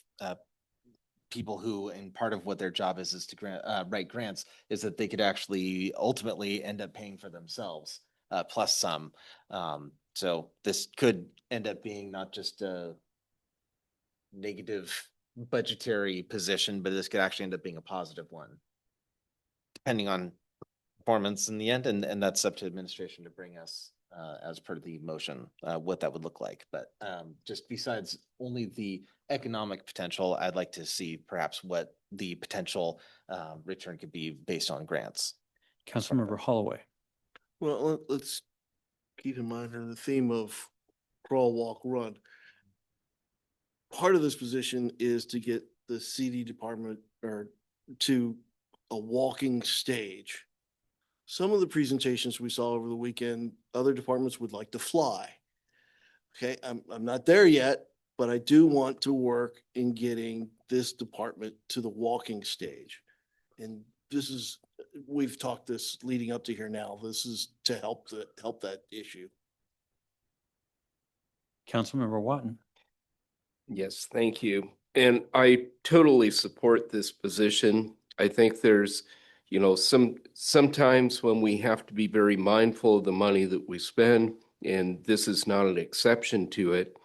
people who, and part of what their job is to write grants, is that they could actually ultimately end up paying for themselves plus some. So this could end up being not just a negative budgetary position, but this could actually end up being a positive one, depending on performance in the end. And that's up to administration to bring us as part of the motion, what that would look like. But just besides only the economic potential, I'd like to see perhaps what the potential return could be based on grants. Councilmember Holloway. Well, let's keep in mind the theme of crawl, walk, run. Part of this position is to get the CD department or to a walking stage. Some of the presentations we saw over the weekend, other departments would like to fly. Okay, I'm not there yet, but I do want to work in getting this department to the walking stage. And this is, we've talked this leading up to here now. This is to help that issue. Councilmember Watton. Yes, thank you. And I totally support this position. I think there's, you know, sometimes when we have to be very mindful of the money that we spend, and this is not an exception to it.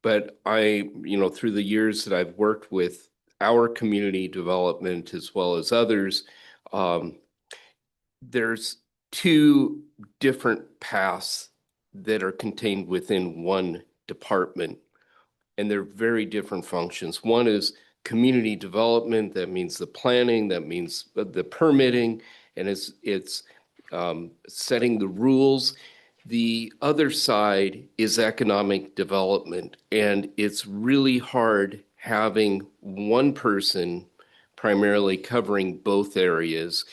But you know, through the years that I've worked with our community development as well as others, there's two different paths that are contained within one department, and they're very different functions. One is community development. That means the planning, that means the permitting, and it's setting the rules. The other side is economic development, and it's really hard having one person primarily covering both areas.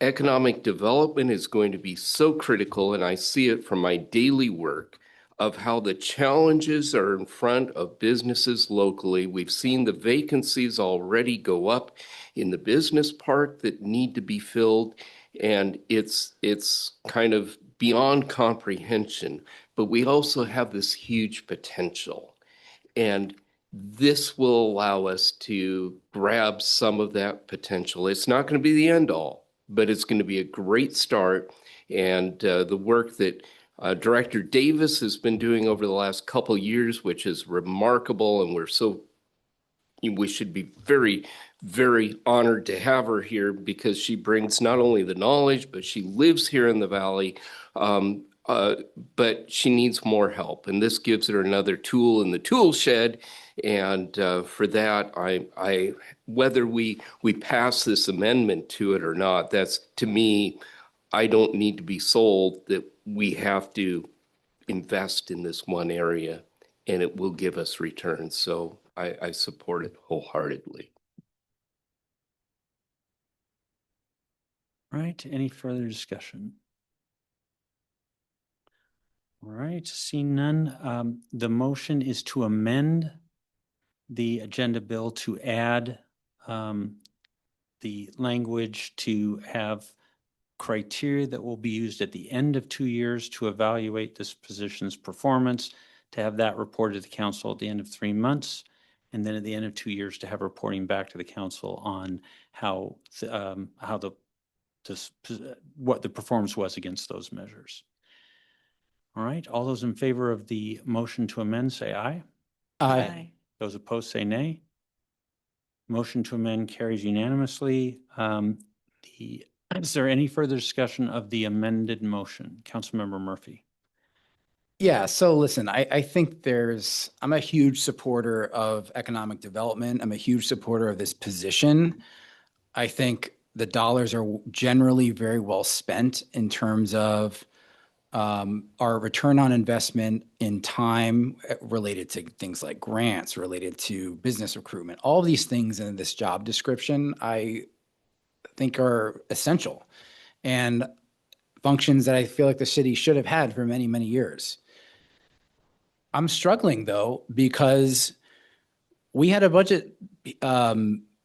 Economic development is going to be so critical, and I see it from my daily work of how the challenges are in front of businesses locally. We've seen the vacancies already go up in the business park that need to be filled. And it's kind of beyond comprehension, but we also have this huge potential. And this will allow us to grab some of that potential. It's not going to be the end all, but it's going to be a great start. And the work that Director Davis has been doing over the last couple of years, which is remarkable, and we should be very, very honored to have her here because she brings not only the knowledge, but she lives here in the Valley. But she needs more help, and this gives her another tool in the tool shed. And for that, I whether we pass this amendment to it or not, that's, to me, I don't need to be sold that we have to invest in this one area, and it will give us returns. So I support it wholeheartedly. All right, any further discussion? All right, seeing none, the motion is to amend the agenda bill to add the language to have criteria that will be used at the end of 2 years to evaluate this position's performance, to have that reported to the council at the end of 3 months, and then at the end of 2 years to have reporting back to the council on what the performance was against those measures. All right, all those in favor of the motion to amend, say aye. Aye. Those opposed, say nay. Motion to amend carries unanimously. Is there any further discussion of the amended motion? Councilmember Murphy. Yeah, so listen, I think I'm a huge supporter of economic development. I'm a huge supporter of this position. I think the dollars are generally very well spent in terms of our return on investment in time related to things like grants, related to business recruitment. All of these things in this job description, I think are essential and functions that I feel like the city should have had for many, many years. I'm struggling though, because we had a budget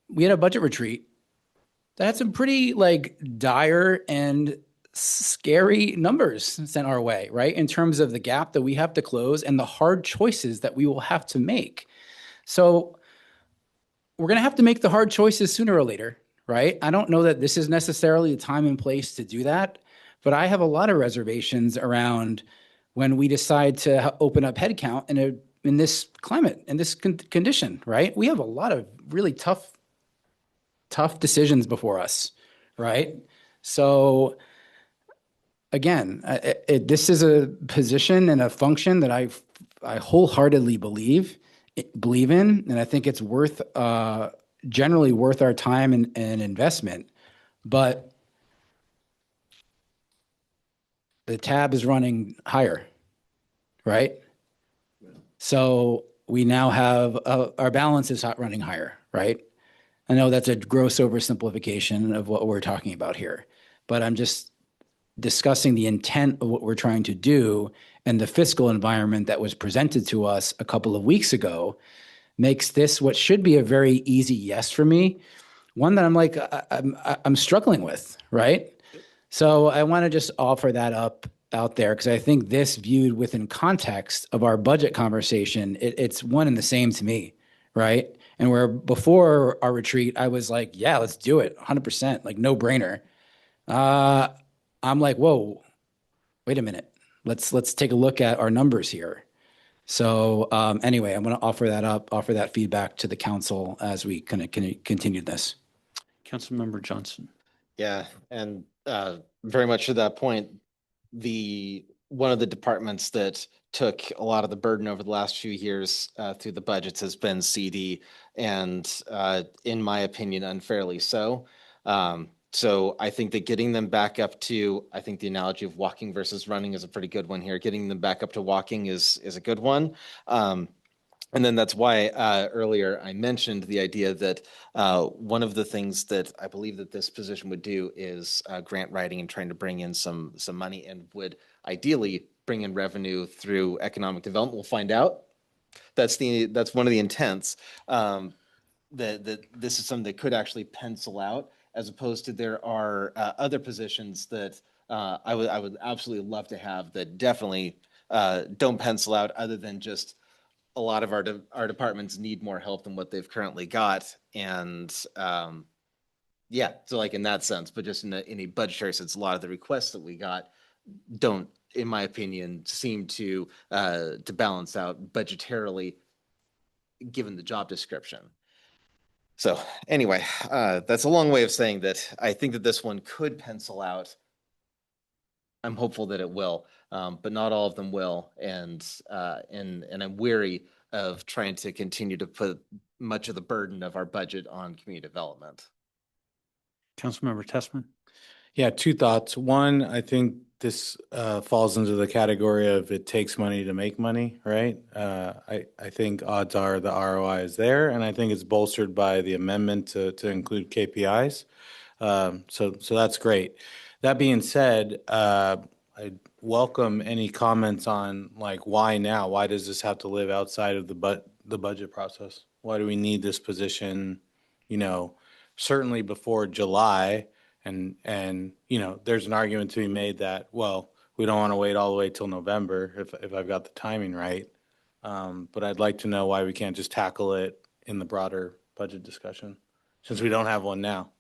retreat that had some pretty dire and scary numbers sent our way, right? In terms of the gap that we have to close and the hard choices that we will have to make. So we're going to have to make the hard choices sooner or later, right? I don't know that this is necessarily the time and place to do that, but I have a lot of reservations around when we decide to open up headcount in this climate, in this condition, right? We have a lot of really tough decisions before us, right? So again, this is a position and a function that I wholeheartedly believe in, and I think it's generally worth our time and investment. But the tab is running higher, right? So we now have our balance is running higher, right? I know that's a gross oversimplification of what we're talking about here, but I'm just discussing the intent of what we're trying to do, and the fiscal environment that was presented to us a couple of weeks ago makes this what should be a very easy yes for me, one that I'm struggling with, right? So I want to just offer that out there, because I think this, viewed within context of our budget conversation, it's one and the same to me, right? And where before our retreat, I was like, yeah, let's do it, 100%, like no brainer. I'm like, whoa, wait a minute. Let's take a look at our numbers here. So anyway, I'm going to offer that feedback to the council as we kind of continue this. Councilmember Johnson. Yeah, and very much to that point, one of the departments that took a lot of the burden over the last few years through the budgets has been CD, and in my opinion, unfairly so. So I think that getting them back up to, I think the analogy of walking versus running is a pretty good one here. Getting them back up to walking is a good one. And then that's why earlier I mentioned the idea that one of the things that I believe that this position would do is grant writing and trying to bring in some money, and would ideally bring in revenue through economic development. We'll find out. That's one of the intents. That this is something that could actually pencil out as opposed to there are other positions that I would absolutely love to have that definitely don't pencil out, other than just a lot of our departments need more help than what they've currently got. And yeah, so like in that sense, but just in a budgetary sense, a lot of the requests that we got don't, in my opinion, seem to balance out budgetarily given the job description. So anyway, that's a long way of saying that I think that this one could pencil out. I'm hopeful that it will, but not all of them will. And I'm weary of trying to continue to put much of the burden of our budget on community development. Councilmember Tessman. Yeah, two thoughts. One, I think this falls into the category of it takes money to make money, right? I think odds are the ROI is there, and I think it's bolstered by the amendment to include KPIs. So that's great. That being said, I welcome any comments on like why now? Why does this have to live outside of the budget process? Why do we need this position? You know, certainly before July. And you know, there's an argument to be made that, well, we don't want to wait all the way till November if I've got the timing right. But I'd like to know why we can't just tackle it in the broader budget discussion, since we don't have one now.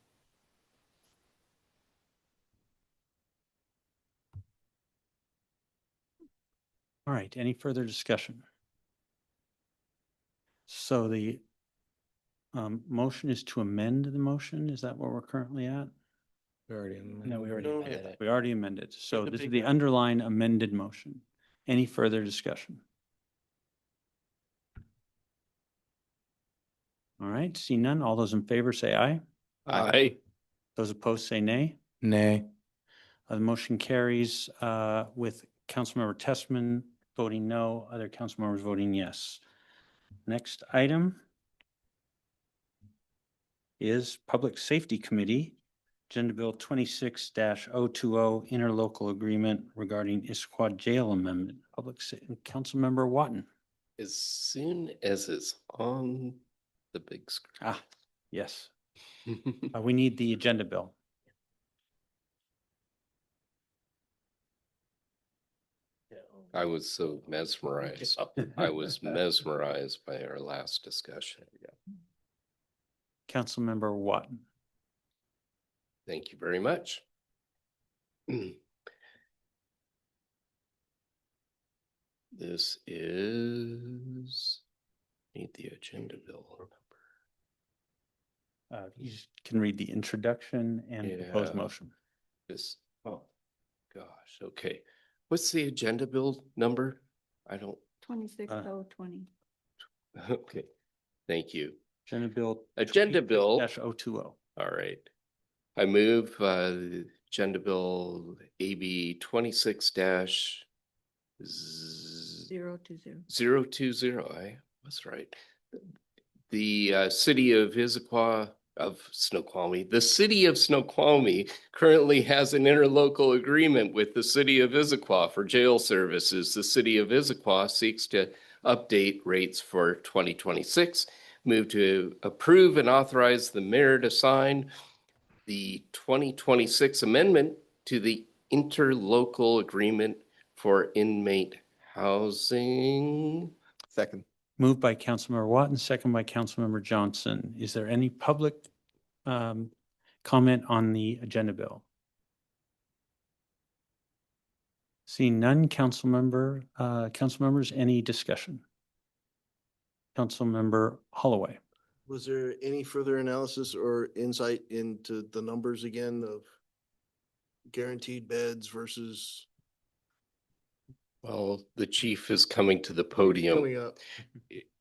All right, any further discussion? So the motion is to amend the motion. Is that where we're currently at? No, we already amended it. We already amended. So the this is big the underlying amended motion. Any further discussion? All right, see none. All those in favor say aye. Aye. Those opposed say nay. Nay. The motion carries with Councilmember Tessman voting no, other council members voting yes. Next item is Public Safety Committee, Agenda Bill 26-020 interlocal agreement regarding Issaquah Jail Amendment. Councilmember Watton. As soon as it's on the big screen. Ah, yes. We need the agenda bill. I was so mesmerized. I was mesmerized by our last discussion. Councilmember Watton. Thank you very much. This is, need the agenda bill number. You can read the introduction and proposed Yeah. motion. This, oh, gosh, okay. What's the agenda bill number? I don't, 26020. okay, thank you. Agenda bill. Agenda bill. -020. All right. I move agenda bill AB 26-020. 020. I was right. The city of Issaquah of Snoqualmie, the city of Snoqualmie currently has an interlocal agreement with the city of Issaquah for jail services. The city of Issaquah seeks to update rates for 2026. Move to approve and authorize the mayor to sign the 2026 amendment to the interlocal agreement for inmate housing. Second. Moved by Councilmember Watton, second by Councilmember Johnson. Is there any public comment on the agenda bill? Seeing none, council members, any discussion? Councilmember Holloway. Was there any further analysis or insight into the numbers again of guaranteed beds versus Well, the chief is coming to the podium. coming up?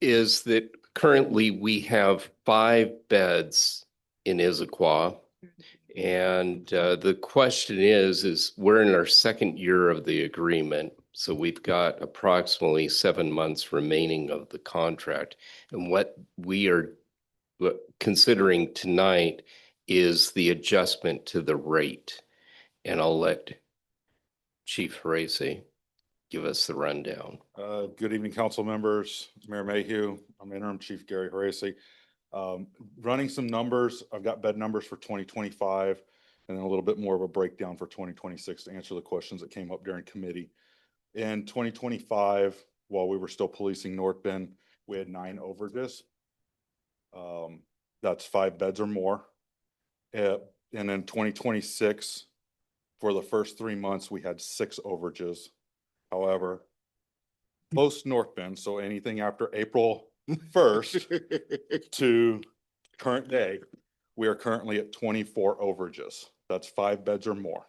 Is that currently we have 5 beds in Issaquah. And the question is we're in our second year of the agreement. So we've got approximately 7 months remaining of the contract. And what we are considering tonight is the adjustment to the rate. And I'll let Chief Horace give us the rundown. Good evening, council members, Mayor Mayhew. I'm Interim Chief Gary Horace. Running some numbers, I've got bed numbers for 2025 and then a little bit more of a breakdown for 2026 to answer the questions that came up during committee. In 2025, while we were still policing North Bend, we had 9 overages. That's 5 beds or more. And in 2026, for the first 3 months, we had 6 overages. However, post North Bend, so anything after April 1st to current day, we are currently at 24 overages. That's 5 beds or more.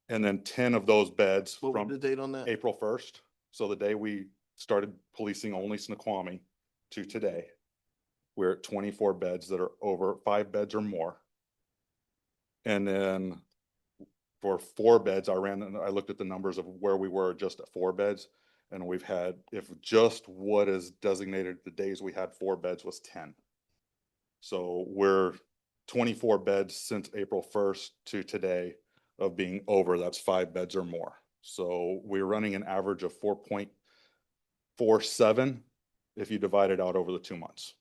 And then 10 of those beds What was from the date on that? April 1st. So the day we started policing only Snoqualmie to today, we're at 24 beds that are over 5 beds or more. And then for 4 beds, I looked at the numbers of where we were just at 4 beds. And we've had, if just what is designated the days we had 4 beds was 10. So we're 24 beds since April 1st to today of being over, that's 5 beds or more. So we're running an average of 4.47 if you divide it out over the 2 months.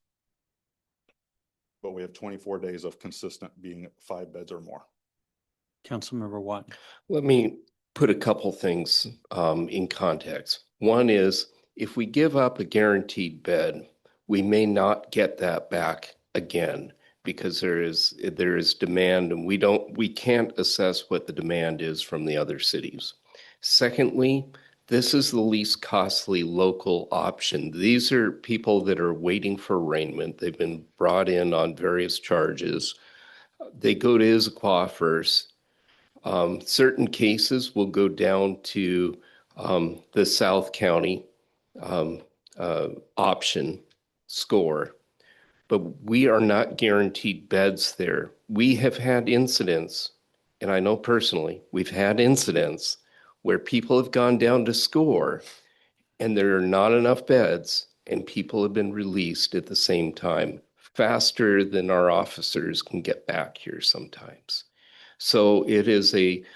But we have 24 days of consistent being 5 beds or more. Councilmember Watt. Let me put a couple things in context. One is, if we give up a guaranteed bed, we may not get that back again because there is demand, and we can't assess what the demand is from the other cities. Secondly, this is the least costly local option. These are people that are waiting for arraignment. They've been brought in on various charges. They go to Issaquah first. Certain cases will go down to the South County option score, but we are not guaranteed beds there. We have had incidents, and I know personally, we've had incidents where people have gone down to score and there are not enough beds and people have been released at the same time, faster than our officers can get back here sometimes. So it is it's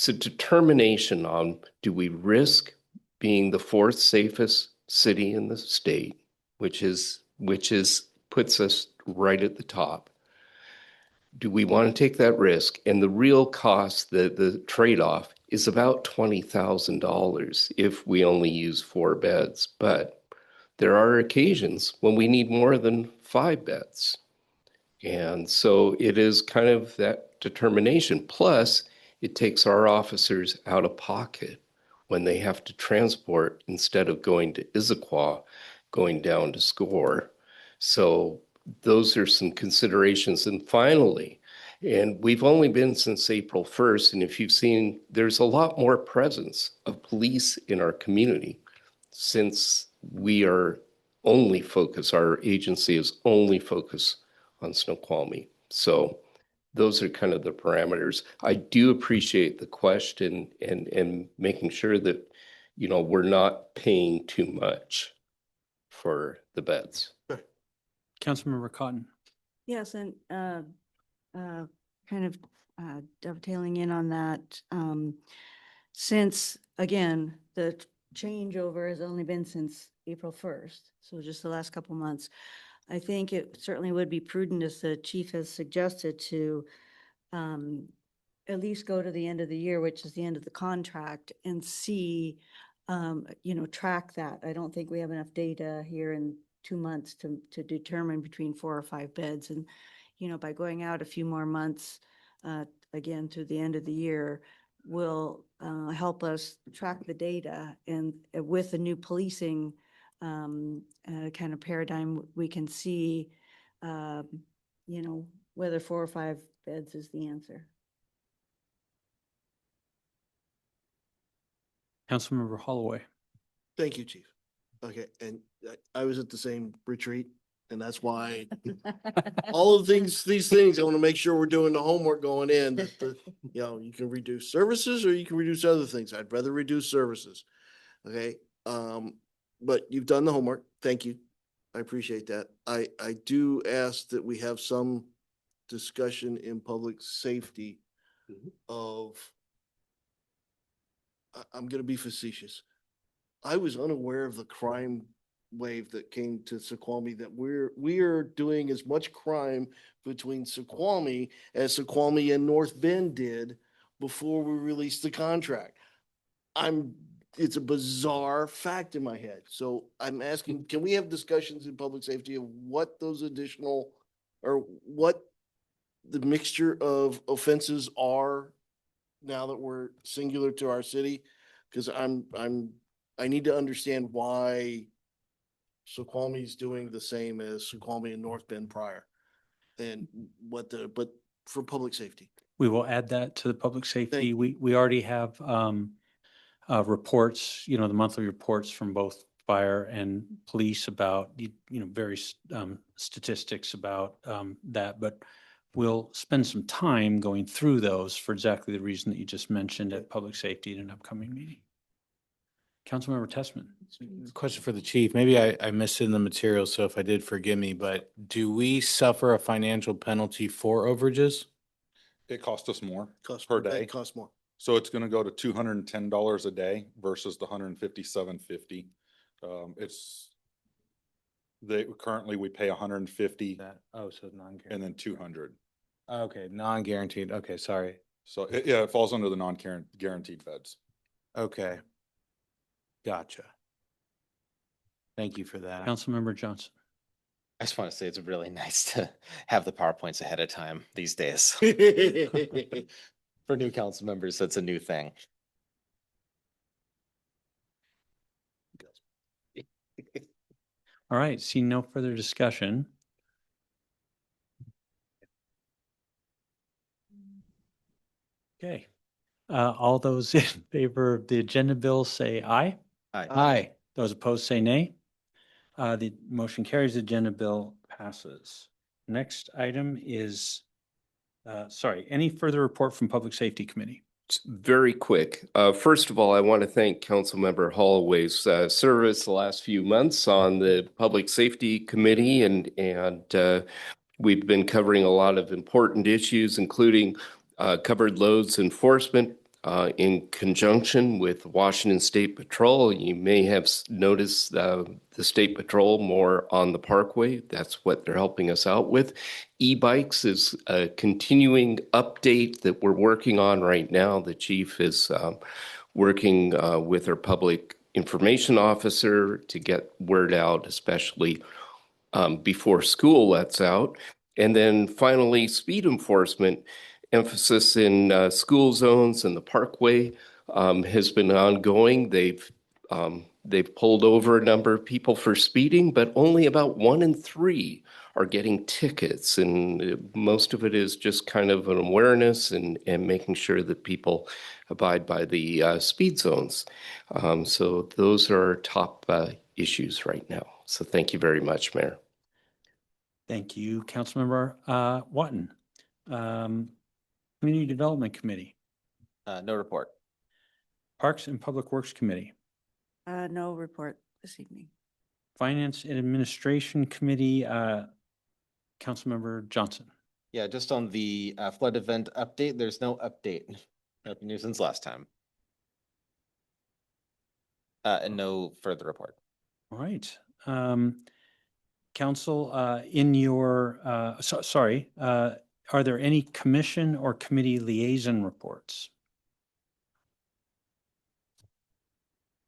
a determination on, do we risk being the 4th safest city in the state, which puts us right at the top. Do we want to take that risk? And the real cost, the trade-off is about $20,000 if we only use 4 beds. But there are occasions when we need more than 5 beds. And so it is kind of that determination. Plus, it takes our officers out of pocket when they have to transport, instead of going to Issaquah, going down to score. So those are some considerations. And finally, and we've only been since April 1st, and if you've seen, there's a lot more presence of police in our community since we are our agency is only focused on Snoqualmie. So those are kind of the parameters. I do appreciate the question and making sure that, we're not paying too much for the beds. Councilmember Cotton. Yes, and kind of dovetailing in on that, since, again, the changeover has only been since April 1st, so just the last couple months, I think it certainly would be prudent, as the chief has suggested, to at least go to the end of the year, which is the end of the contract, and see, track that. I don't think we have enough data here in 2 months to determine between 4 or 5 beds. And, by going out a few more months, again, to the end of the year, will help us track the data. And with the new policing kind of paradigm, we can see, whether 4 or 5 beds is the answer. Councilmember Holloway. Thank you, Chief. Okay, and I was at the same retreat, and that's why all of these things, I want to make sure we're doing the homework going in. That you can reduce services or you can reduce other things. I'd rather reduce services. Okay, but you've done the homework. Thank you. I appreciate that. I do ask that we have some discussion in public safety of, I'm going to be facetious. I was unaware of the crime wave that came to Suquamish that we are doing as much crime between Suquamish as Suquamish and North Bend did before we released the contract. It's a bizarre fact in my head. So I'm asking, can we have discussions in public safety of what those additional or what the mixture of offenses are now that we're singular to our city? Because I need to understand why Suquamish is doing the same as Suquamish and North Bend prior. And but for public safety. We will add that to the public safety. you. We already have reports, the monthly reports from both fire and police about, various statistics about that. But we'll spend some time going through those for exactly the reason that you just mentioned at public safety in an upcoming meeting. Councilmember Tessman. Question for the chief. Maybe I missed it in the material, so if I did, forgive me, but do we suffer a financial penalty for overages? It cost us more Costs per day. It costs more. So it's gonna go to $210 a day versus the $157.50. Currently we pay $150 So non-guaranteed. and then $200. Okay, non-guaranteed. Okay, sorry. So it falls under the non-guaranteed beds. Okay. Gotcha. Thank you for that. Councilmember Johnson. I just want to say it's really nice to have the PowerPoints ahead of time these days. For new council members, that's a new thing. All right, seeing no further discussion. Okay, all those in favor of the agenda bill say aye. Aye. Those opposed say nay. The motion carries. The agenda bill passes. Next item is, any further report from Public Safety Committee? Very quick. First of all, I want to thank Councilmember Holloway's service the last few months on the Public Safety Committee, and we've been covering a lot of important issues, including covered loads enforcement in conjunction with Washington State Patrol. You may have noticed the State Patrol more on the Parkway. That's what they're helping us out with. E-bikes is a continuing update that we're working on right now. The chief is working with our public information officer to get word out, especially before school lets out. And then finally, speed enforcement. Emphasis in school zones and the Parkway has been ongoing. They've pulled over a number of people for speeding, but only about 1 in 3 are getting tickets. And most of it is just kind of an awareness and making sure that people abide by the speed zones. So those are our top issues right now. So thank you very much, Mayor. Thank you, Councilmember Watton. Community Development Committee. No report. Parks and Public Works Committee. No report this evening. Finance and Administration Committee, Councilmember Johnson. Yeah, just on the flood event update, there's no update. Nothing new since last time. And no further report. All right. Council, in your, are there any commission or committee liaison reports?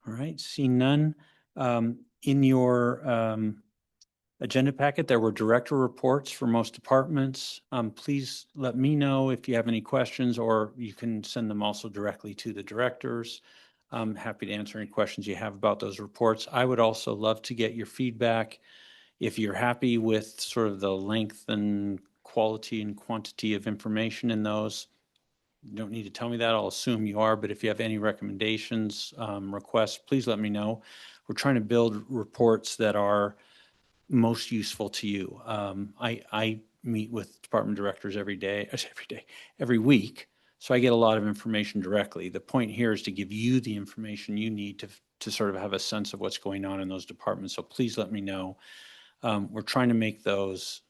All right, see none. In your agenda packet, there were director reports for most departments. Please let me know if you have any questions, or you can send them also directly to the directors. I'm happy to answer any questions you have about those reports. I would also love to get your feedback if you're happy with sort of the length and quality and quantity of information in those. You don't need to tell me that. I'll assume you are, but if you have any recommendations, requests, please let me know. We're trying to build reports that are most useful to you. I meet with department directors every week. So I get a lot of information directly. The point here is to give you the information you need to sort of have a sense of what's going on in those departments. So please let me know. We're trying to make those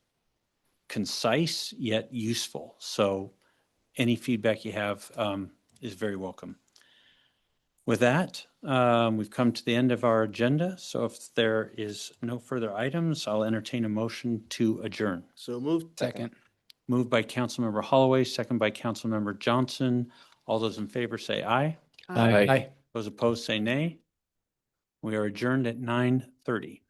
concise yet useful. So any feedback you have is very welcome. With that, we've come to the end of our agenda. So if there is no further items, I'll entertain a motion to adjourn. So moved. Second. Moved by Councilmember Holloway, second by Councilmember Johnson. All those in favor say aye. Aye. Those opposed say nay. We are adjourned at 9:30.